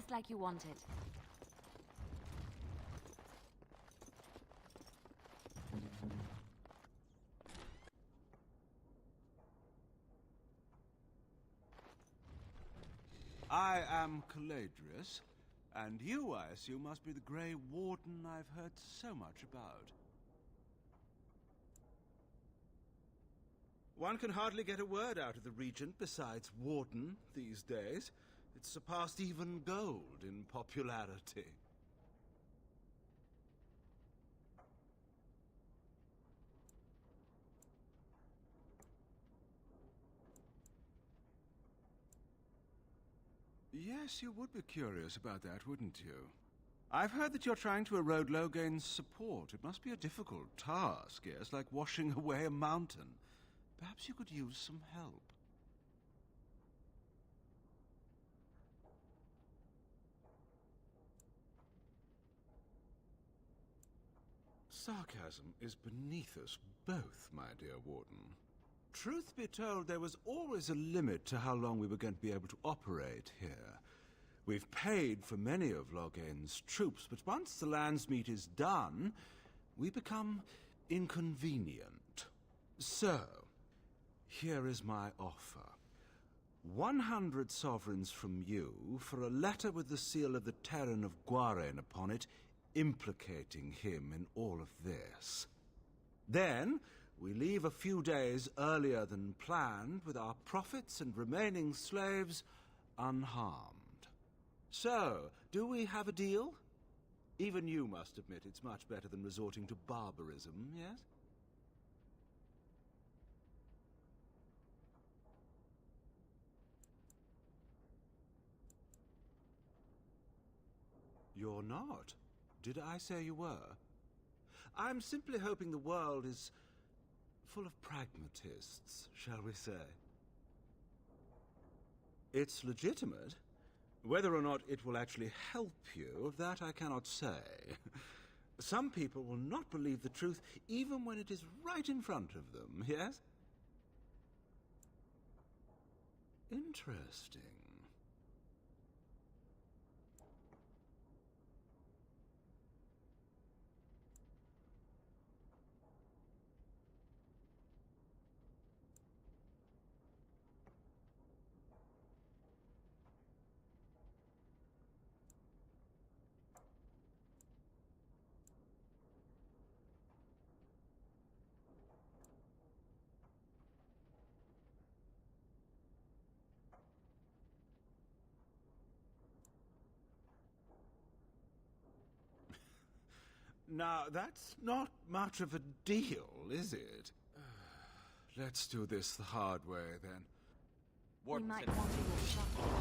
S15: Just like you wanted.
S16: I am Caladrius, and you, I assume, must be the Grey Warden I've heard so much about.
S8: One can hardly get a word out of the Regent besides Warden these days. It's surpassed even gold in popularity.
S16: Yes, you would be curious about that, wouldn't you? I've heard that you're trying to erode Logain's support. It must be a difficult task, yes, like washing away a mountain. Perhaps you could use some help. Sarcasm is beneath us both, my dear Warden. Truth be told, there was always a limit to how long we were going to be able to operate here. We've paid for many of Logain's troops, but once the Landsmeet is done, we become inconvenient. So, here is my offer. 100 sovereigns from you for a letter with the seal of the Terran of Guaren upon it, implicating him in all of this. Then, we leave a few days earlier than planned with our profits and remaining slaves unharmed. So, do we have a deal? Even you must admit it's much better than resorting to barbarism, yes? You're not. Did I say you were? I'm simply hoping the world is full of pragmatists, shall we say. It's legitimate. Whether or not it will actually help you, that I cannot say. Some people will not believe the truth even when it is right in front of them, yes? Interesting. Now, that's not much of a deal, is it? Let's do this the hard way, then.
S3: We might want to get shot.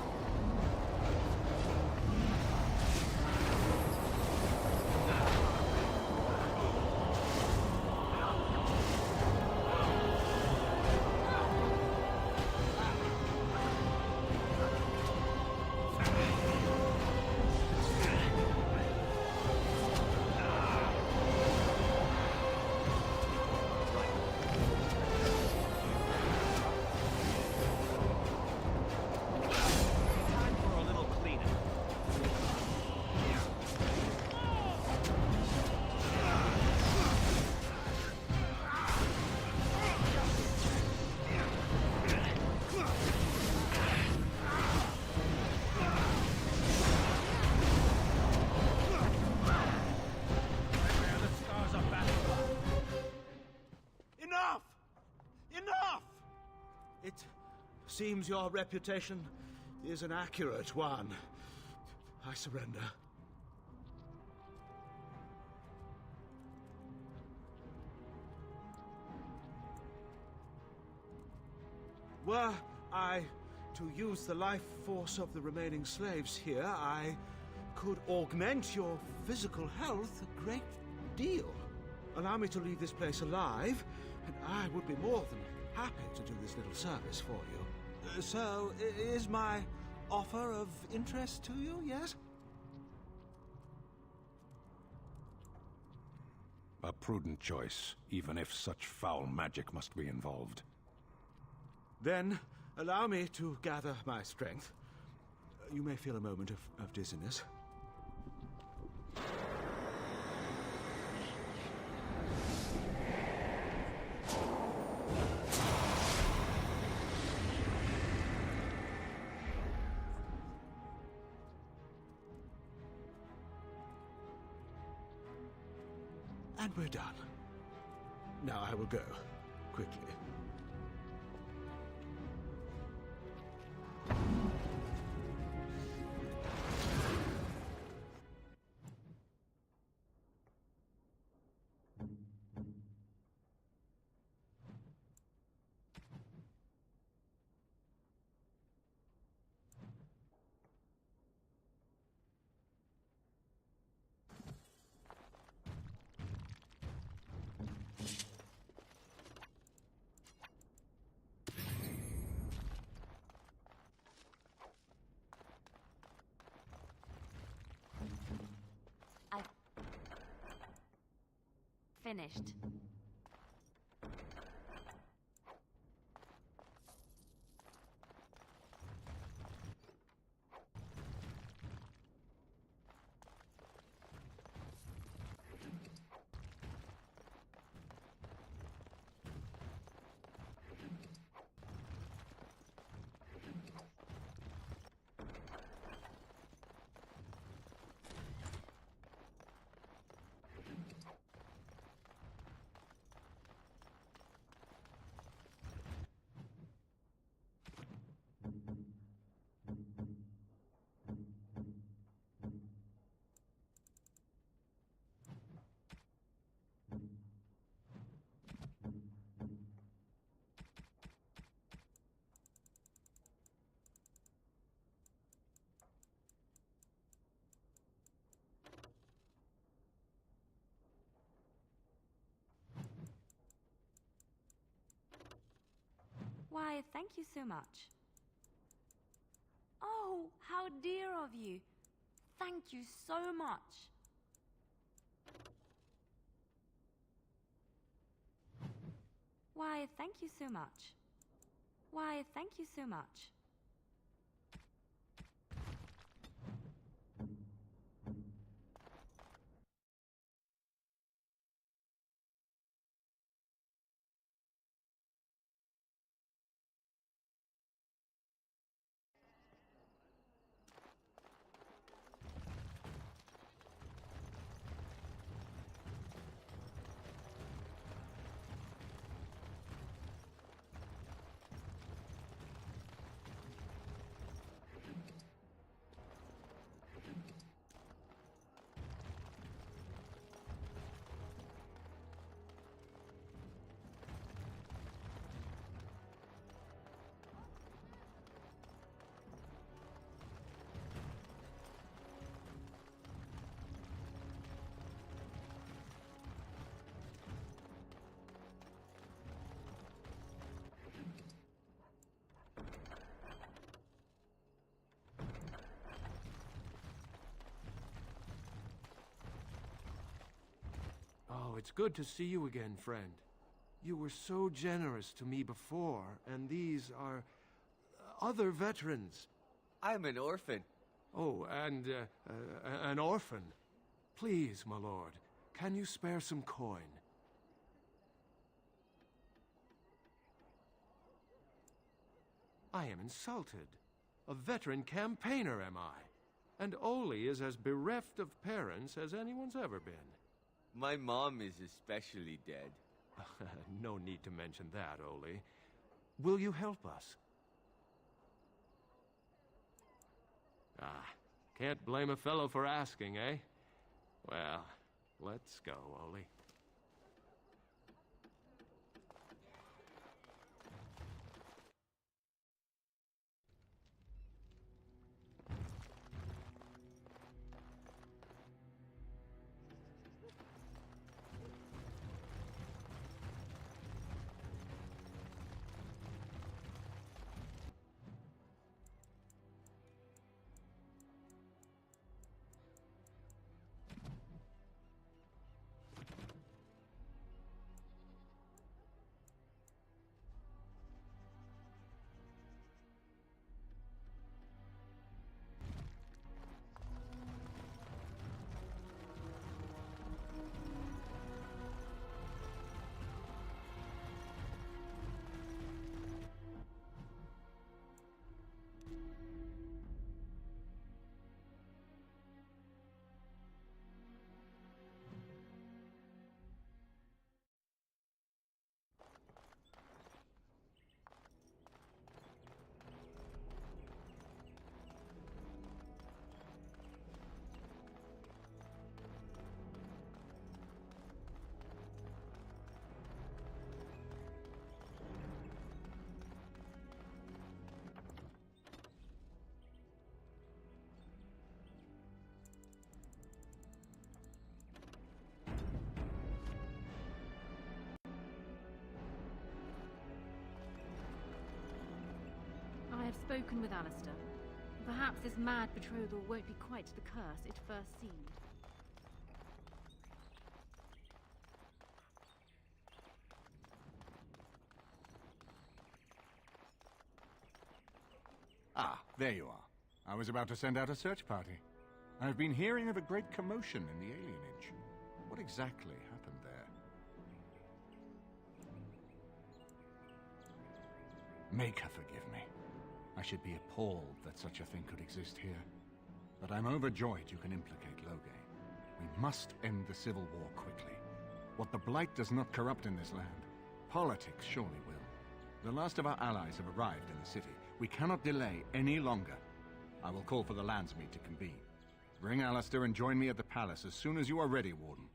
S8: Seems your reputation is an accurate one. I surrender. Were I to use the life force of the remaining slaves here, I could augment your physical health a great deal. Allow me to leave this place alive, and I would be more than happy to do this little service for you. So, is my offer of interest to you, yes?
S17: A prudent choice, even if such foul magic must be involved.
S8: Then, allow me to gather my strength.
S16: You may feel a moment of dizziness. And we're done. Now I will go, quickly.
S15: Finished. Why, thank you so much. Oh, how dear of you. Thank you so much. Why, thank you so much. Why, thank you so much.
S21: Oh, it's good to see you again, friend. You were so generous to me before, and these are other veterans.
S1: I'm an orphan.
S21: Oh, and an orphan. Please, my lord, can you spare some coin? I am insulted. A veteran campaigner, am I? And Oli is as bereft of parents as anyone's ever been.
S1: My mom is especially dead.
S21: No need to mention that, Oli. Will you help us? Ah, can't blame a fellow for asking, eh? Well, let's go, Oli.
S15: spoken with Alistair. Perhaps this mad betrothal won't be quite the curse it first seemed.
S17: Ah, there you are. I was about to send out a search party. I've been hearing of a great commotion in the alienage. What exactly happened there? Make her forgive me. I should be appalled that such a thing could exist here. But I'm overjoyed you can implicate Loge. We must end the civil war quickly. What the Blight does not corrupt in this land, politics surely will. The last of our allies have arrived in the city. We cannot delay any longer. I will call for the Landsmeet to convene. Bring Alistair and join me at the palace as soon as you are ready, Warden.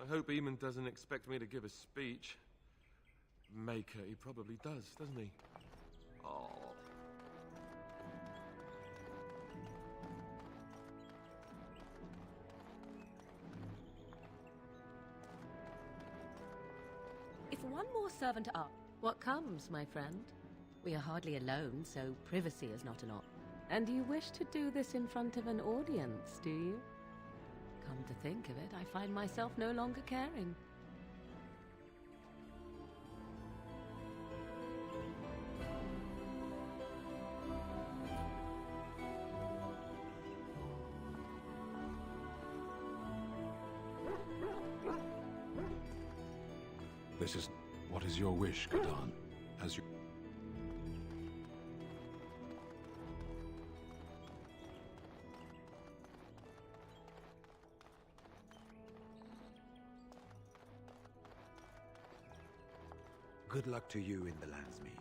S21: I hope Eamon doesn't expect me to give a speech. Maker, he probably does, doesn't he? Oh.
S6: If one more servant up, what comes, my friend? We are hardly alone, so privacy is not an option. And you wish to do this in front of an audience, do you? Come to think of it, I find myself no longer caring.
S17: This is... What is your wish, Kadan? As you...
S11: Good luck to you in the Landsmeet.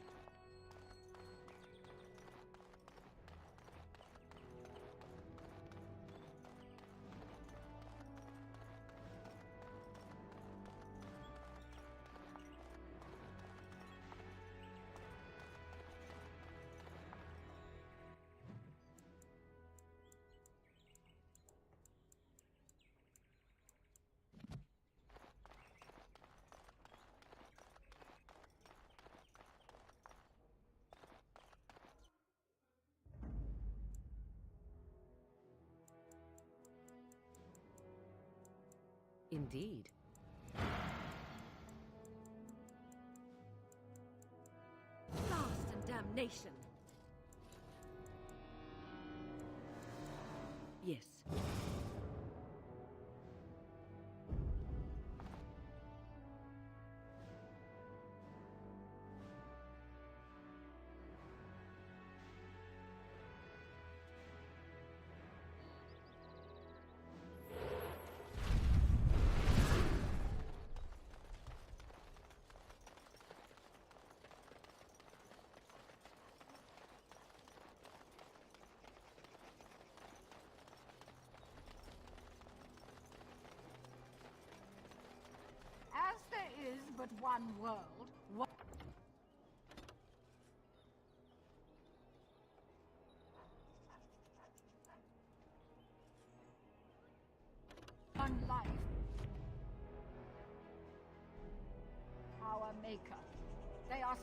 S6: Indeed.
S3: Blast and damnation!
S6: Yes.
S18: As there is but one world, one life. Our maker. They are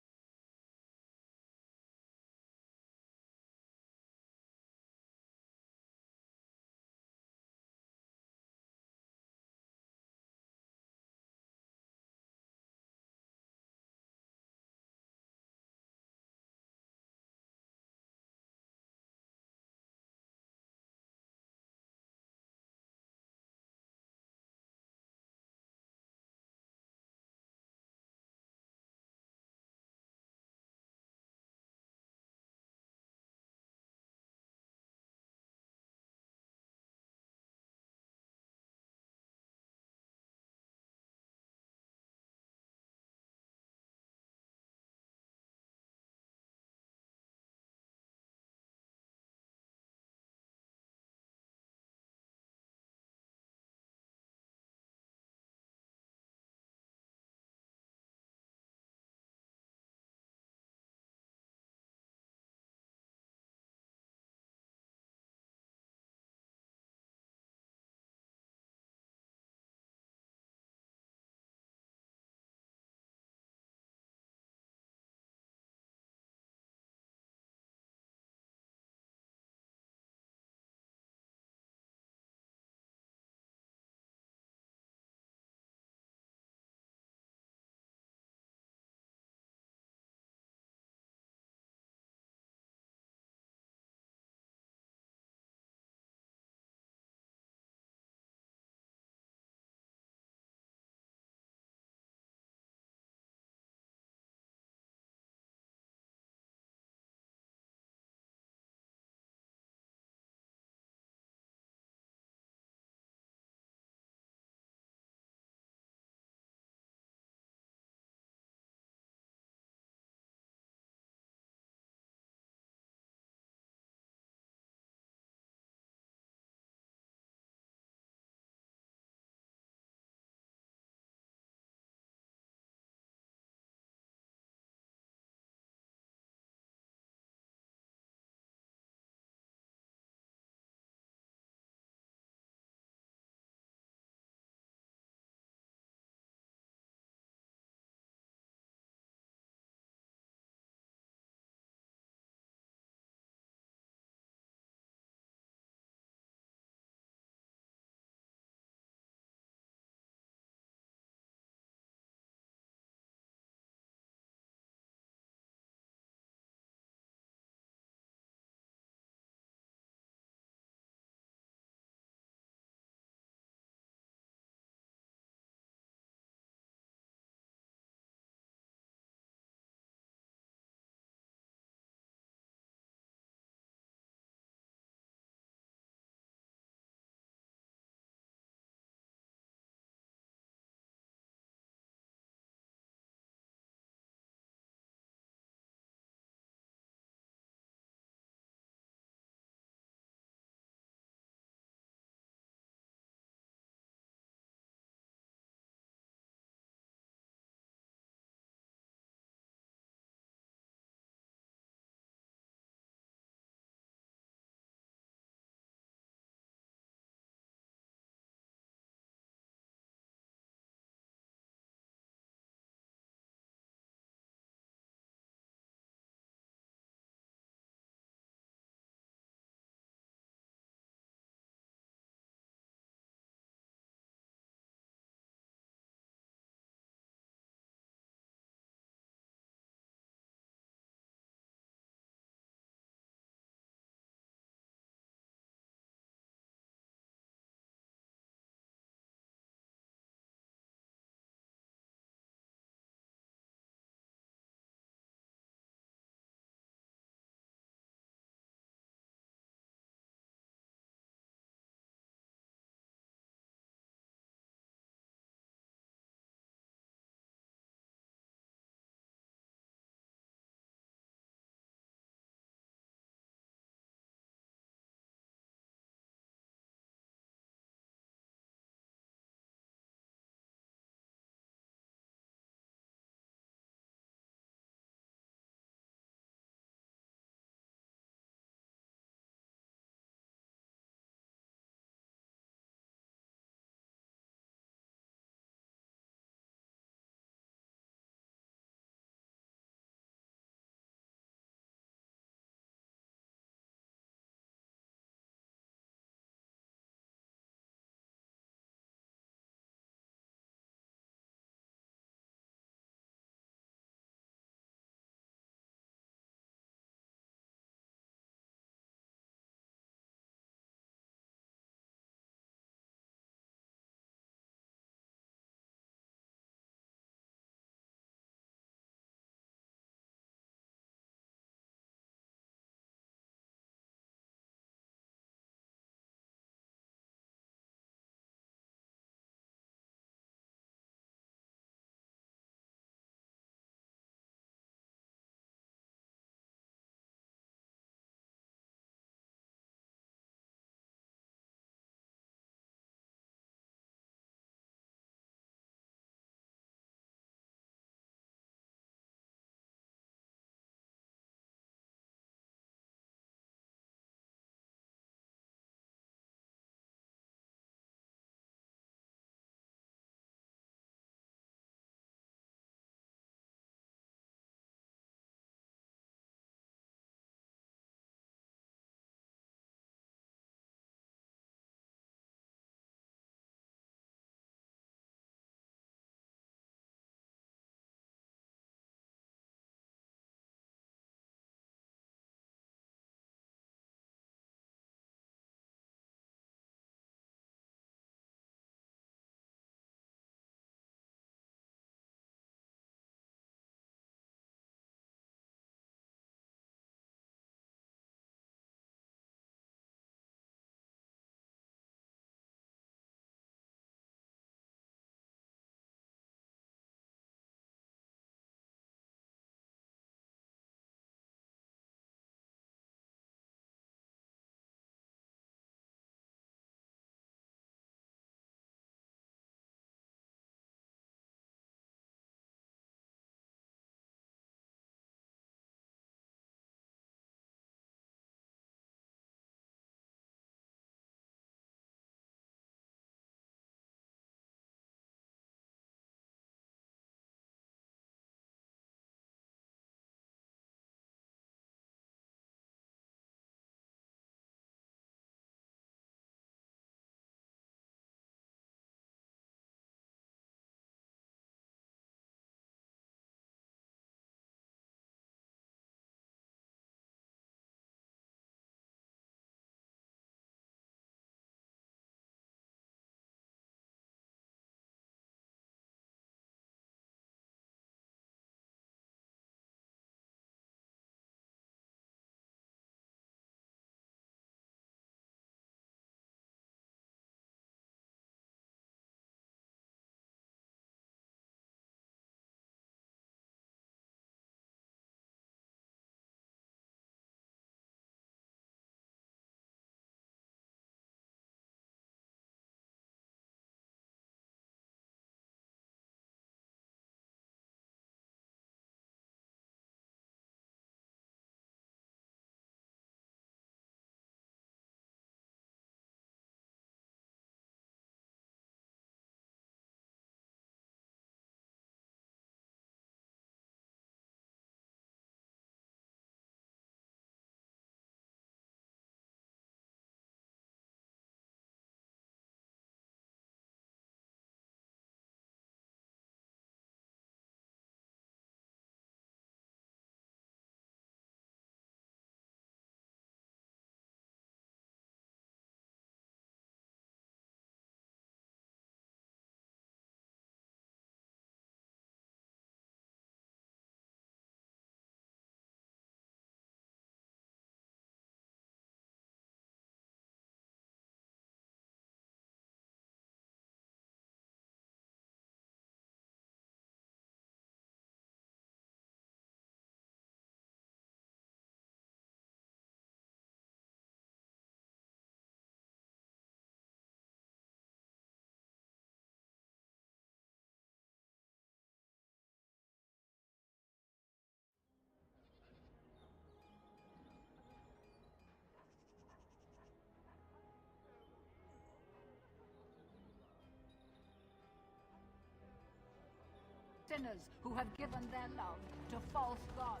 S18: sinners who have given their love to false gods.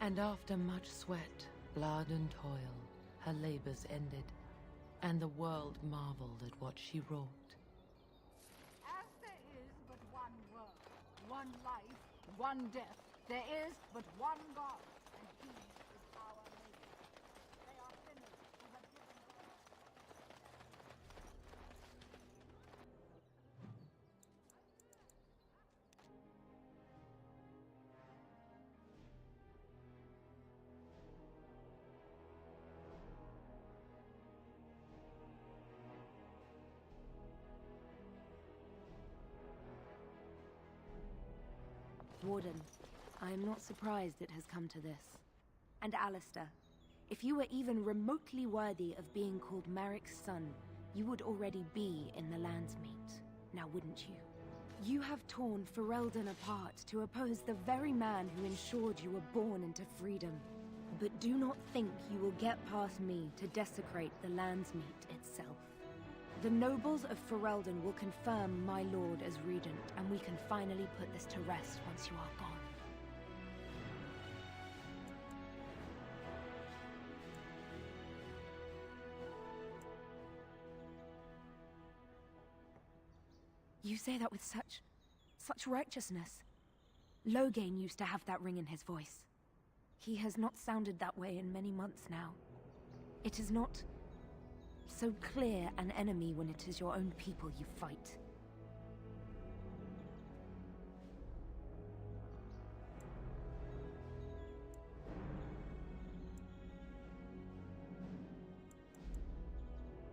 S6: And after much sweat, blood and toil, her labors ended, and the world marveled at what she wrought.
S18: As there is but one world, one life, one death, there is but one God, and He is our Mage. They are sinners who have given their love.
S3: Warden, I am not surprised it has come to this. And Alistair, if you were even remotely worthy of being called Merrick's son, you would already be in the Landsmeet, now wouldn't you? You have torn Ferelden apart to oppose the very man who ensured you were born into freedom. But do not think you will get past me to desecrate the Landsmeet itself. The nobles of Ferelden will confirm my lord as regent, and we can finally put this to rest once you are gone. You say that with such righteousness. Loghain used to have that ring in his voice. He has not sounded that way in many months now. It is not so clear an enemy when it is your own people you fight.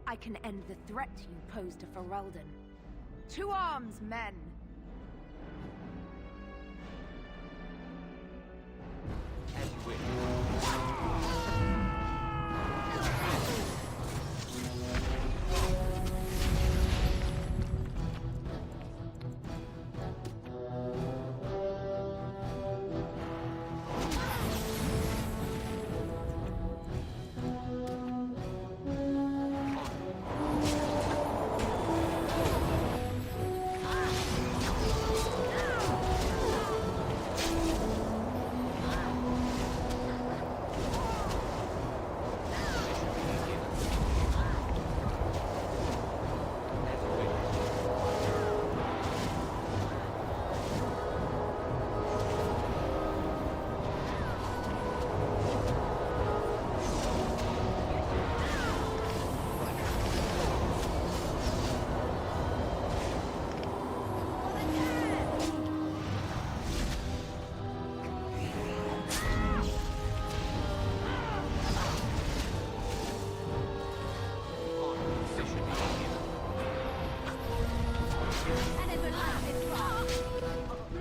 S3: I can end the threat you pose to Ferelden. To arms, men!
S1: As you wish.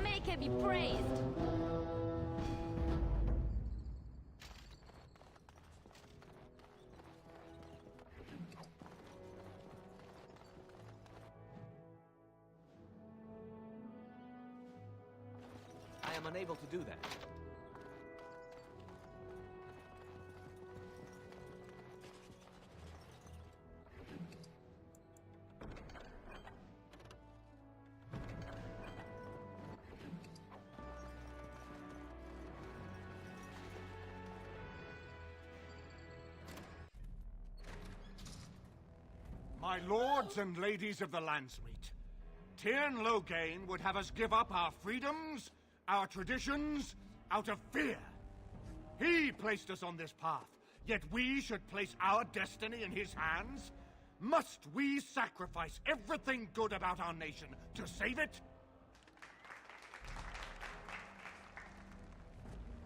S15: Make it be praised!
S1: I am unable to do that.
S17: My lords and ladies of the Landsmeet, Tyrn Loghain would have us give up our freedoms, our traditions, out of fear. He placed us on this path, yet we should place our destiny in his hands? Must we sacrifice everything good about our nation to save it?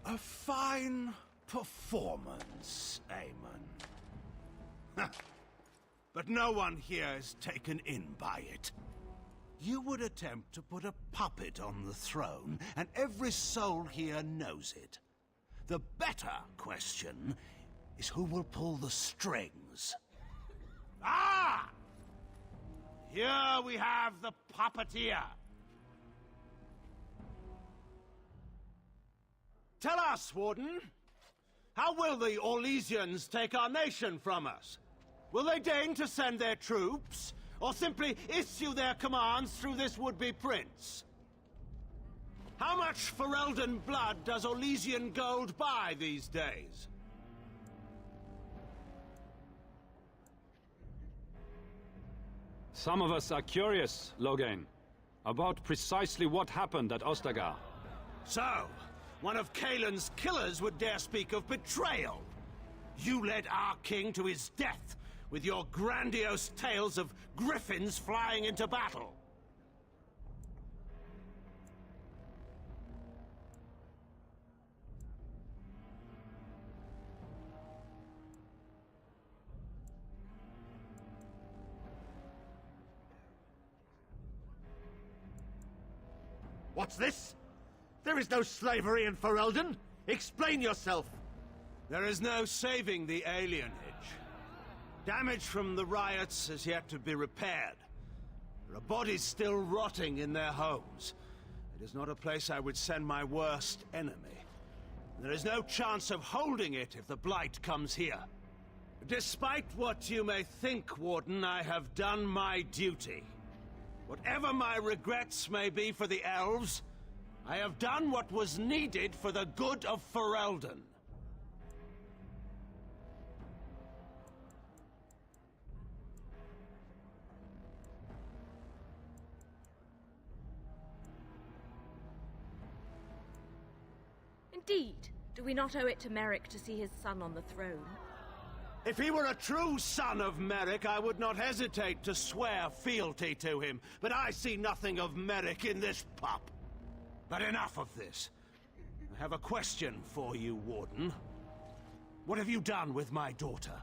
S16: A fine performance, Aemon. But no one here is taken in by it. You would attempt to put a puppet on the throne, and every soul here knows it. The better question is who will pull the strings.
S17: Ah! Here we have the puppeteer. Tell us, Warden, how will the Orlesians take our nation from us? Will they deign to send their troops,
S9: or simply issue their commands through this would-be prince? How much Ferelden blood does Orlesian gold buy these days?
S5: Some of us are curious, Loghain, about precisely what happened at Ostagar.
S9: So, one of Kaelin's killers would dare speak of betrayal. You led our king to his death with your grandiose tales of griffins flying into battle.
S8: What's this? There is no slavery in Ferelden. Explain yourself.
S9: There is no saving the alienage. Damage from the riots has yet to be repaired. There are bodies still rotting in their homes. It is not a place I would send my worst enemy. There is no chance of holding it if the Blight comes here. Despite what you may think, Warden, I have done my duty. Whatever my regrets may be for the elves, I have done what was needed for the good of Ferelden.
S14: Indeed. Do we not owe it to Merrick to see his son on the throne?
S9: If he were a true son of Merrick, I would not hesitate to swear fealty to him. But I see nothing of Merrick in this pup. But enough of this. I have a question for you, Warden. What have you done with my daughter?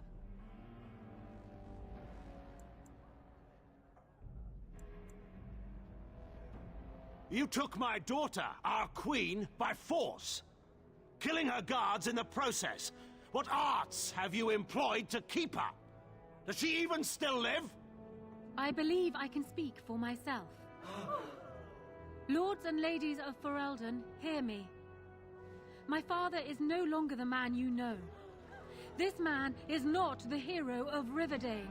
S9: You took my daughter, our queen, by force, killing her guards in the process. What arts have you employed to keep her? Does she even still live?
S15: I believe I can speak for myself. Lords and ladies of Ferelden, hear me. My father is no longer the man you know. This man is not the hero of Riverdane.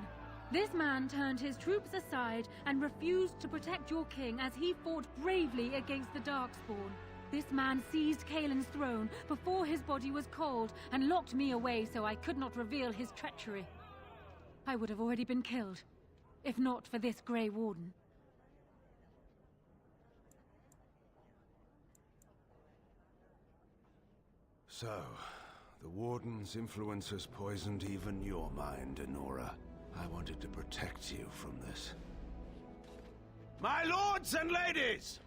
S15: This man turned his troops aside and refused to protect your king as he fought bravely against the Darkspawn. This man seized Kaelin's throne before his body was cold and locked me away so I could not reveal his treachery. I would have already been killed, if not for this Grey Warden.
S16: So, the Warden's influence has poisoned even your mind, Enora. I wanted to protect you from this.
S9: My lords and ladies!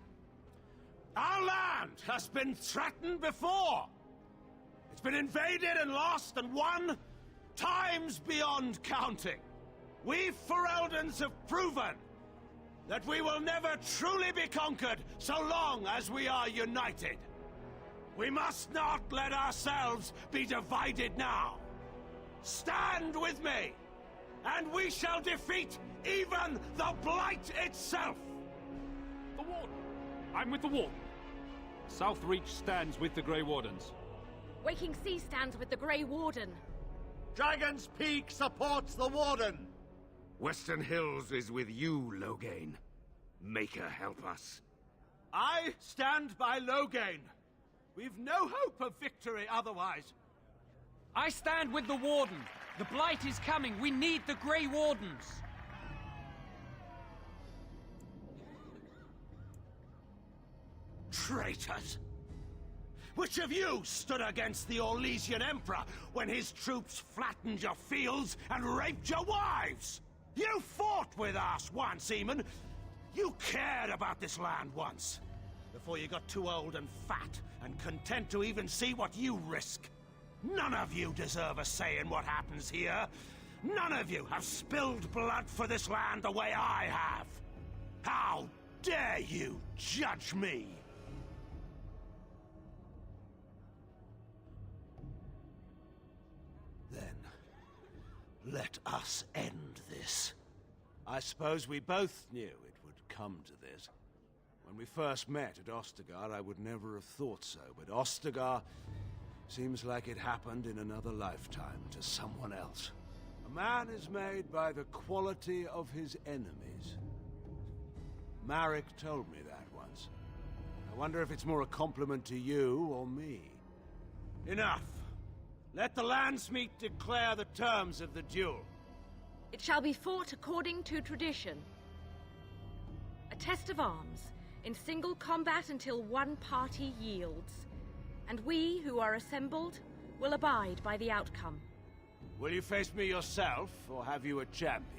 S9: Our land has been threatened before. It's been invaded and lost and won times beyond counting. We Fereldans have proven that we will never truly be conquered so long as we are united. We must not let ourselves be divided now. Stand with me, and we shall defeat even the Blight itself.
S5: The Warden! I'm with the Warden. Southreach stands with the Grey Wardens.
S14: Waking Sea stands with the Grey Warden.
S8: Dragon's Peak supports the Warden.
S7: Western Hills is with you, Loghain. Make her help us.
S9: I stand by Loghain. We've no hope of victory otherwise.
S10: I stand with the Warden. The Blight is coming. We need the Grey Wardens.
S9: Traitors! Which of you stood against the Orlesian Emperor when his troops flattened your fields and raped your wives? You fought with us once, Eamon. You cared about this land once. Before you got too old and fat and content to even see what you risk. None of you deserve a say in what happens here. None of you have spilled blood for this land the way I have. How dare you judge me? Then, let us end this. I suppose we both knew it would come to this. When we first met at Ostagar, I would never have thought so, but Ostagar seems like it happened in another lifetime to someone else.
S16: A man is made by the quality of his enemies. Marek told me that once. I wonder if it's more a compliment to you or me.
S9: Enough! Let the landsmeet declare the terms of the duel.
S14: It shall be fought according to tradition. A test of arms, in single combat until one party yields. And we, who are assembled, will abide by the outcome.
S9: Will you face me yourself, or have you a champion?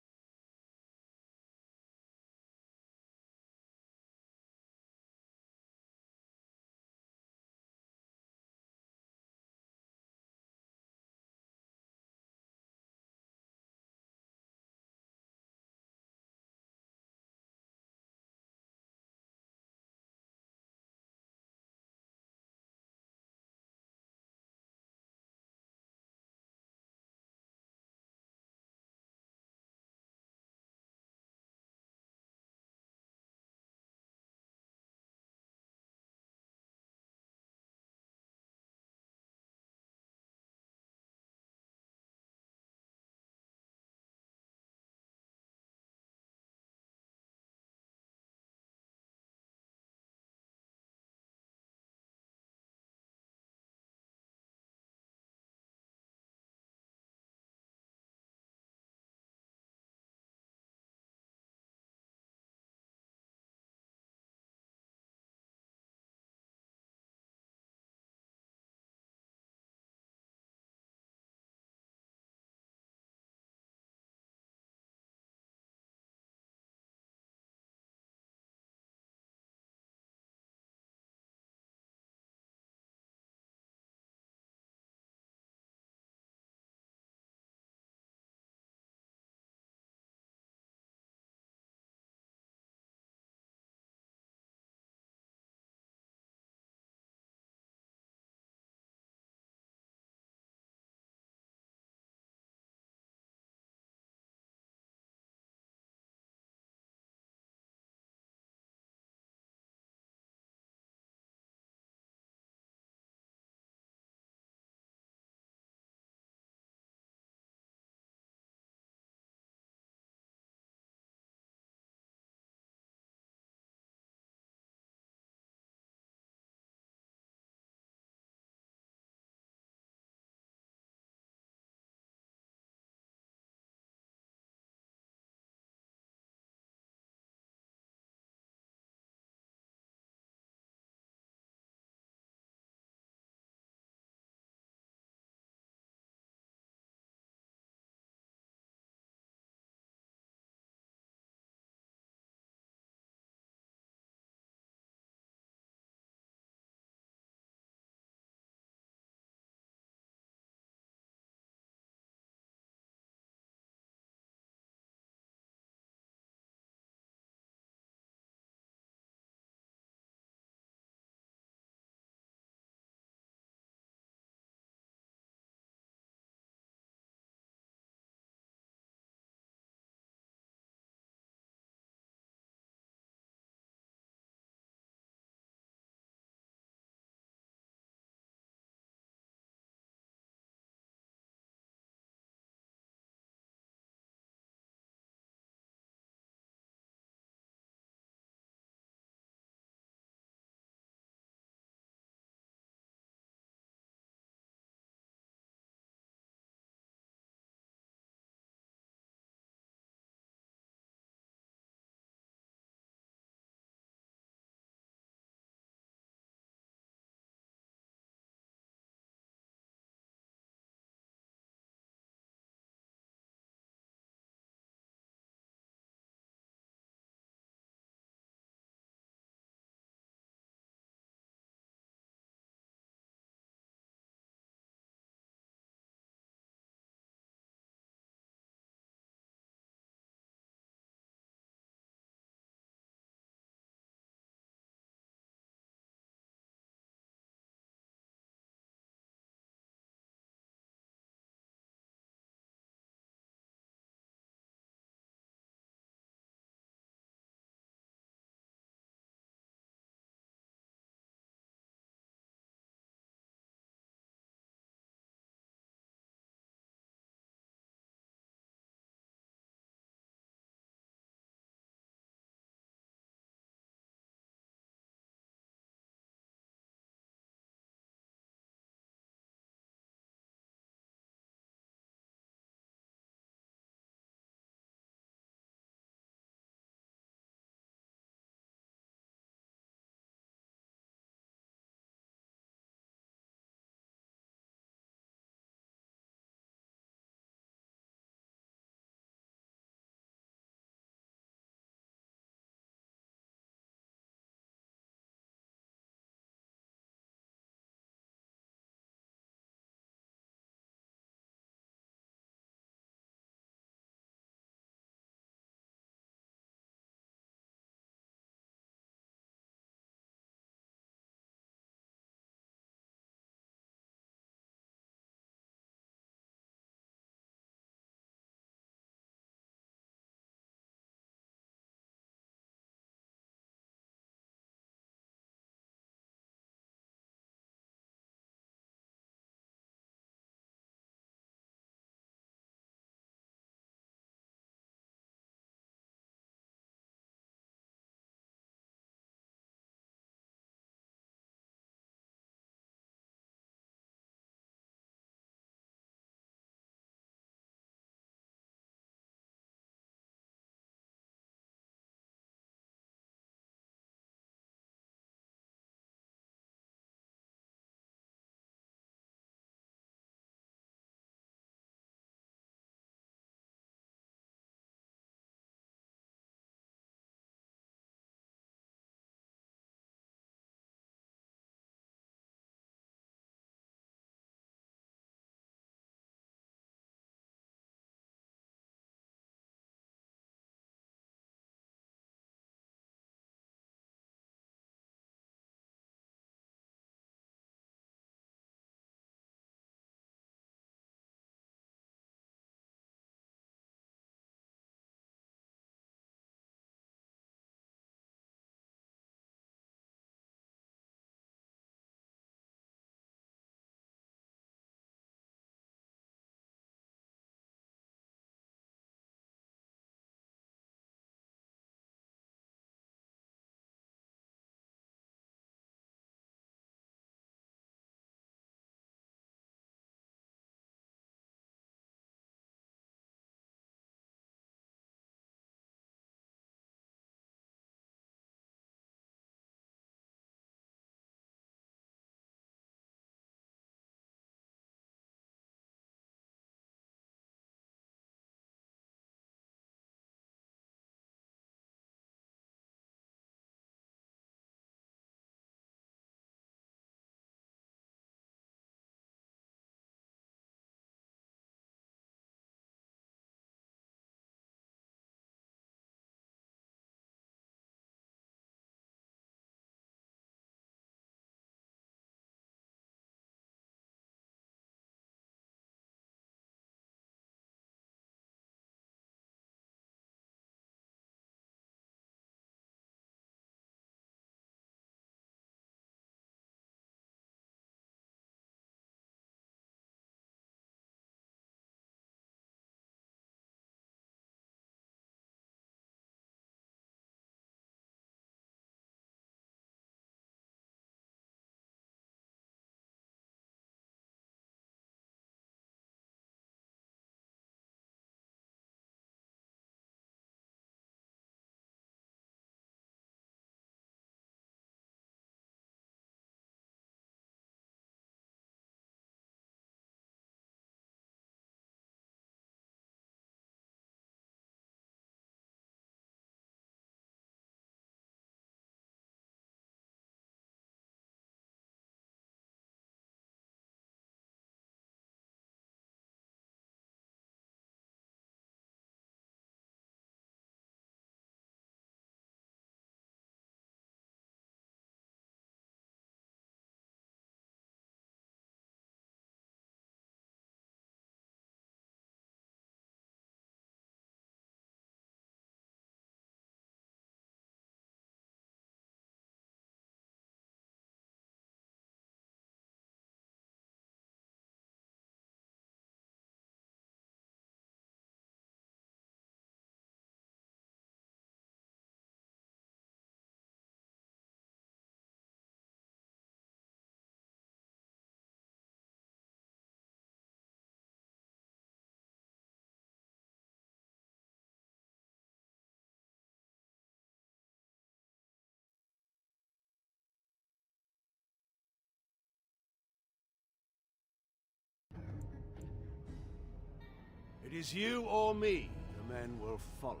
S9: It is you or me the men will follow.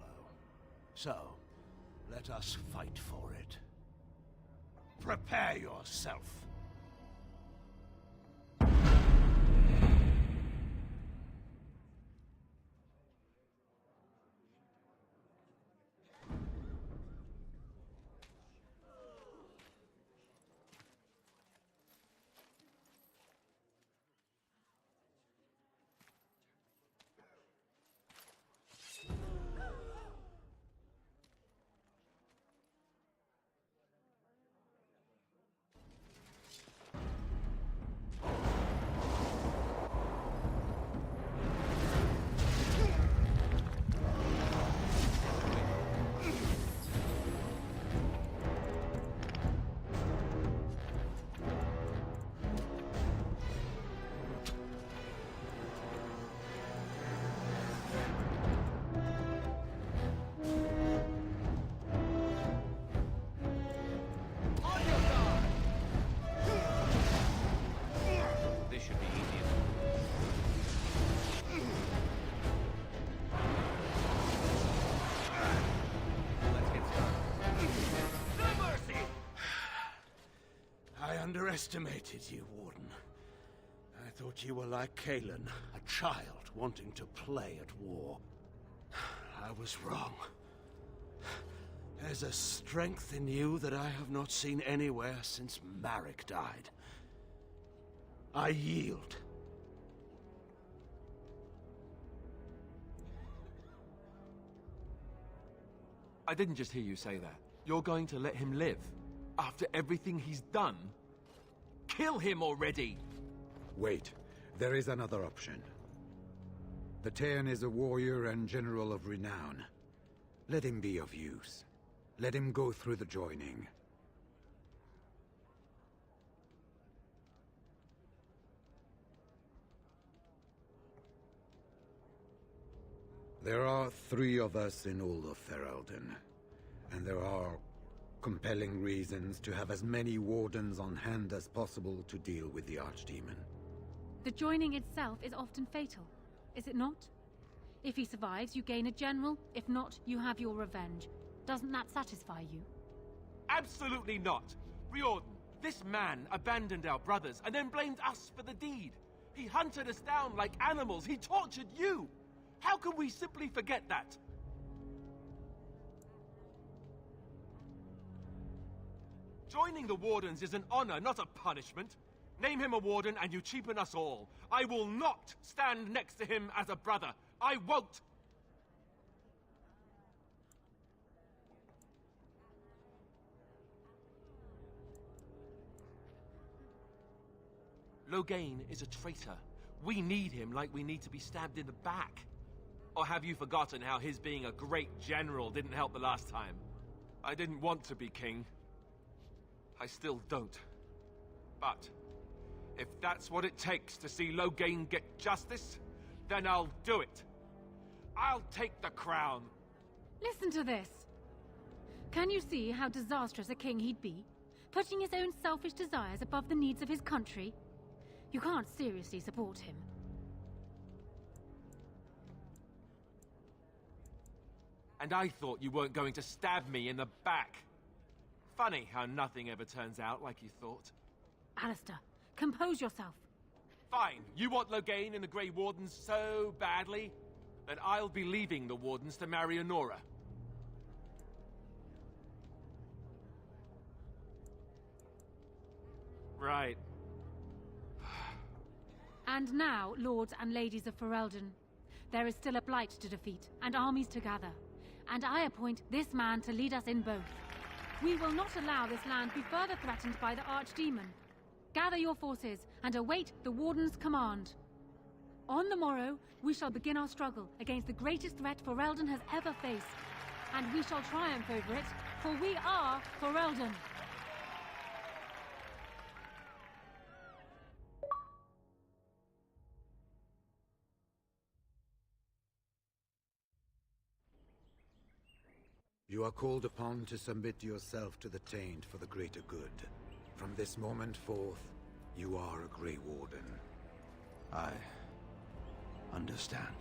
S9: So, let us fight for it. Prepare yourself. I underestimated you, Warden. I thought you were like Kalen, a child wanting to play at war. I was wrong. There's a strength in you that I have not seen anywhere since Marek died. I yield.
S4: I didn't just hear you say that. You're going to let him live? After everything he's done? Kill him already!
S19: Wait. There is another option. The Taean is a warrior and general of renown. Let him be of use. Let him go through the joining. There are 3 of us in all of Ferelden, and there are compelling reasons to have as many wardens on hand as possible to deal with the Archdemon.
S15: The joining itself is often fatal, is it not? If he survives, you gain a general. If not, you have your revenge. Doesn't that satisfy you?
S4: Absolutely not! Riordan, this man abandoned our brothers and then blamed us for the deed. He hunted us down like animals. He tortured you! How can we simply forget that? Joining the Wardens is an honor, not a punishment. Name him a Warden and you cheapen us all. I will not stand next to him as a brother. I won't! Loghain is a traitor. We need him like we need to be stabbed in the back. Or have you forgotten how his being a great general didn't help the last time? I didn't want to be king. I still don't. But if that's what it takes to see Loghain get justice, then I'll do it. I'll take the crown.
S15: Listen to this. Can you see how disastrous a king he'd be? Putting his own selfish desires above the needs of his country? You can't seriously support him.
S4: And I thought you weren't going to stab me in the back. Funny how nothing ever turns out like you thought.
S15: Alistair, compose yourself.
S4: Fine. You want Loghain and the Grey Wardens so badly? Then I'll be leaving the Wardens to marry Honora. Right.
S15: And now, lords and ladies of Ferelden, there is still a blight to defeat, and armies to gather. And I appoint this man to lead us in both. We will not allow this land be further threatened by the Archdemon. Gather your forces, and await the Warden's command. On the morrow, we shall begin our struggle against the greatest threat Ferelden has ever faced. And we shall triumph over it, for we are Ferelden.
S19: You are called upon to submit yourself to the Taint for the greater good. From this moment forth, you are a Grey Warden.
S9: I understand.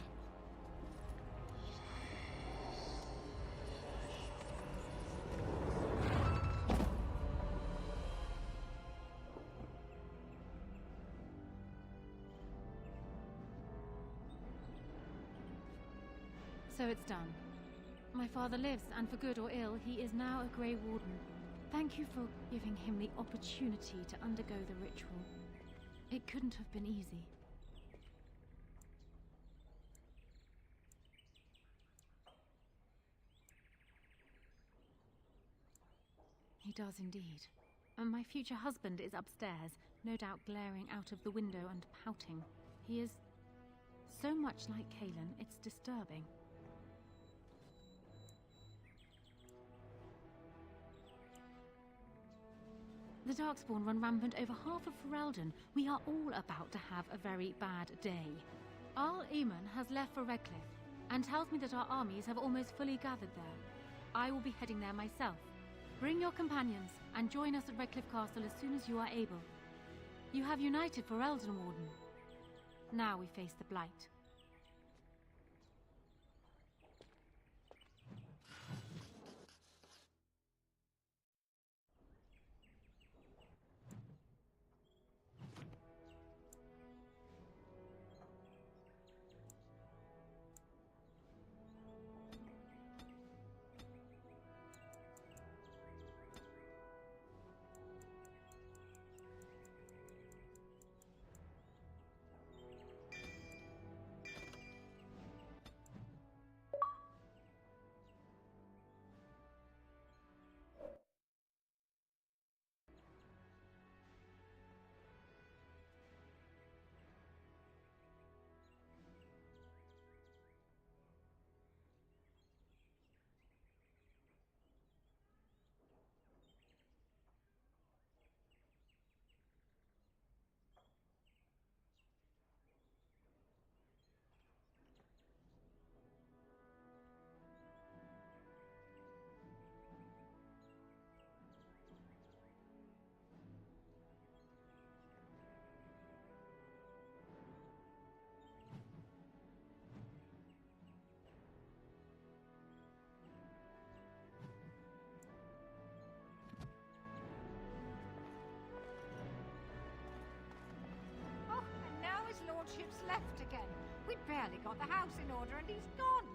S15: So it's done. My father lives, and for good or ill, he is now a Grey Warden. Thank you for giving him the opportunity to undergo the ritual. It couldn't have been easy. He does indeed. And my future husband is upstairs, no doubt glaring out of the window and pouting. He is so much like Kalen, it's disturbing. The Darkspawn run rampant over half of Ferelden. We are all about to have a very bad day. Arl Eamon has left for Redcliffe, and tells me that our armies have almost fully gathered there. I will be heading there myself. Bring your companions, and join us at Redcliffe Castle as soon as you are able. You have united Ferelden, Warden. Now we face the Blight.
S18: His lordship's left again. We'd barely got the house in order and he's gone.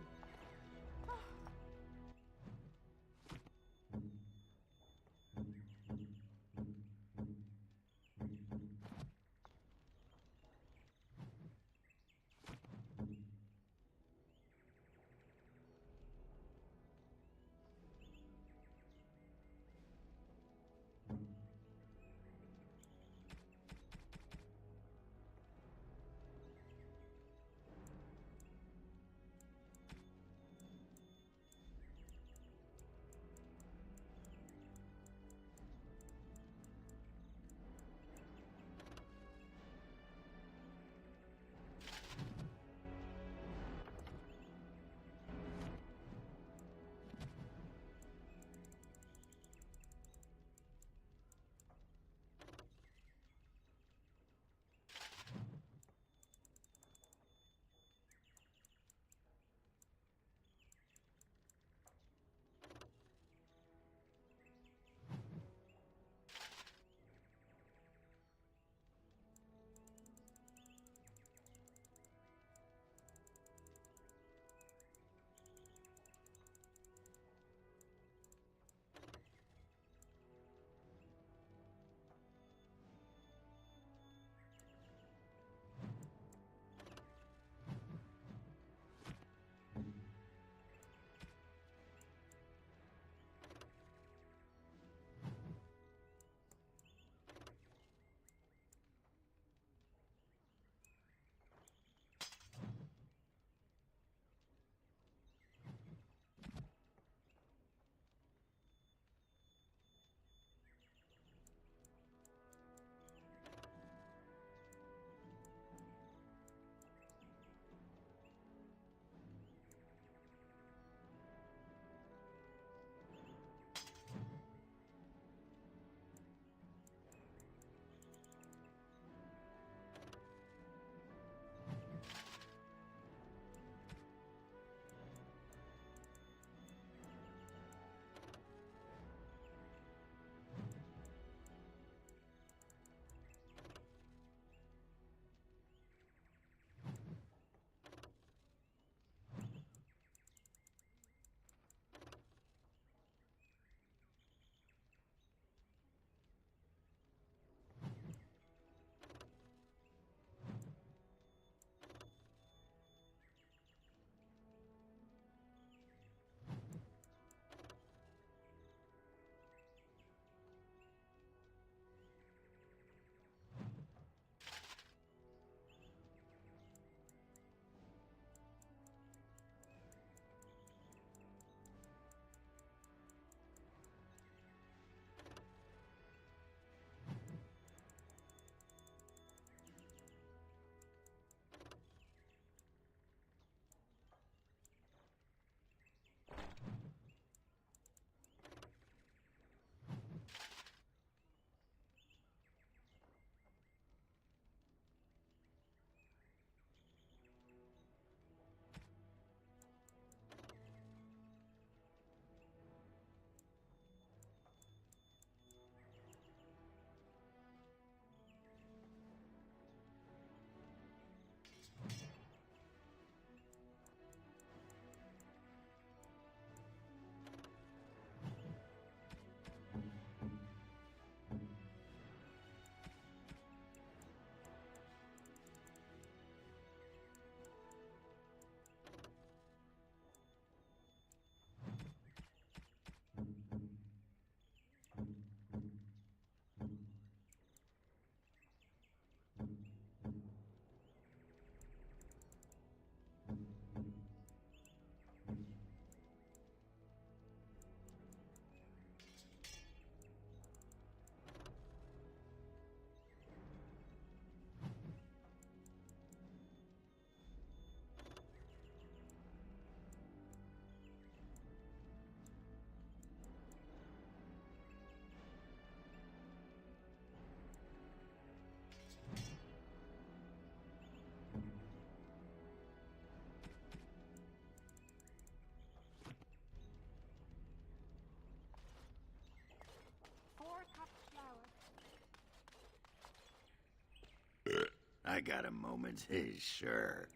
S11: I got a moment, sure.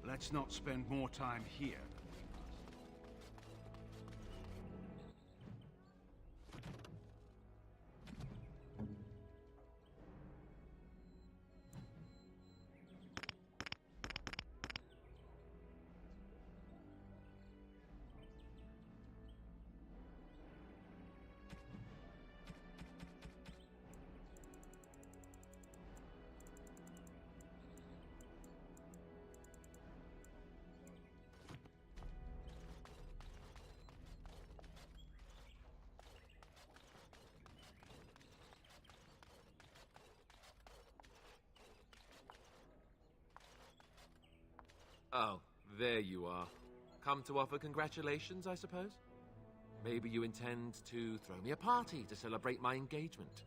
S17: Let's not spend more time here.
S4: Oh, there you are. Come to offer congratulations, I suppose? Maybe you intend to throw me a party to celebrate my engagement.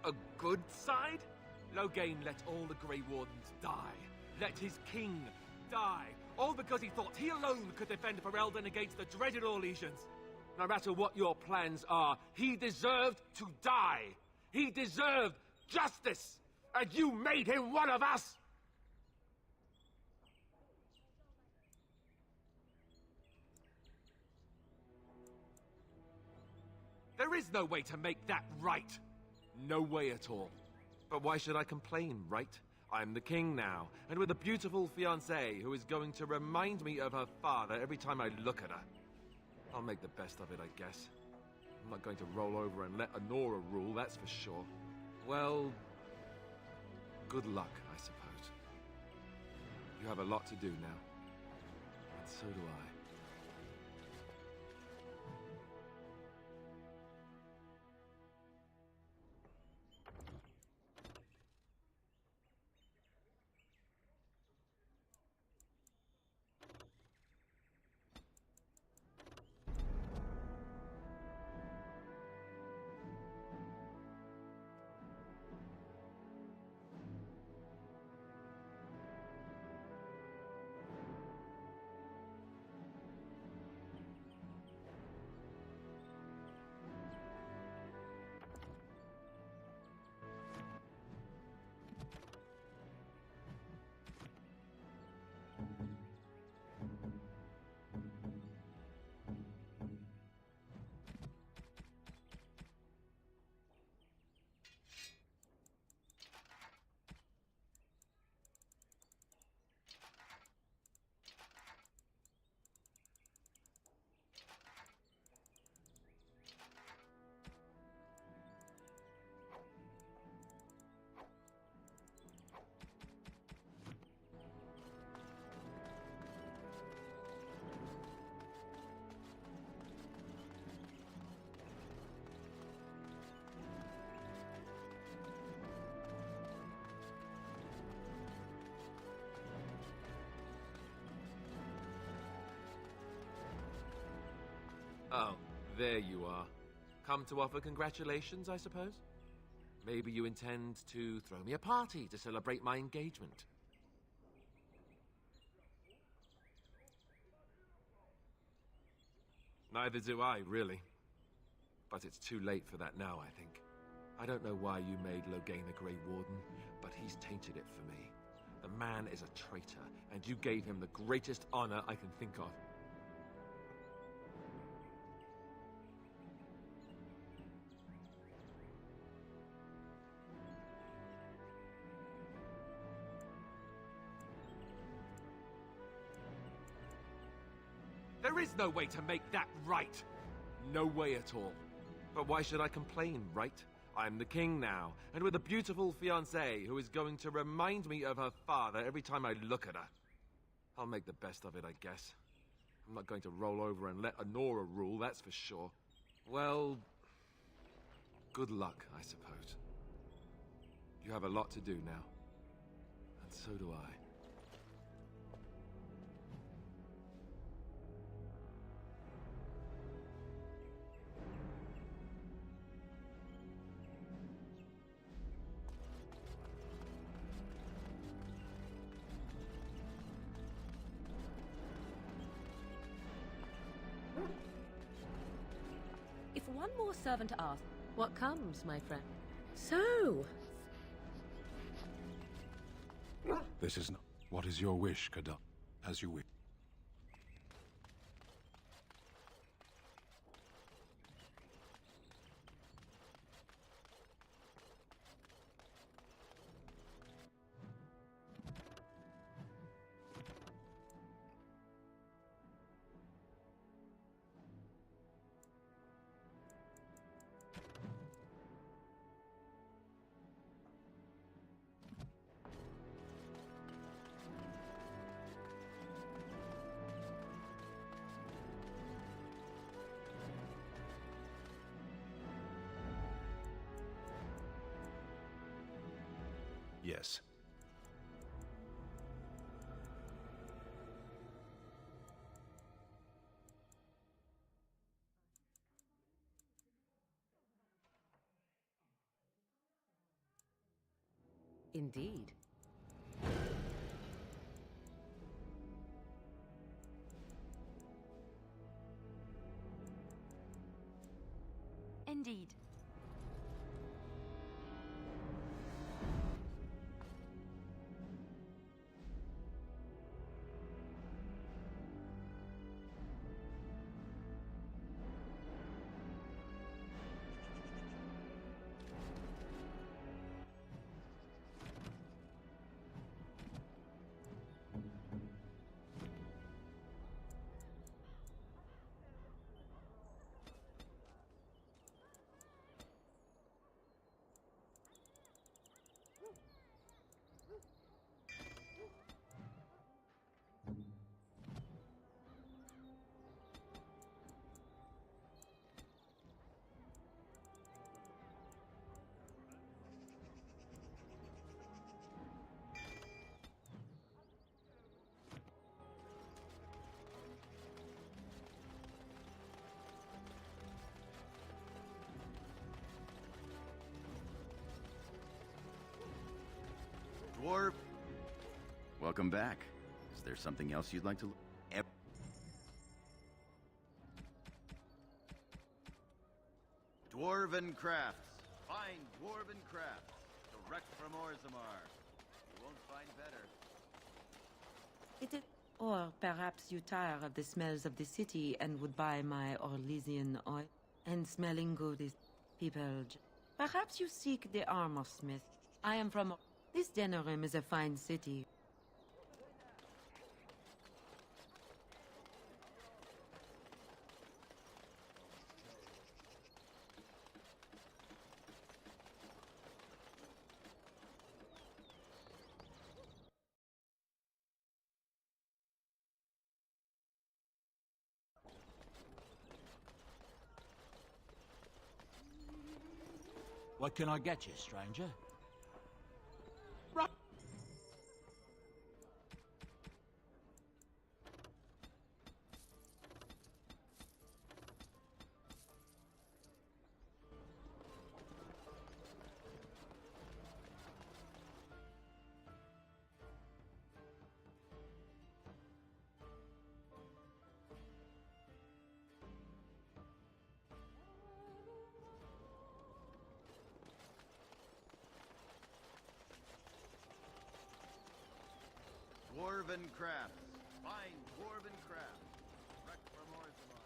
S4: A good side? Loghain let all the Grey Wardens die. Let his king die. All because he thought he alone could defend Ferelden against the dreaded Orlesians. No matter what your plans are, he deserved to die. He deserved justice. And you made him one of us! There is no way to make that right. No way at all. But why should I complain, right? I'm the king now, and with a beautiful fiancée who is going to remind me of her father every time I look at her. I'll make the best of it, I guess. I'm not going to roll over and let Honora rule, that's for sure. Well, good luck, I suppose. You have a lot to do now. And so do I. Oh, there you are. Come to offer congratulations, I suppose? Maybe you intend to throw me a party to celebrate my engagement. Neither do I, really. But it's too late for that now, I think. I don't know why you made Loghain a Grey Warden, but he's tainted it for me. The man is a traitor, and you gave him the greatest honor I can think of. There is no way to make that right. No way at all. But why should I complain, right? I'm the king now, and with a beautiful fiancée who is going to remind me of her father every time I look at her. I'll make the best of it, I guess. I'm not going to roll over and let Honora rule, that's for sure. Well, good luck, I suppose. You have a lot to do now. And so do I.
S6: If one more servant asks, what comes, my friend?
S14: So,
S17: This is not... What is your wish, Kadal? As you wish. Yes.
S6: Indeed.
S15: Indeed.
S20: Dwarf! Welcome back. Is there something else you'd like to... Dwarven crafts. Fine dwarven crafts. Direct from Orzammar. You won't find better.
S22: It is... Or perhaps you tire of the smells of the city and would buy my Orlesian oil. And smelling good is people... Perhaps you seek the armor smith. I am from... This Denerim is a fine city.
S23: What can I get you, stranger?
S20: Dwarven crafts. Fine dwarven crafts. Direct from Orzammar.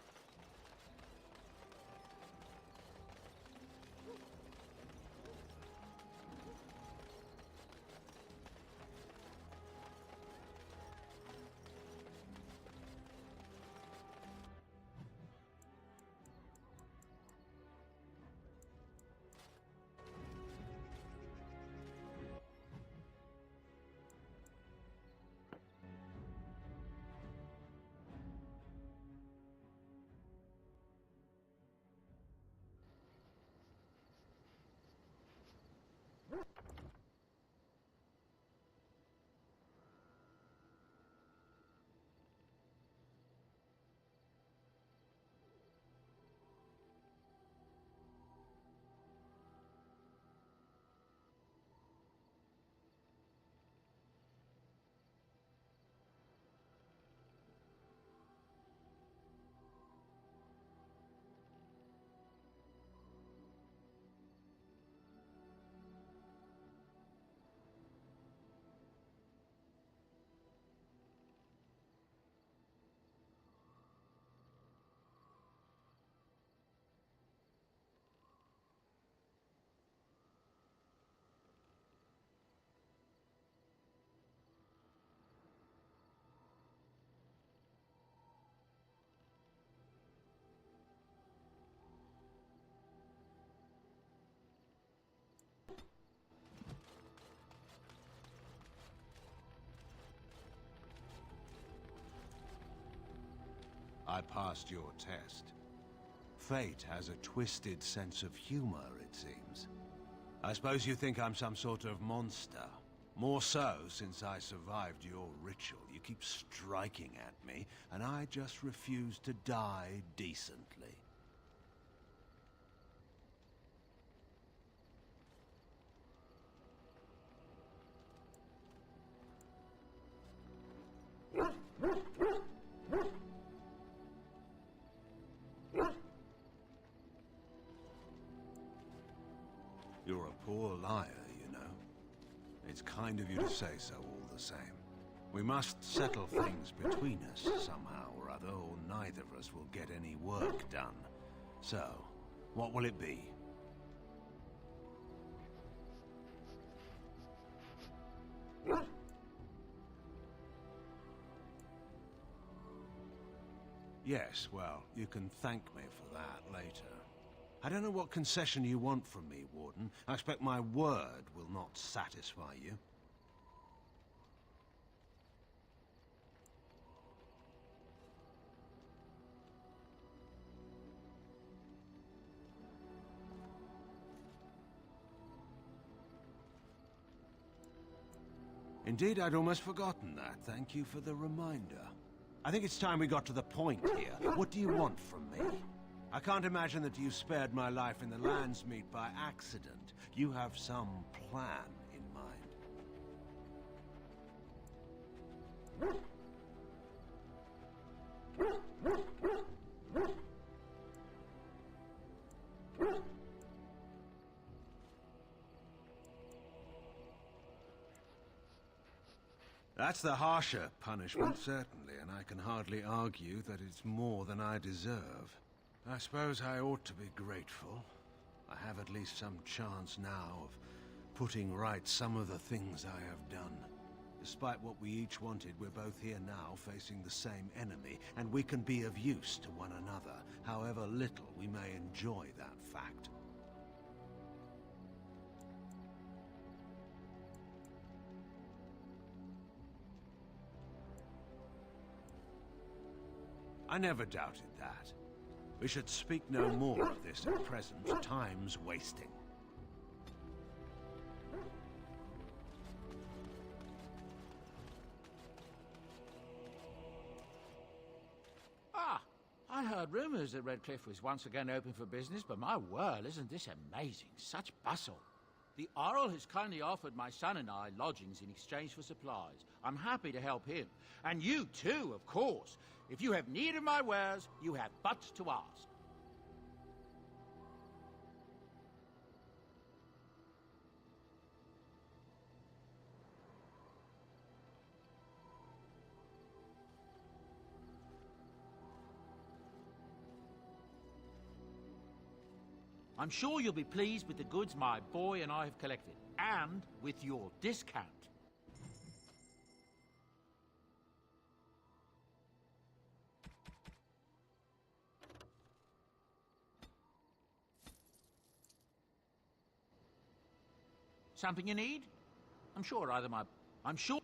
S16: I passed your test. Fate has a twisted sense of humor, it seems. I suppose you think I'm some sort of monster. More so since I survived your ritual. You keep striking at me, and I just refuse to die decently. You're a poor liar, you know. It's kind of you to say so all the same. We must settle things between us somehow or other, or neither of us will get any work done. So, what will it be? Yes, well, you can thank me for that later. I don't know what concession you want from me, Warden. I expect my word will not satisfy you. Indeed, I'd almost forgotten that. Thank you for the reminder. I think it's time we got to the point here. What do you want from me? I can't imagine that you spared my life in the Landsmeet by accident. You have some plan in mind. That's the harsher punishment, certainly, and I can hardly argue that it's more than I deserve. I suppose I ought to be grateful. I have at least some chance now of putting right some of the things I have done. Despite what we each wanted, we're both here now facing the same enemy, and we can be of use to one another, however little we may enjoy that fact. I never doubted that. We should speak no more of this at present. Time's wasting.
S23: Ah, I heard rumors that Redcliffe was once again open for business, but my word, isn't this amazing? Such bustle. The Earl has kindly offered my son and I lodgings in exchange for supplies. I'm happy to help him. And you too, of course. If you have need of my wares, you have but to ask. I'm sure you'll be pleased with the goods my boy and I have collected, and with your discount. Something you need? I'm sure.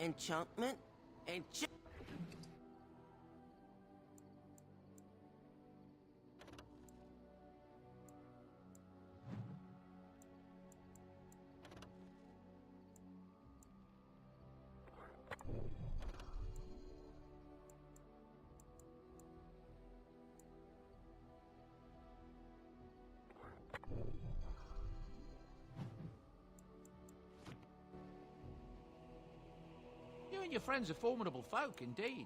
S2: Enchantment?
S23: find your friends a formidable folk, indeed.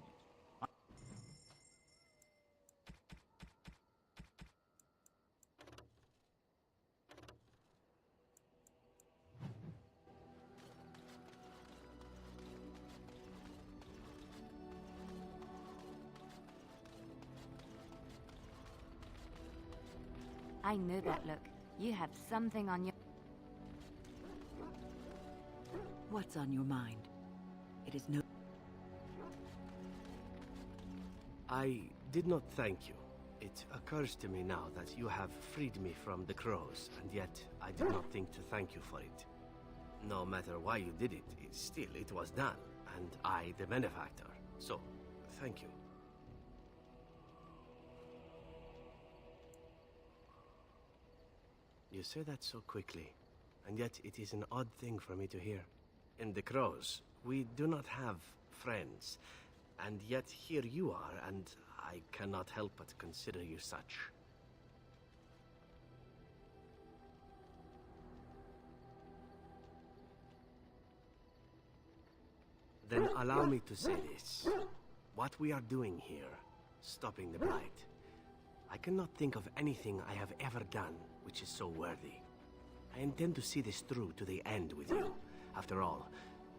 S3: I know that look. You have something on your...
S12: What's on your mind? It is no...
S13: I did not thank you. It occurs to me now that you have freed me from the crows, and yet I did not think to thank you for it. No matter why you did it, it was done, and I the benefactor. So, thank you. You say that so quickly, and yet it is an odd thing for me to hear. In the crows, we do not have friends, and yet here you are, and I cannot help but consider you such. Then allow me to say this. What we are doing here, stopping the Blight, I cannot think of anything I have ever done which is so worthy. I intend to see this through to the end with you. After all,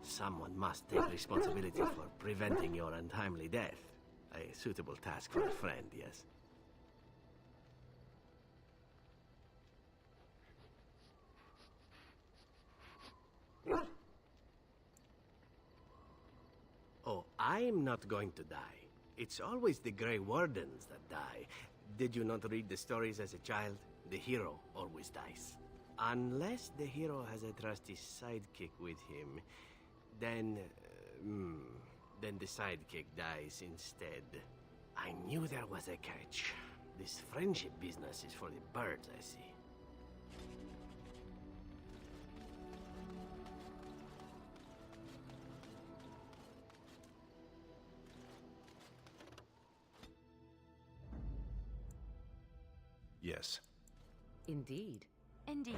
S13: someone must take responsibility for preventing your untimely death. A suitable task for a friend, yes? Oh, I'm not going to die. It's always the Grey Wardens that die. Did you not read the stories as a child? The hero always dies. Unless the hero has a trusty sidekick with him, then the sidekick dies instead. I knew there was a catch. This friendship business is for the birds, I see.
S17: Yes.
S6: Indeed.
S3: Indeed.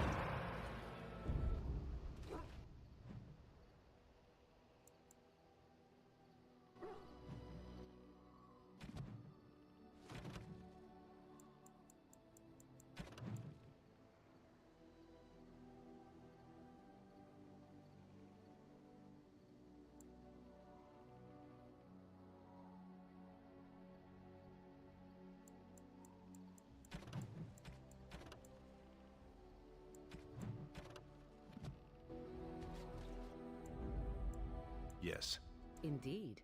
S17: Yes.
S6: Indeed.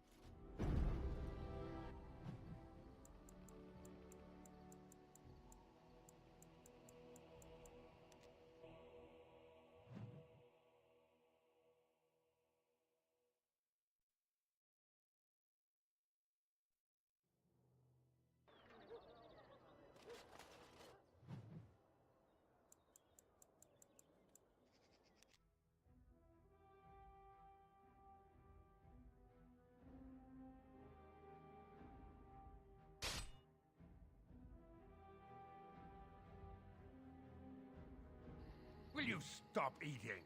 S9: Will you stop eating?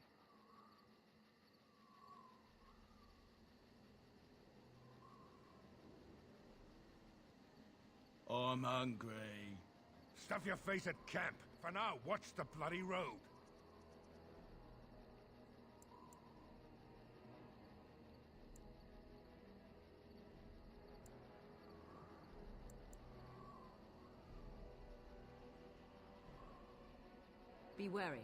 S21: I'm hungry.
S9: Stuff your face at camp. For now, watch the bloody road.
S6: Be wary.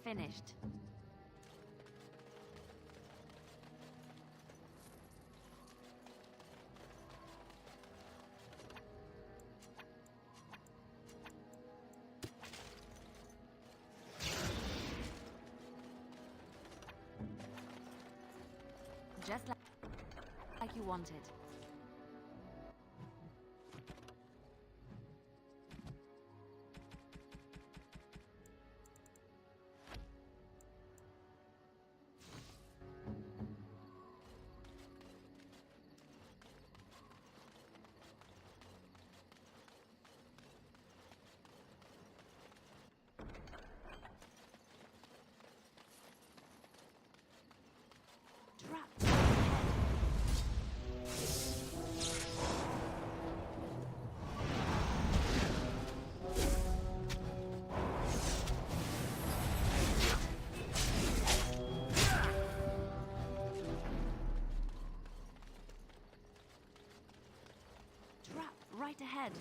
S15: finished. Just like you wanted. Right ahead.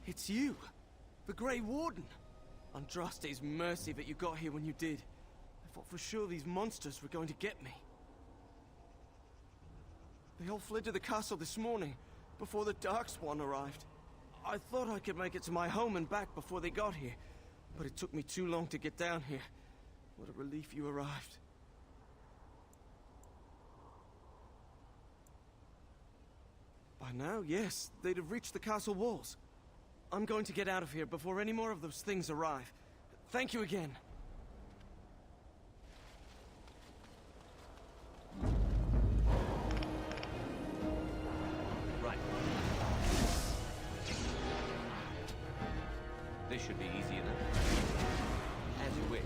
S2: It's you! The Grey Warden! Andraste's mercy that you got here when you did. I thought for sure these monsters were going to get me. They all fled to the castle this morning, before the Darkspawn arrived. I thought I could make it to my home and back before they got here, but it took me too long to get down here. What a relief you arrived. By now, yes, they'd have reached the castle walls. I'm going to get out of here before any more of those things arrive. Thank you again.
S4: Right. This should be easy enough. As you wish.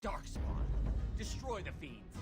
S1: Darkspawn. Destroy the fiends.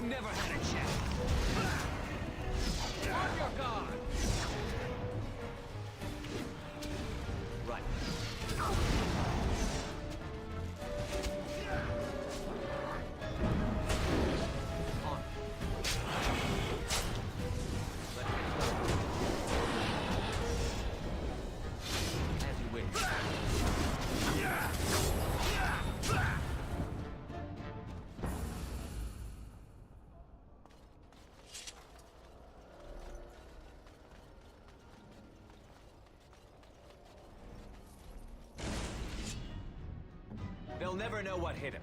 S10: Never had a chance. On your guard. Right. On. Let's get started. As you wish. They'll never know what hit him.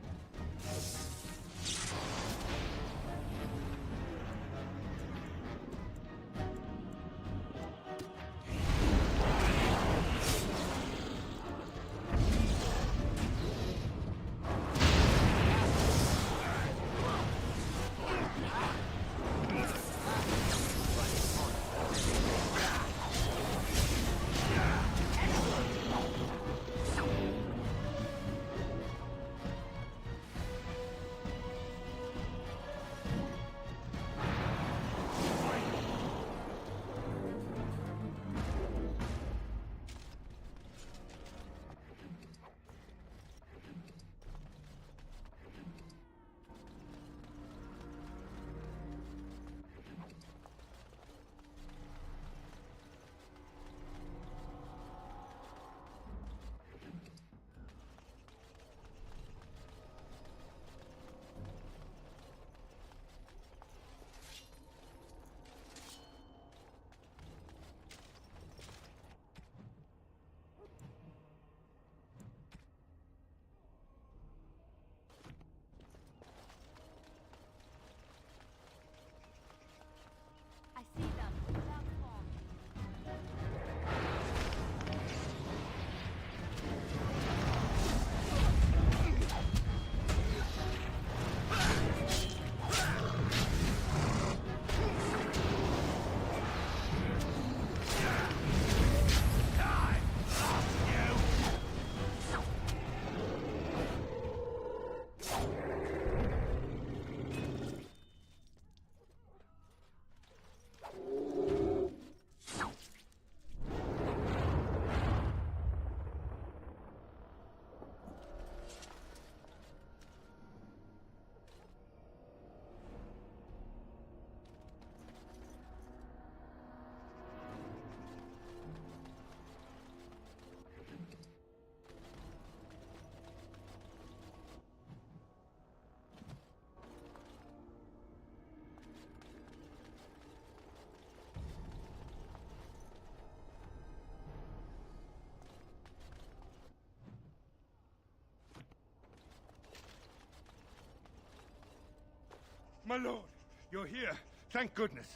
S9: My lord, you're here. Thank goodness.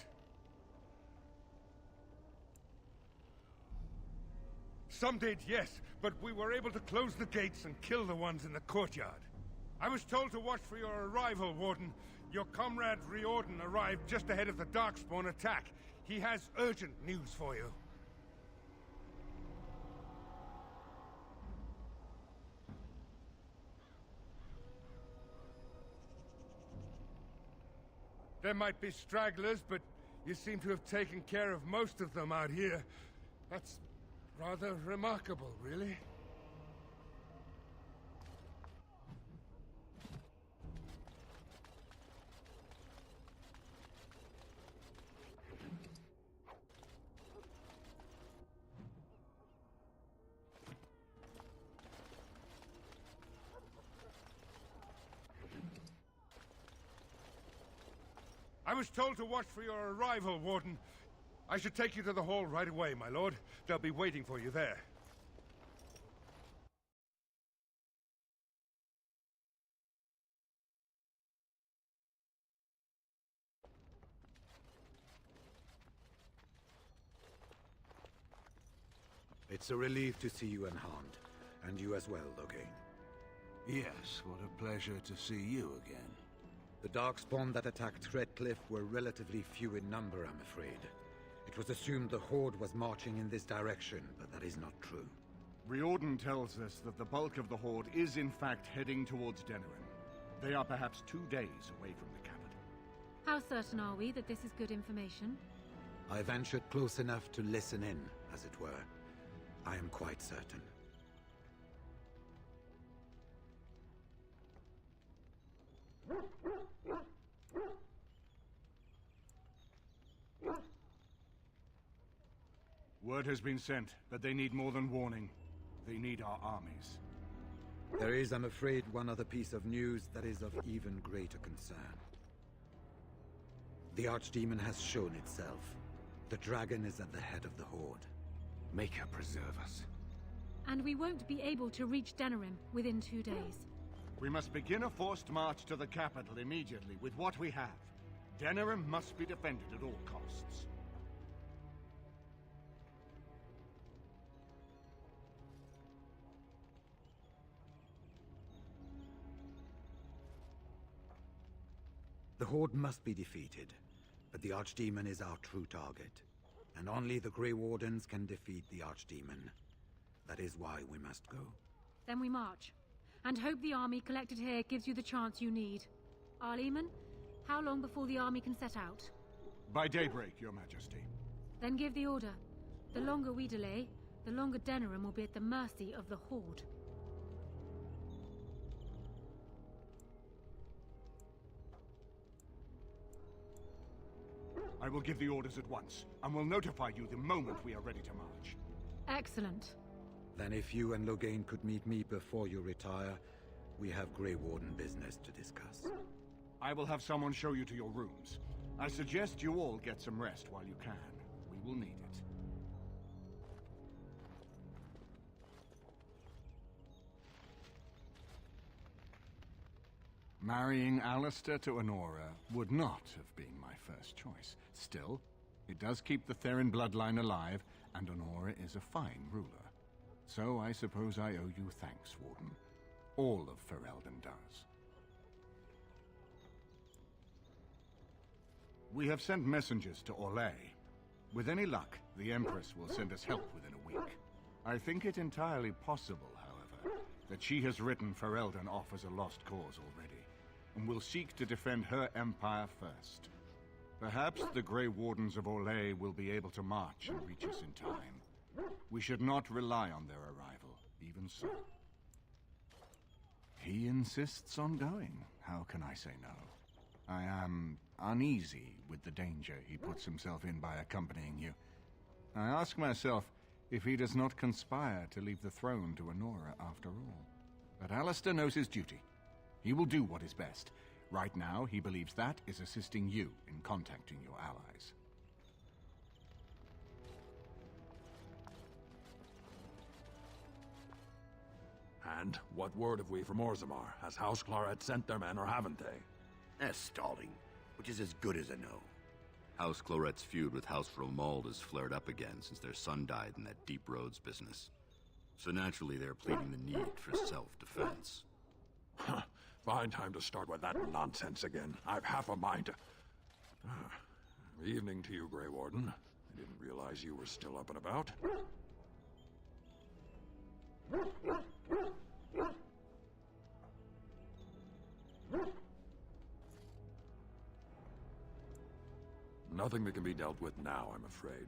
S9: Some did, yes, but we were able to close the gates and kill the ones in the courtyard. I was told to watch for your arrival, Warden. Your comrade Riordan arrived just ahead of the Darkspawn attack. He has urgent news for you. There might be stragglers, but you seem to have taken care of most of them out here. That's rather remarkable, really. I was told to watch for your arrival, Warden. I should take you to the hall right away, my lord. They'll be waiting for you there.
S19: It's a relief to see you unharmed. And you as well, Logain.
S16: Yes, what a pleasure to see you again.
S19: The Darkspawn that attacked Redcliffe were relatively few in number, I'm afraid. It was assumed the Horde was marching in this direction, but that is not true.
S17: Riordan tells us that the bulk of the Horde is in fact heading towards Denerim. They are perhaps 2 days away from the capital.
S15: How certain are we that this is good information?
S19: I ventured close enough to listen in, as it were. I am quite certain.
S17: Word has been sent, but they need more than warning. They need our armies.
S19: There is, I'm afraid, one other piece of news that is of even greater concern. The Archdemon has shown itself. The dragon is at the head of the Horde.
S11: Make her preserve us.
S15: And we won't be able to reach Denerim within 2 days.
S17: We must begin a forced march to the capital immediately with what we have. Denerim must be defended at all costs.
S19: The Horde must be defeated, but the Archdemon is our true target. And only the Grey Wardens can defeat the Archdemon. That is why we must go.
S15: Then we march. And hope the army collected here gives you the chance you need. Arleman, how long before the army can set out?
S17: By daybreak, Your Majesty.
S15: Then give the order. The longer we delay, the longer Denerim will be at the mercy of the Horde.
S17: I will give the orders at once, and will notify you the moment we are ready to march.
S15: Excellent.
S19: Then if you and Logain could meet me before you retire, we have Grey Warden business to discuss.
S17: I will have someone show you to your rooms. I suggest you all get some rest while you can. We will need it. Marrying Alistair to Honora would not have been my first choice. Still, it does keep the Theron bloodline alive, and Honora is a fine ruler. So I suppose I owe you thanks, Warden. All of Ferelden does. We have sent messengers to Orlais. With any luck, the Empress will send us help within a week. I think it entirely possible, however, that she has written Ferelden off as a lost cause already, and will seek to defend her empire first. Perhaps the Grey Wardens of Orlais will be able to march and reach us in time. We should not rely on their arrival, even so. He insists on going. How can I say no? I am uneasy with the danger he puts himself in by accompanying you. I ask myself if he does not conspire to leave the throne to Honora after all. But Alistair knows his duty. He will do what is best. Right now, he believes that is assisting you in contacting your allies.
S5: And what word have we from Orzammar? Has House Claret sent their men, or haven't they?
S11: They're stalling.
S7: which is as good as a no.
S5: House Clorette's feud with House Romuald has flared up again since their son died in that Deep Roads business. So naturally, they're pleading the need for self-defense.
S8: Fine time to start with that nonsense again. I've half a mind to... Evening to you, Grey Warden. I didn't realize you were still up and about. Nothing that can be dealt with now, I'm afraid.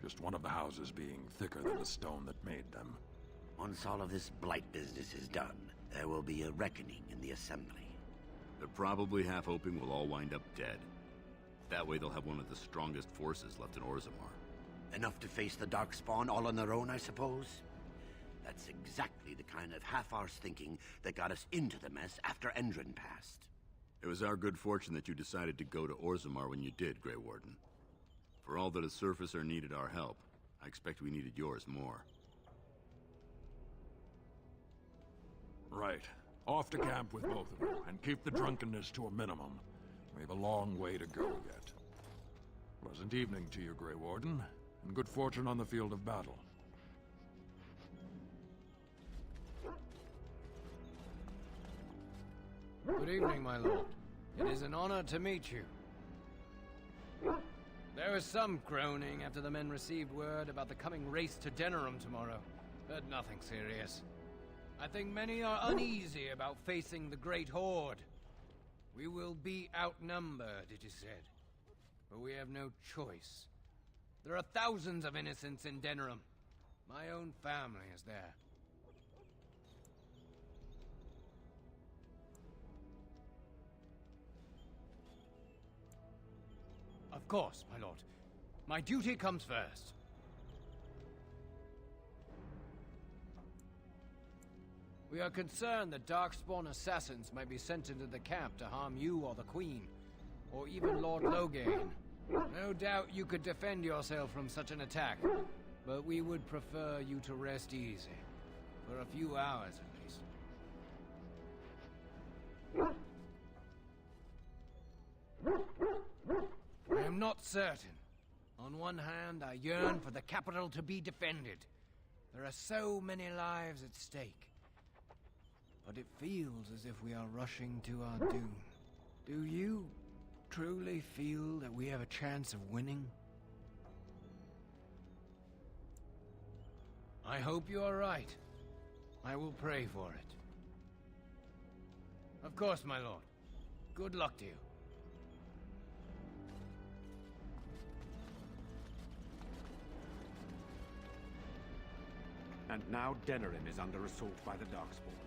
S8: Just one of the houses being thicker than the stone that made them.
S7: Once all of this blight business is done, there will be a reckoning in the Assembly.
S5: They're probably half hoping we'll all wind up dead. That way they'll have one of the strongest forces left in Orzammar.
S7: Enough to face the Darkspawn all on their own, I suppose? That's exactly the kind of half-arsed thinking that got us into the mess after Endron passed.
S5: It was our good fortune that you decided to go to Orzammar when you did, Grey Warden. For all that a surfacer needed our help, I expect we needed yours more.
S8: Right. Off to camp with both of you, and keep the drunkenness to a minimum. We have a long way to go yet. Pleasant evening to you, Grey Warden, and good fortune on the field of battle.
S21: Good evening, my lord. It is an honor to meet you. There was some groaning after the men received word about the coming race to Denerim tomorrow, but nothing serious. I think many are uneasy about facing the Great Horde. We will be outnumbered, it is said, but we have no choice. There are thousands of innocents in Denerim. My own family is there. Of course, my lord. My duty comes first. We are concerned that Darkspawn assassins may be sent into the camp to harm you or the Queen, or even Lord Loghain. No doubt you could defend yourself from such an attack, but we would prefer you to rest easy. For a few hours, at least. I am not certain. On one hand, I yearn for the capital to be defended. There are so many lives at stake. But it feels as if we are rushing to our doom. Do you truly feel that we have a chance of winning? I hope you are right. I will pray for it. Of course, my lord. Good luck to you.
S9: And now Denerim is under assault by the Darkspawn.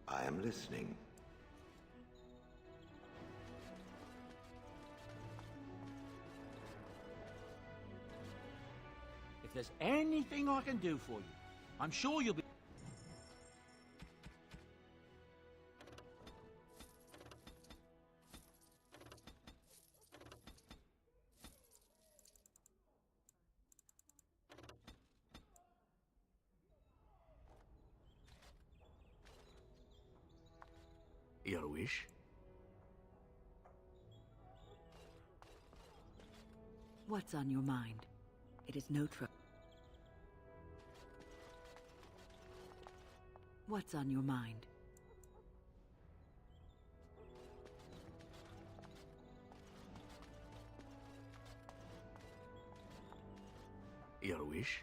S11: I am listening.
S23: If there's anything I can do for you, I'm sure you'll be...
S13: Your wish?
S12: What's on your mind? It is no trouble. What's on your mind?
S13: Your wish?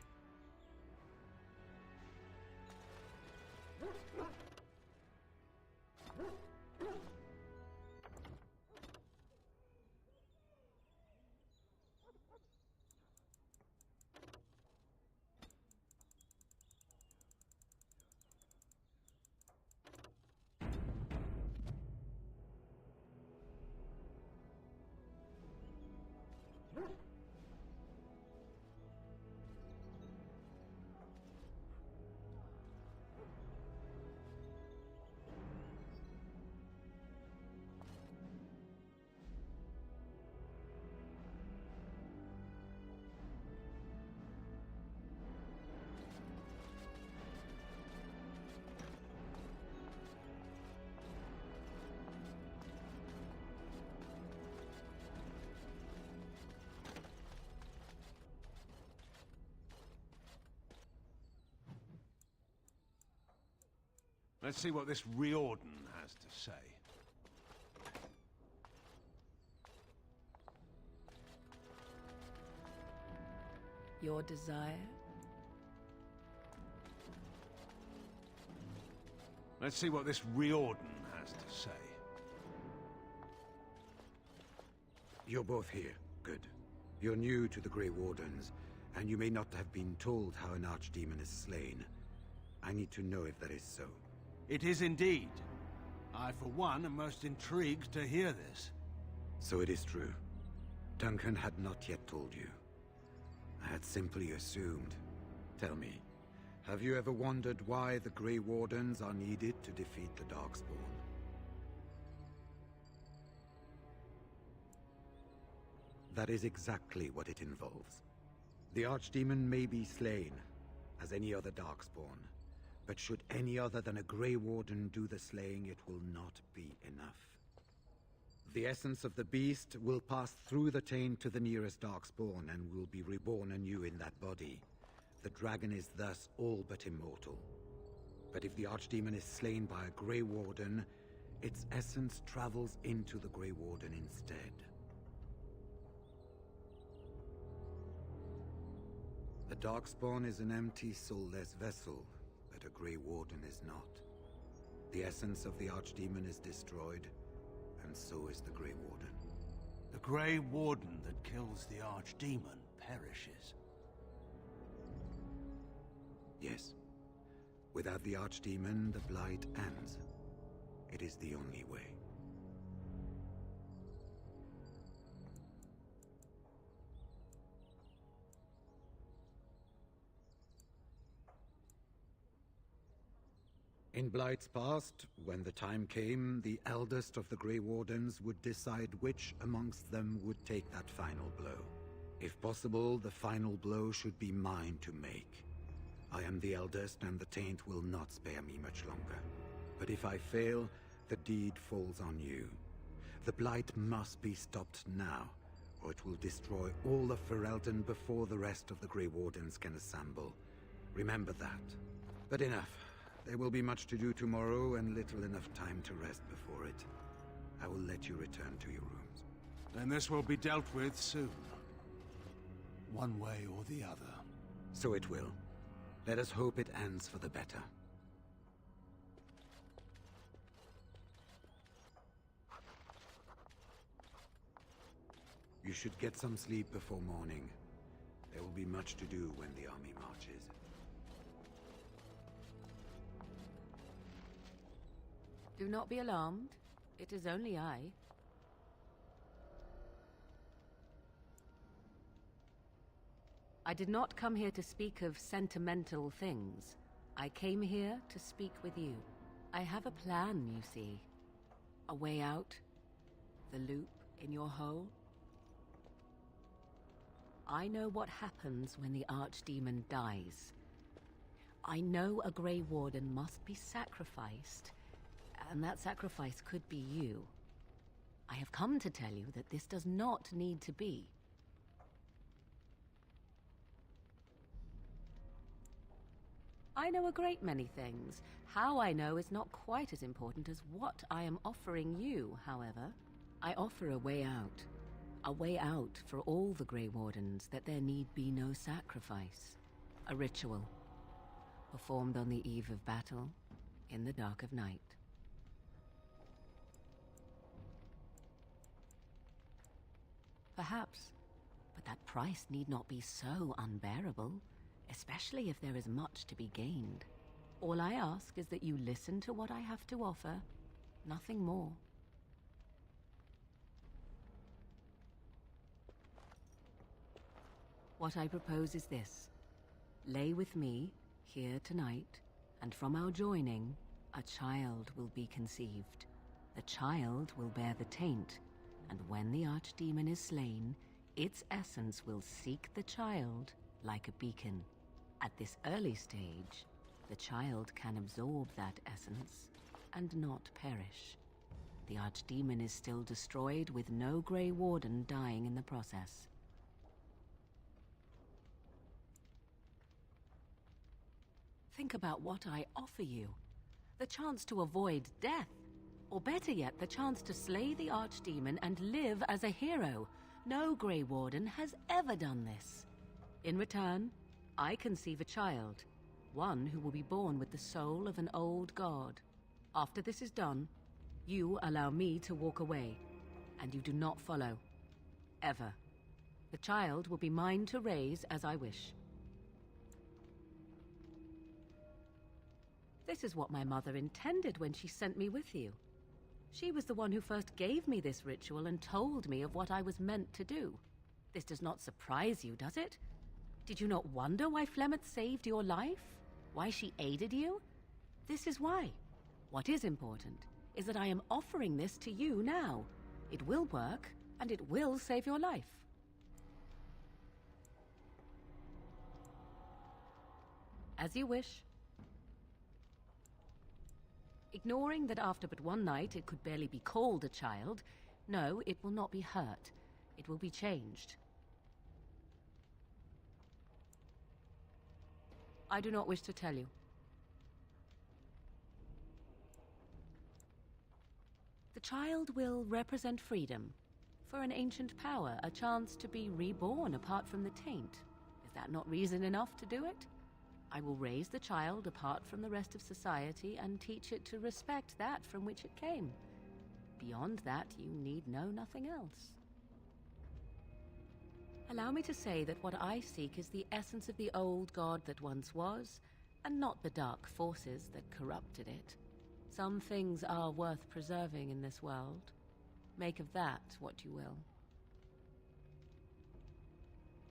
S9: Let's see what this Riordan has to say.
S3: Your desire?
S9: Let's see what this Riordan has to say.
S19: You're both here. Good. You're new to the Grey Wardens, and you may not have been told how an archdemon is slain. I need to know if that is so.
S9: It is indeed. I, for one, am most intrigued to hear this.
S19: So it is true. Duncan had not yet told you. I had simply assumed. Tell me, have you ever wondered why the Grey Wardens are needed to defeat the Darkspawn? That is exactly what it involves. The Archdemon may be slain, as any other Darkspawn, but should any other than a Grey Warden do the slaying, it will not be enough. The essence of the beast will pass through the taint to the nearest Darkspawn and will be reborn anew in that body. The dragon is thus all but immortal. But if the Archdemon is slain by a Grey Warden, its essence travels into the Grey Warden instead. The Darkspawn is an empty, soulless vessel, but a Grey Warden is not. The essence of the Archdemon is destroyed, and so is the Grey Warden.
S9: The Grey Warden that kills the Archdemon perishes.
S19: Yes. Without the Archdemon, the Blight ends. It is the only way. In Blight's past, when the time came, the eldest of the Grey Wardens would decide which amongst them would take that final blow. If possible, the final blow should be mine to make. I am the eldest, and the taint will not spare me much longer. But if I fail, the deed falls on you. The Blight must be stopped now, or it will destroy all of Ferelden before the rest of the Grey Wardens can assemble. Remember that. But enough. There will be much to do tomorrow, and little enough time to rest before it. I will let you return to your rooms.
S9: Then this will be dealt with soon. One way or the other.
S19: So it will. Let us hope it ends for the better. You should get some sleep before morning. There will be much to do when the army marches.
S6: Do not be alarmed. It is only I. I did not come here to speak of sentimental things. I came here to speak with you. I have a plan, you see. A way out. The loop in your hole. I know what happens when the Archdemon dies. I know a Grey Warden must be sacrificed, and that sacrifice could be you. I have come to tell you that this does not need to be. I know a great many things. How I know is not quite as important as what I am offering you, however. I offer a way out. A way out for all the Grey Wardens, that there need be no sacrifice. A ritual, performed on the eve of battle, in the dark of night. Perhaps, but that price need not be so unbearable, especially if there is much to be gained. All I ask is that you listen to what I have to offer, nothing more. What I propose is this. Lay with me, here tonight, and from our joining, a child will be conceived. The child will bear the taint, and when the Archdemon is slain, its essence will seek the child like a beacon. At this early stage, the child can absorb that essence and not perish. The Archdemon is still destroyed with no Grey Warden dying in the process. Think about what I offer you. The chance to avoid death. Or better yet, the chance to slay the Archdemon and live as a hero. No Grey Warden has ever done this. In return, I conceive a child. One who will be born with the soul of an old god. After this is done, you allow me to walk away. And you do not follow. Ever. The child will be mine to raise as I wish. This is what my mother intended when she sent me with you. She was the one who first gave me this ritual and told me of what I was meant to do. This does not surprise you, does it? Did you not wonder why Flemeth saved your life? Why she aided you? This is why. What is important is that I am offering this to you now. It will work, and it will save your life. As you wish. Ignoring that after but one night it could barely be called a child, no, it will not be hurt. It will be changed. I do not wish to tell you. The child will represent freedom. For an ancient power, a chance to be reborn apart from the taint. Is that not reason enough to do it? I will raise the child apart from the rest of society and teach it to respect that from which it came. Beyond that, you need know nothing else. Allow me to say that what I seek is the essence of the old god that once was, and not the dark forces that corrupted it. Some things are worth preserving in this world. Make of that what you will.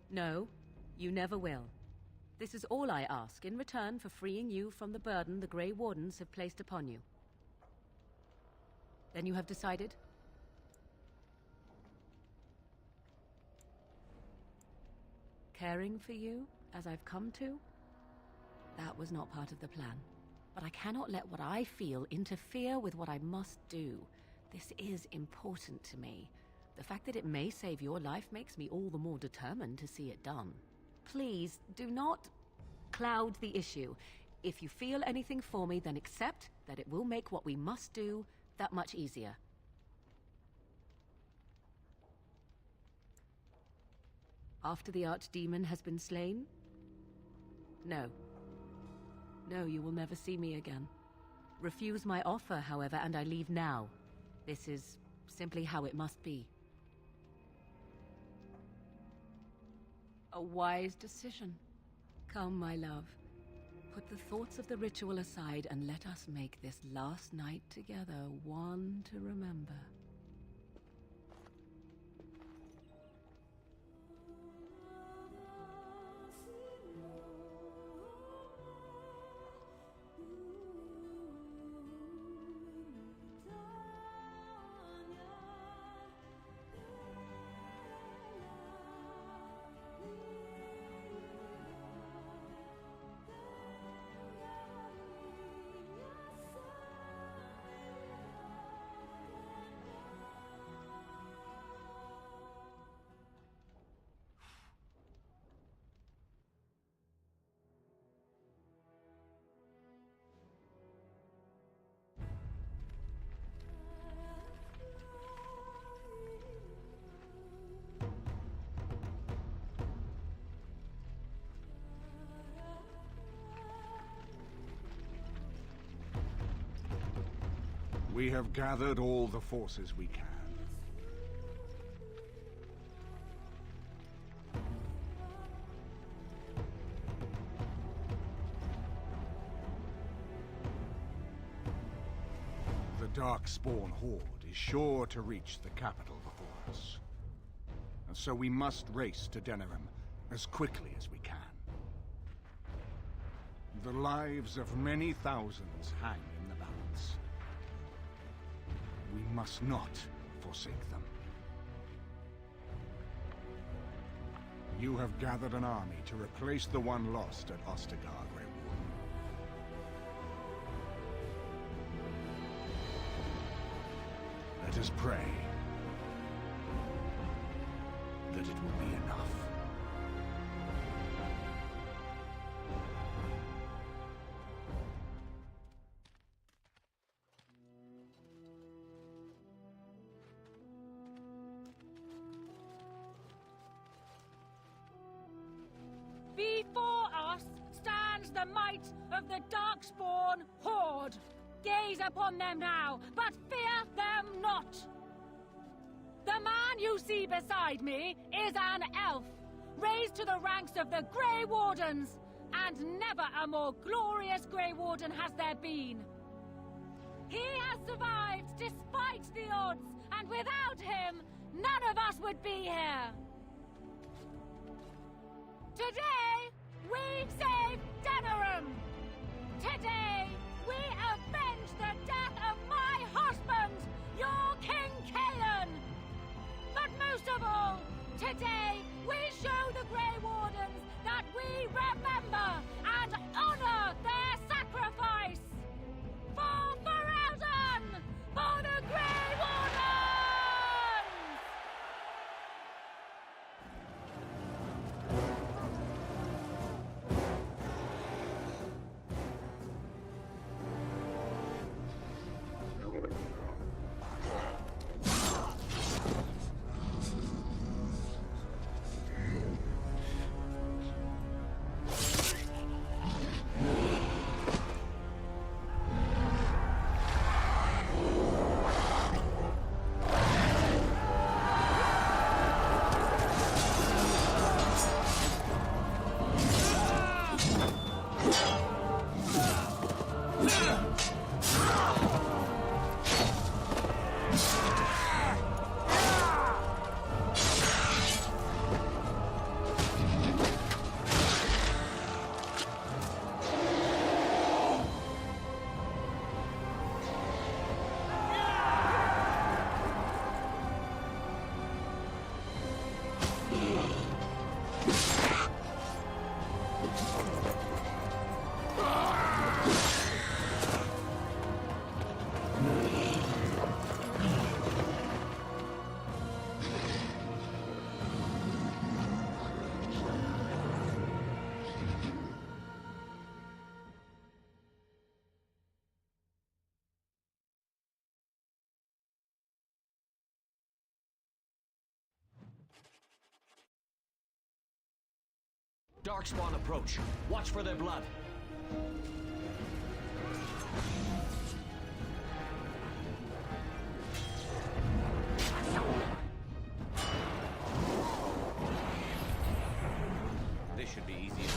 S6: No, you never will. This is all I ask in return for freeing you from the burden the Grey Wardens have placed upon you. Then you have decided? Caring for you, as I've come to? That was not part of the plan. But I cannot let what I feel interfere with what I must do. This is important to me. The fact that it may save your life makes me all the more determined to see it done. Please, do not cloud the issue. If you feel anything for me, then accept that it will make what we must do that much easier. After the Archdemon has been slain? No. No, you will never see me again. Refuse my offer, however, and I leave now. This is simply how it must be. A wise decision. Come, my love. Put the thoughts of the ritual aside and let us make this last night together one to remember.
S17: We have gathered all the forces we can. The Darkspawn Horde is sure to reach the capital before us. And so we must race to Denerim as quickly as we can. The lives of many thousands hang in the balance. We must not forsake them. You have gathered an army to replace the one lost at Ostagar, Grey Warden. Let us pray that it will be enough.
S15: the might of the Darkspawn Horde. Gaze upon them now, but fear them not. The man you see beside me is an elf, raised to the ranks of the Grey Wardens, and never a more glorious Grey Warden has there been. He has survived despite the odds, and without him, none of us would be here. Today, we save Denerim. Today, we avenge the death of my husband, your King Kaelan. But most of all, today, we show the Grey Wardens that we remember and honor their sacrifice. For Ferelden! For the Grey Wardens!
S1: Darkspawn approach. Watch for their blood. This should be easy.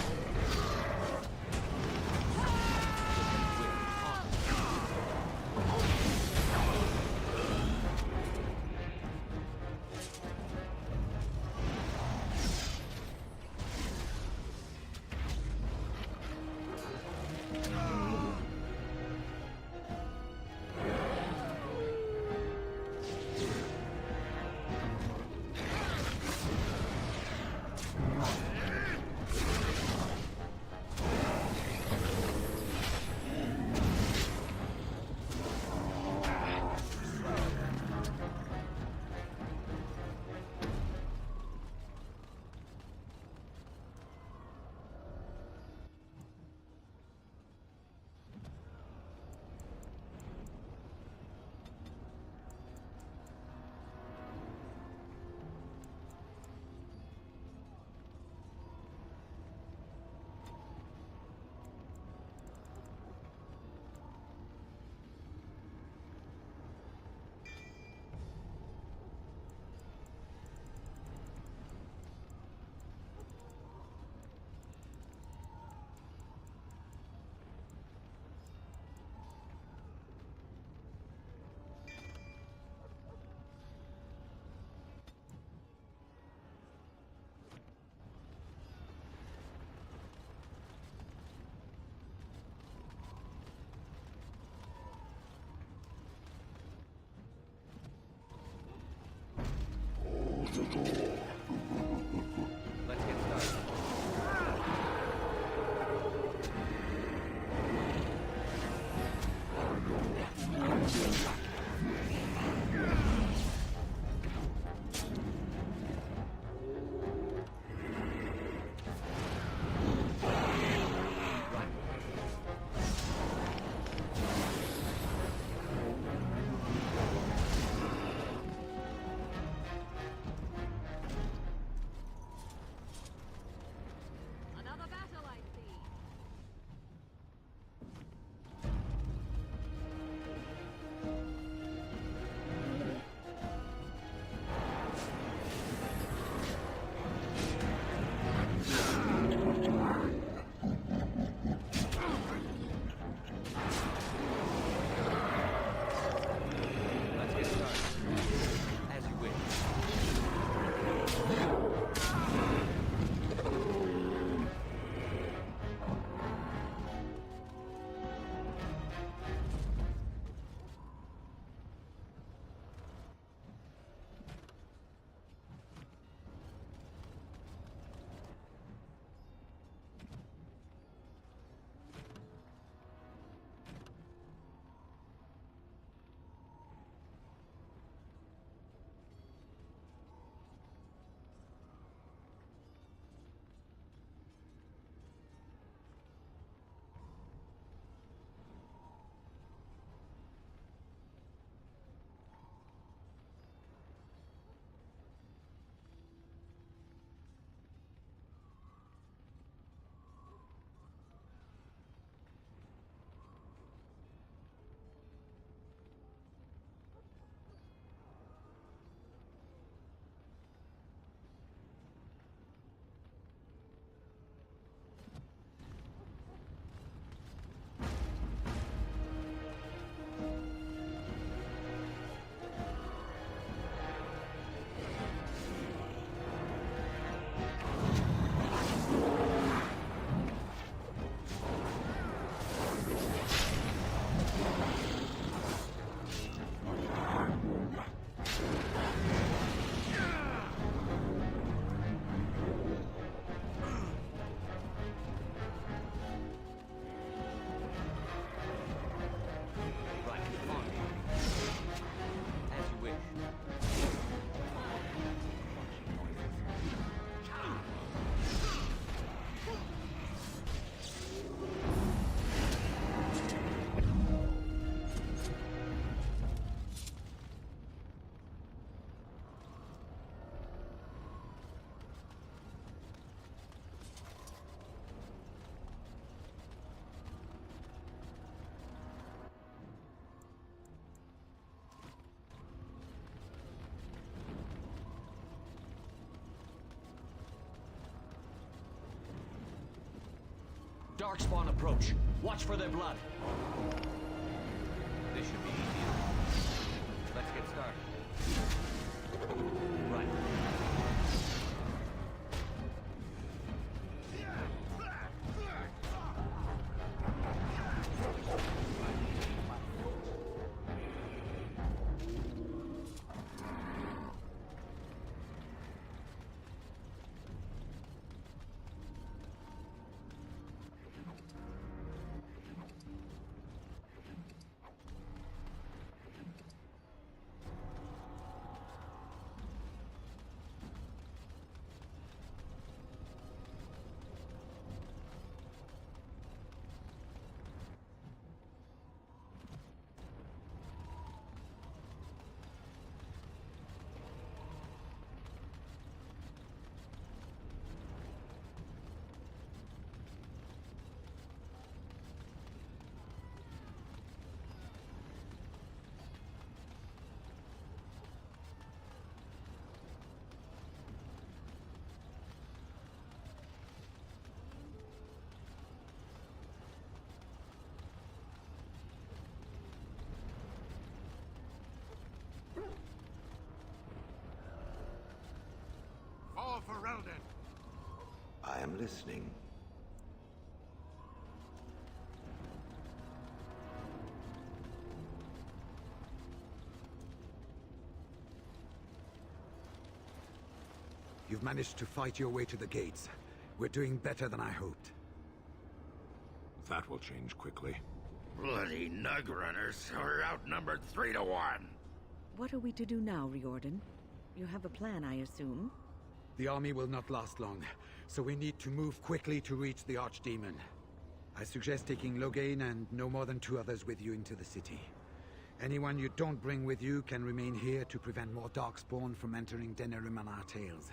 S1: Darkspawn approach. Watch for their blood. This should be easy enough. Let's get started. Right.
S17: Fall for Reldin!
S11: I am listening.
S19: You've managed to fight your way to the gates. We're doing better than I hoped.
S8: That will change quickly.
S7: Bloody nug runners are outnumbered 3 to 1.
S12: What are we to do now, Riordan? You have a plan, I assume?
S19: The army will not last long, so we need to move quickly to reach the Archdemon. I suggest taking Loghain and no more than 2 others with you into the city. Anyone you don't bring with you can remain here to prevent more Darkspawn from entering Denerim and our tales.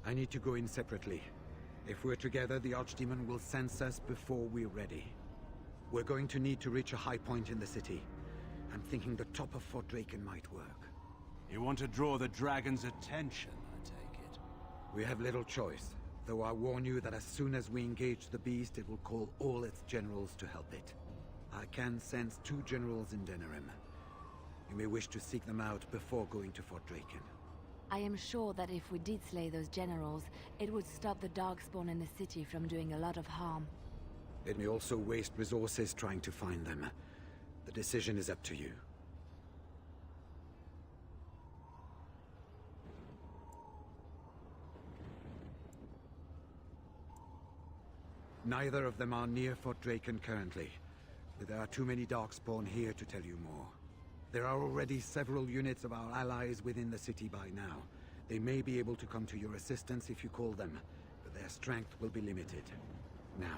S19: I need to go in separately. If we're together, the Archdemon will sense us before we're ready. We're going to need to reach a high point in the city. I'm thinking the top of Fort Draken might work.
S16: You want to draw the dragon's attention, I take it?
S19: We have little choice, though I warn you that as soon as we engage the beast, it will call all its generals to help it. I can sense 2 generals in Denerim. You may wish to seek them out before going to Fort Draken.
S3: I am sure that if we did slay those generals, it would stop the Darkspawn in the city from doing a lot of harm.
S19: It may also waste resources trying to find them. The decision is up to you. Neither of them are near Fort Draken currently, but there are too many Darkspawn here to tell you more. There are already several units of our allies within the city by now. They may be able to come to your assistance if you call them, but their strength will be limited. Now,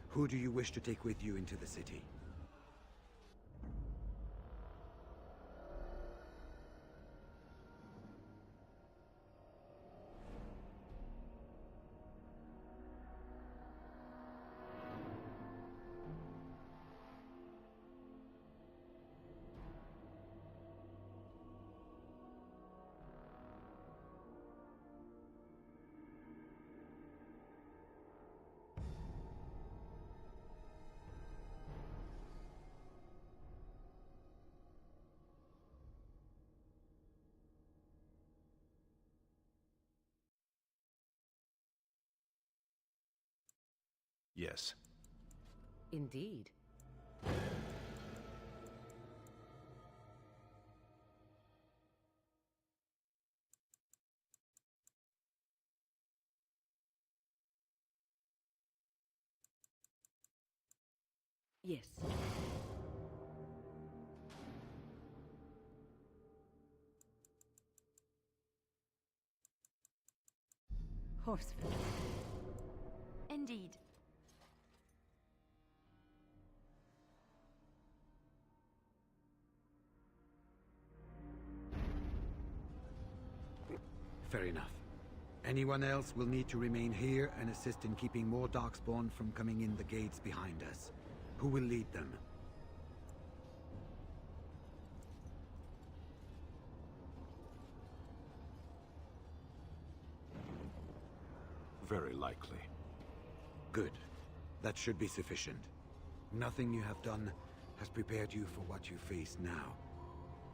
S19: who do you wish to take with you into the city?
S8: Yes.
S6: Indeed.
S12: Yes. Horseford.
S3: Indeed.
S19: Fair enough. Anyone else will need to remain here and assist in keeping more Darkspawn from coming in the gates behind us. Who will lead them?
S16: very likely.
S19: Good. That should be sufficient. Nothing you have done has prepared you for what you face now.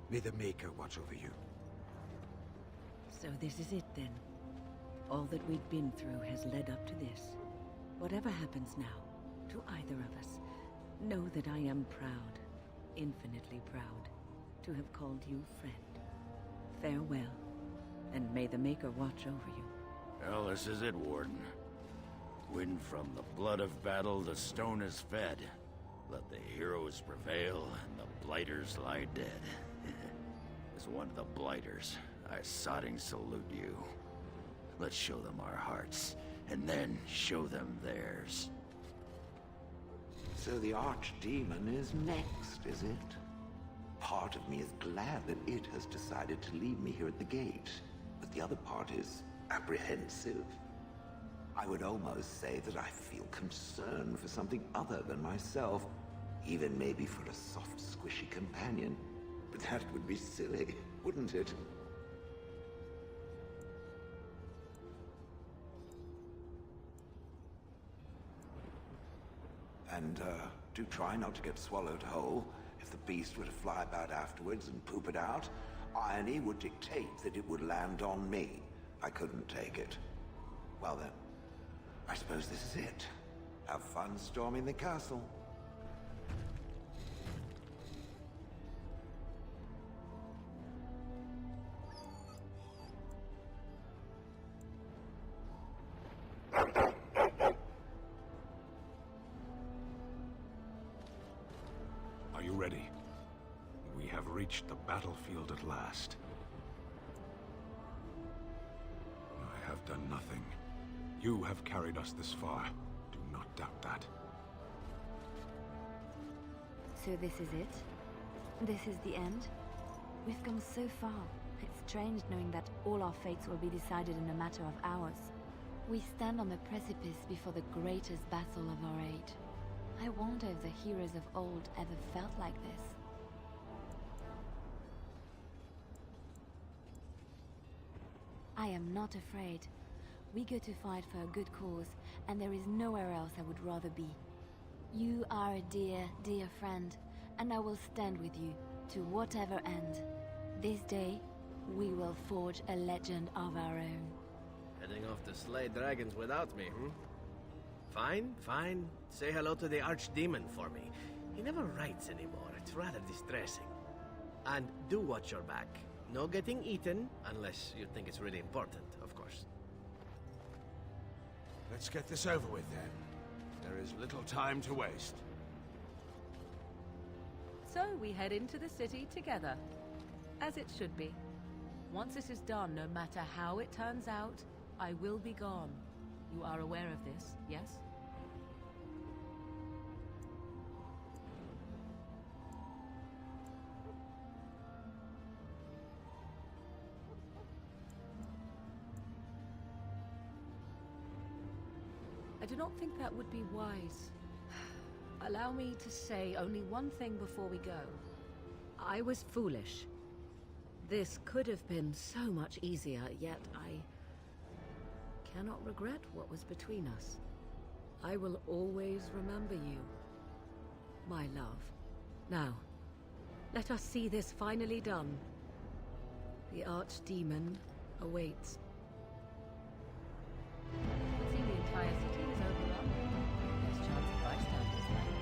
S19: May the Maker watch over you.
S12: So this is it then. All that we've been through has led up to this. Whatever happens now, to either of us, know that I am proud, infinitely proud, to have called you friend. Farewell, and may the Maker watch over you.
S14: Well, this is it, Warden. When from the blood of battle the stone is fed, let the heroes prevail and the blighters lie dead. As one of the blighters, I sodding salute you. Let's show them our hearts, and then show them theirs.
S11: So the Archdemon is next, is it? Part of me is glad that it has decided to leave me here at the gate, but the other part is apprehensive. I would almost say that I feel concern for something other than myself, even maybe for a soft, squishy companion. But that would be silly, wouldn't it? And, do try not to get swallowed whole. If the beast were to fly about afterwards and poop it out, irony would dictate that it would land on me. I couldn't take it. Well then, I suppose this is it. Have fun storming the castle.
S16: Are you ready? We have reached the battlefield at last. I have done nothing. You have carried us this far. Do not doubt that.
S3: So this is it? This is the end? We've come so far. It's strange knowing that all our fates will be decided in a matter of hours. We stand on the precipice before the greatest battle of our age. I wonder if the heroes of old ever felt like this. I am not afraid. We go to fight for a good cause, and there is nowhere else I would rather be. You are a dear, dear friend, and I will stand with you to whatever end. This day, we will forge a legend of our own.
S13: Heading off to slay dragons without me, Fine, fine. Say hello to the Archdemon for me. He never writes anymore. It's rather distressing. And do watch your back. No getting eaten, unless you think it's really important, of course.
S9: Let's get this over with, then. There is little time to waste.
S6: So we head into the city together, as it should be. Once this is done, no matter how it turns out, I will be gone. You are aware of this, yes? I do not think that would be wise. Allow me to say only one thing before we go. I was foolish. This could have been so much easier, yet I cannot regret what was between us. I will always remember you, my love. Now, let us see this finally done. The Archdemon awaits. It seems the entire city is overrun. There's chance of bystanders there.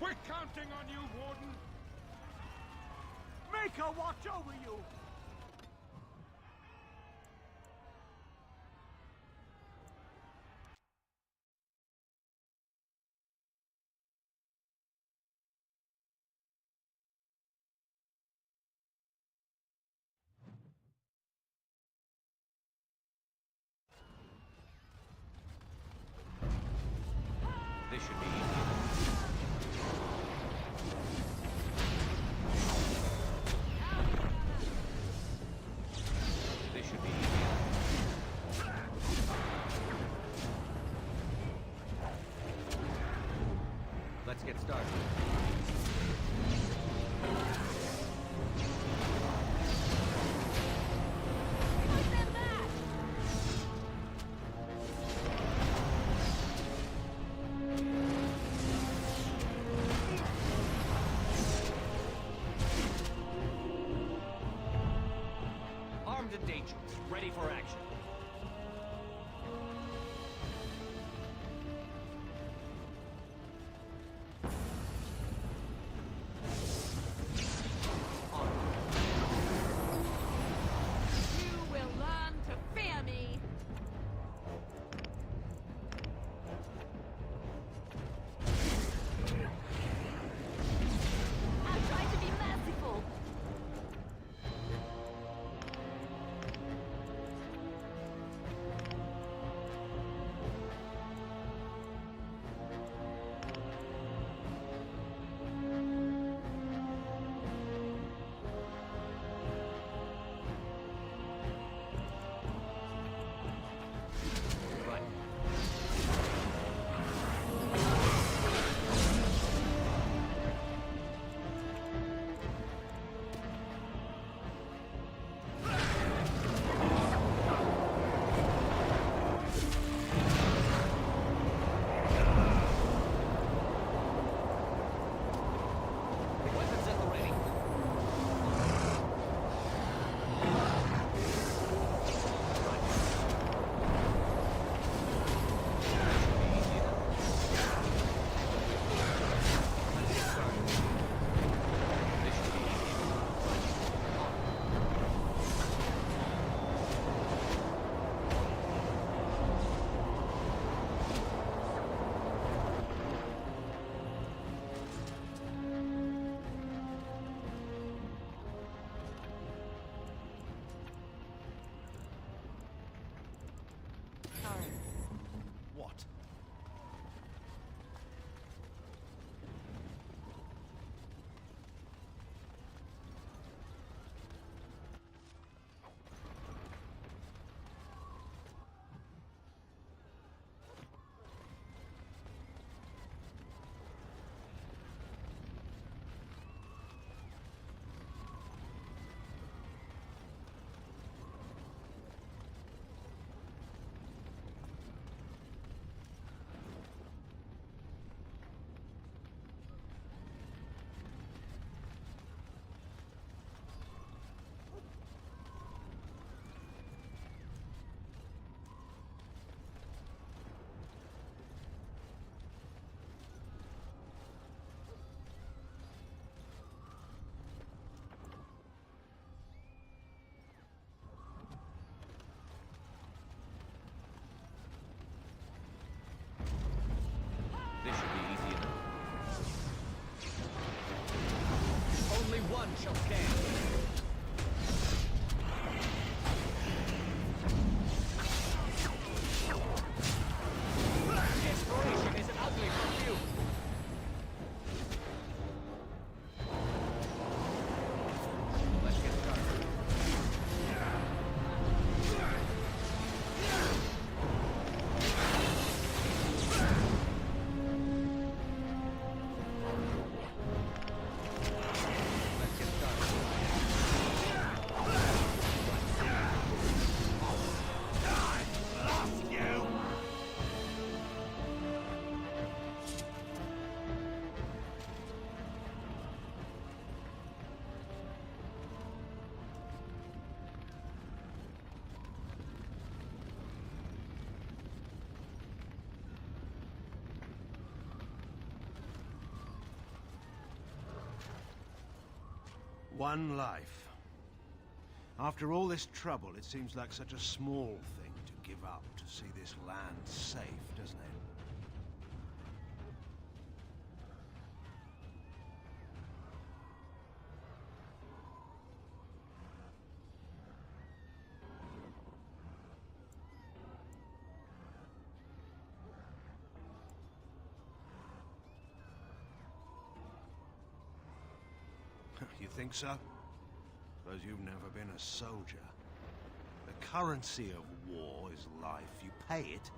S8: We're counting on you, Warden!
S23: Make her watch over you!
S1: This should be easy. This should be easy. Let's get started. Armed and dangerous, ready for action.
S6: You will learn to fear me! I'll try to be merciful!
S1: Right. Weapons at the ready. What? This should be easy enough. Only one shall stand. Exploration is an ugly perfume. Let's get started. Let's get started.
S9: One life. After all this trouble, it seems like such a small thing to give up to see this land safe, doesn't it? You think so? Suppose you've never been a soldier. The currency of war is life. You pay it,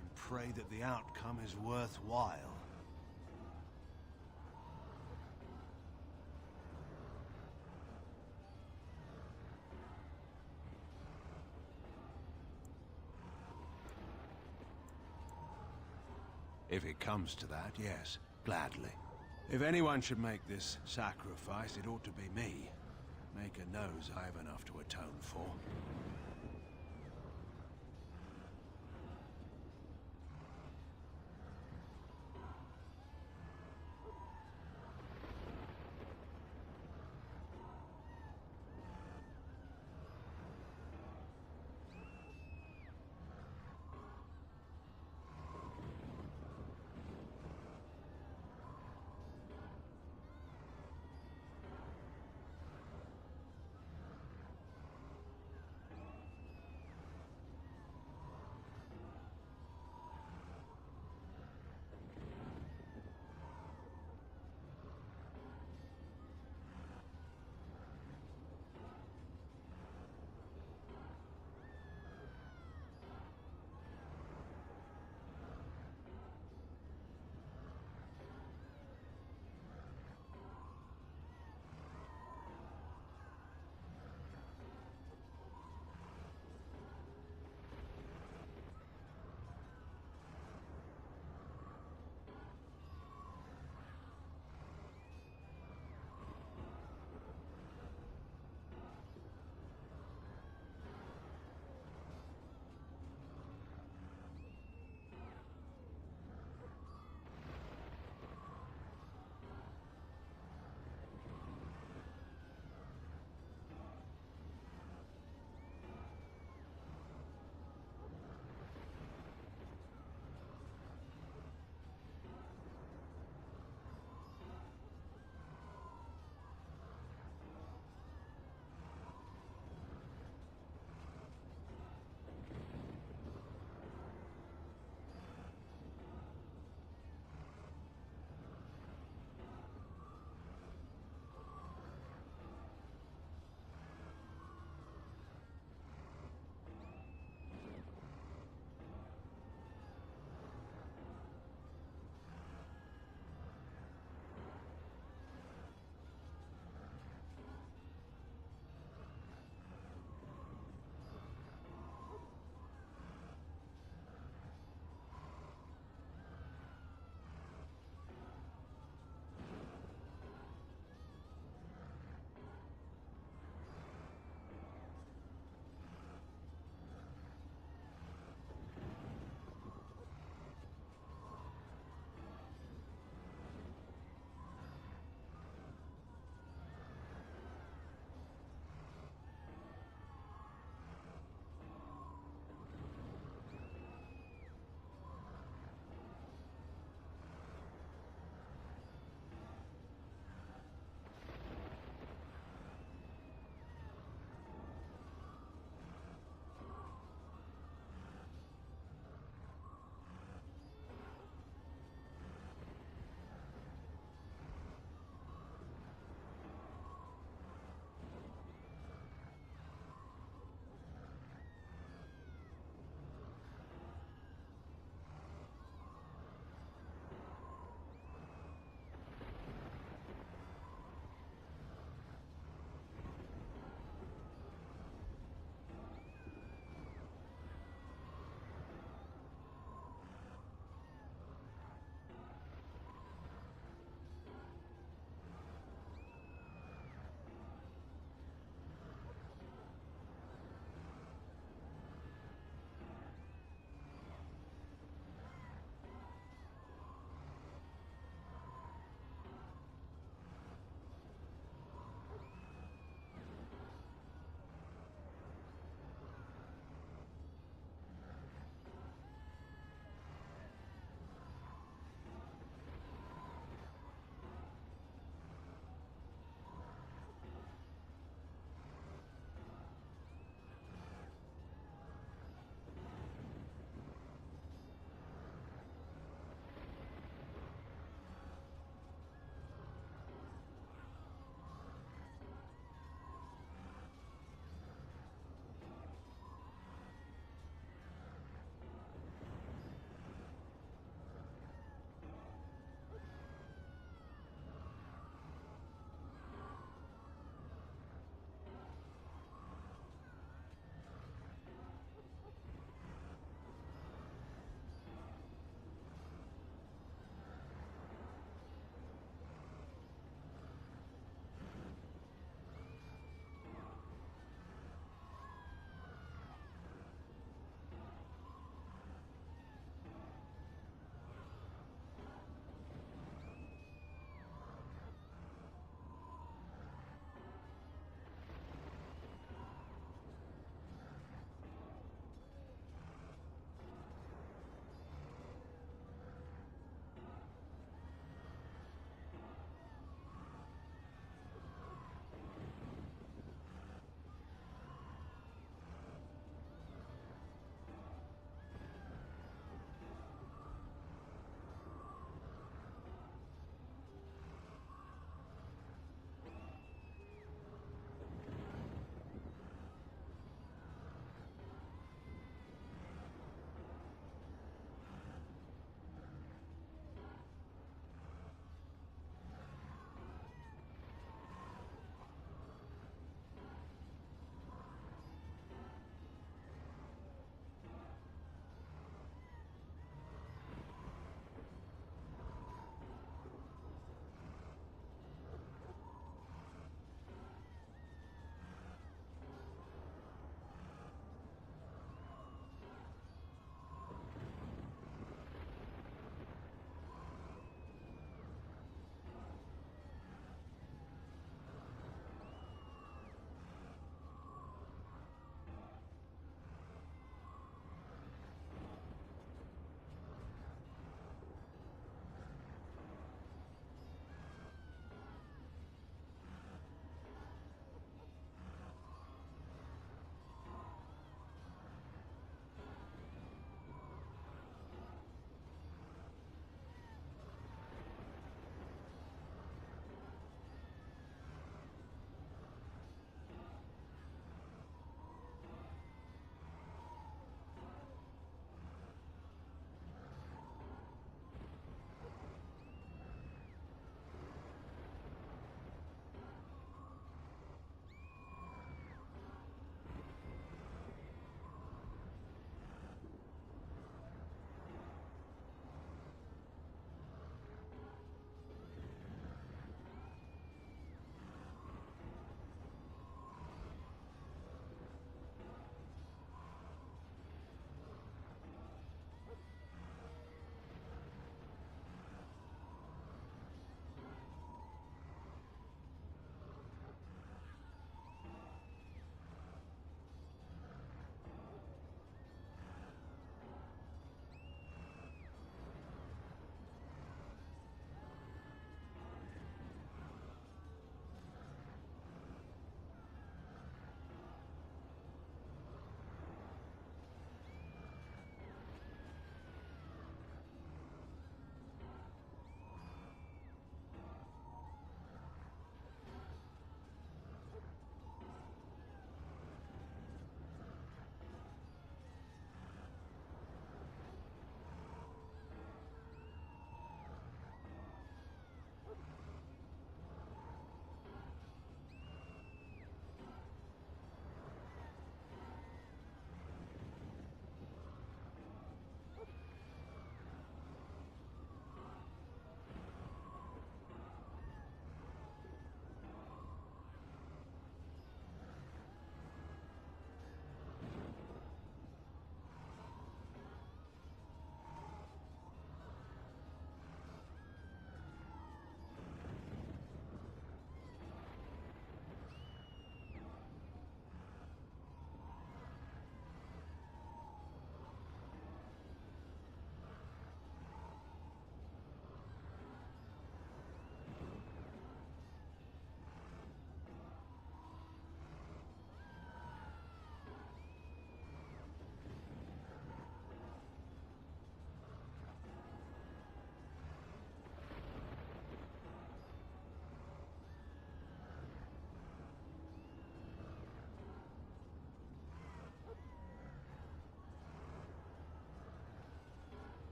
S9: and pray that the outcome is worthwhile. If it comes to that, yes, gladly. If anyone should make this sacrifice, it ought to be me. Maker knows I have enough to atone for.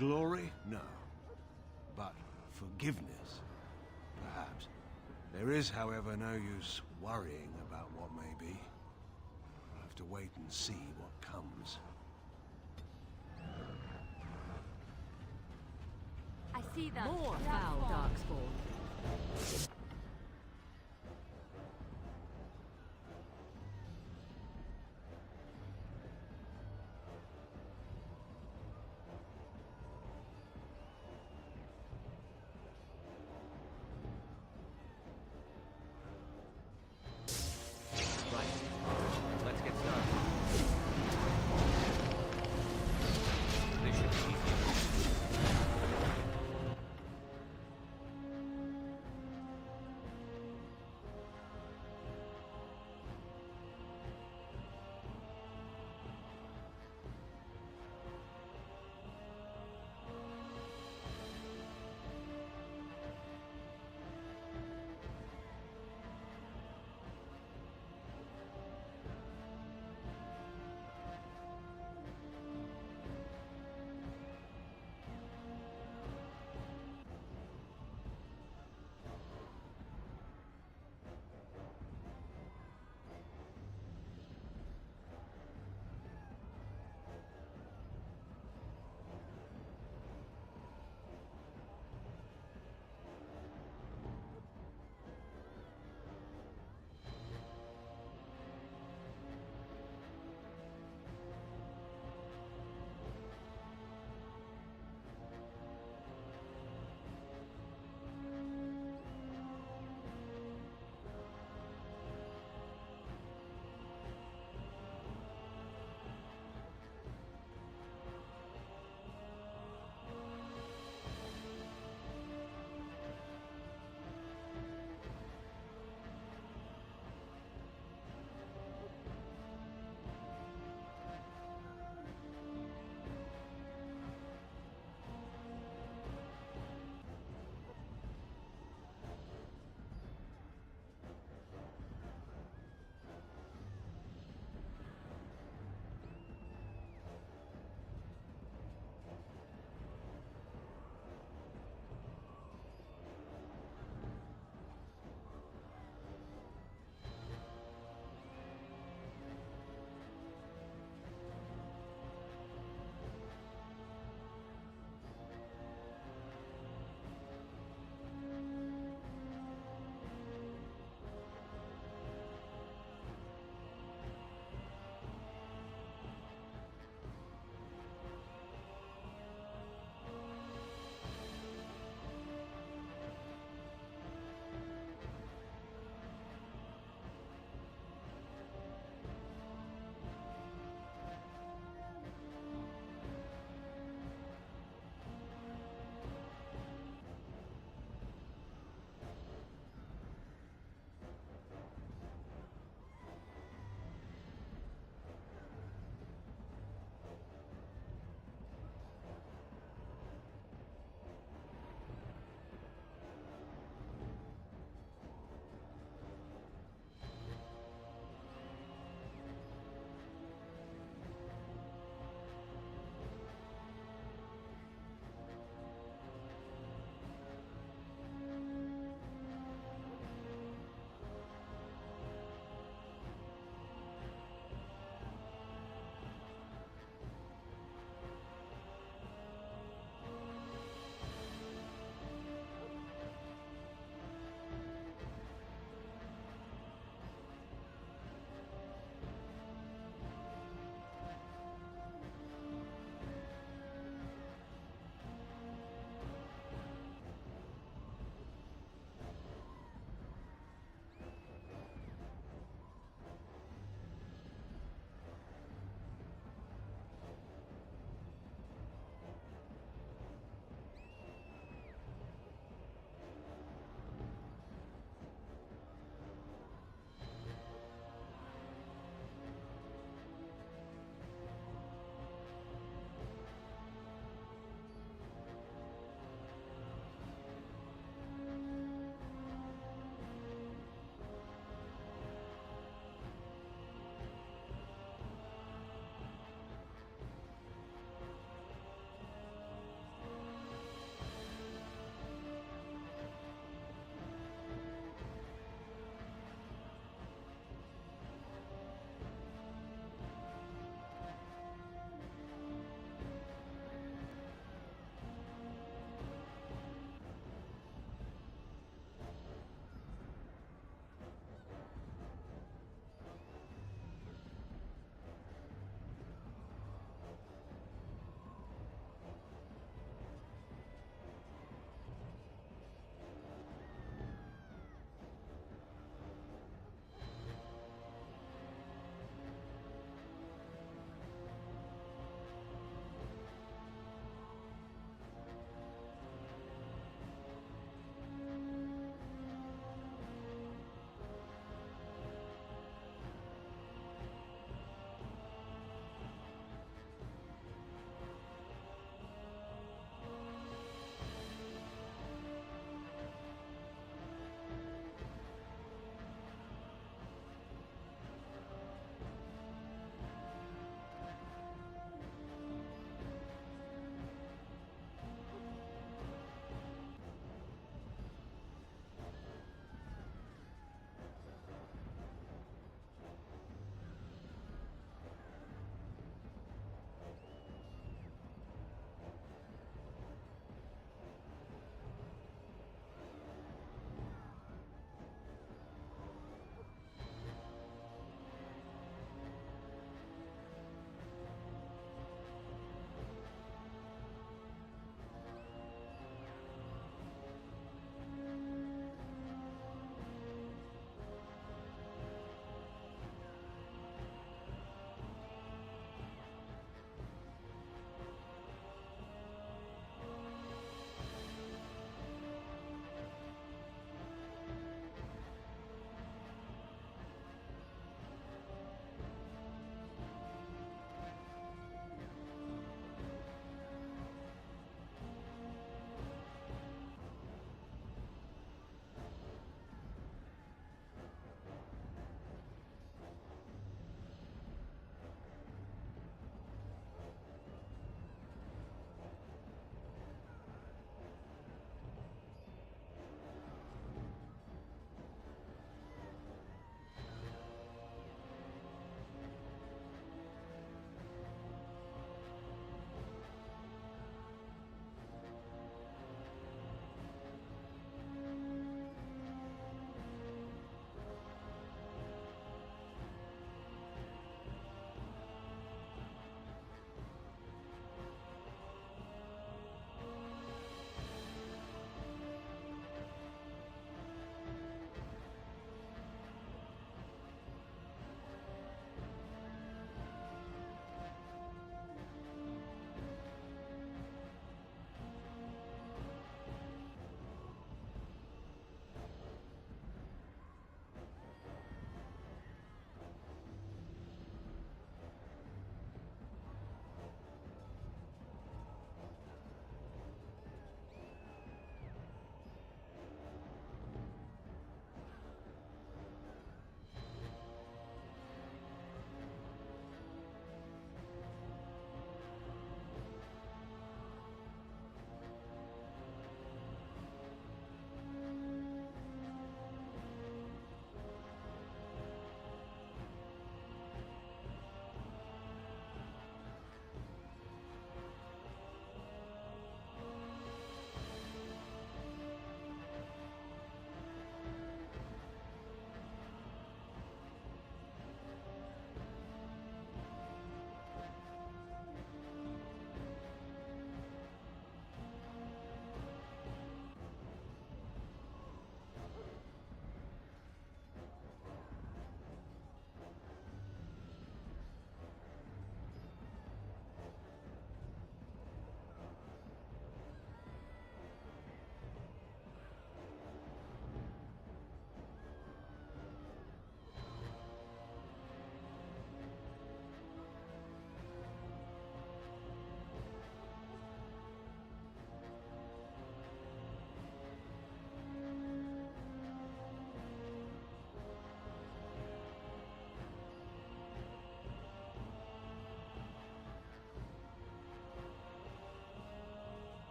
S16: Glory? No. But forgiveness? Perhaps. There is, however, no use worrying about what may be. We'll have to wait and see what comes.
S15: I see them.
S6: More foul darkspawn.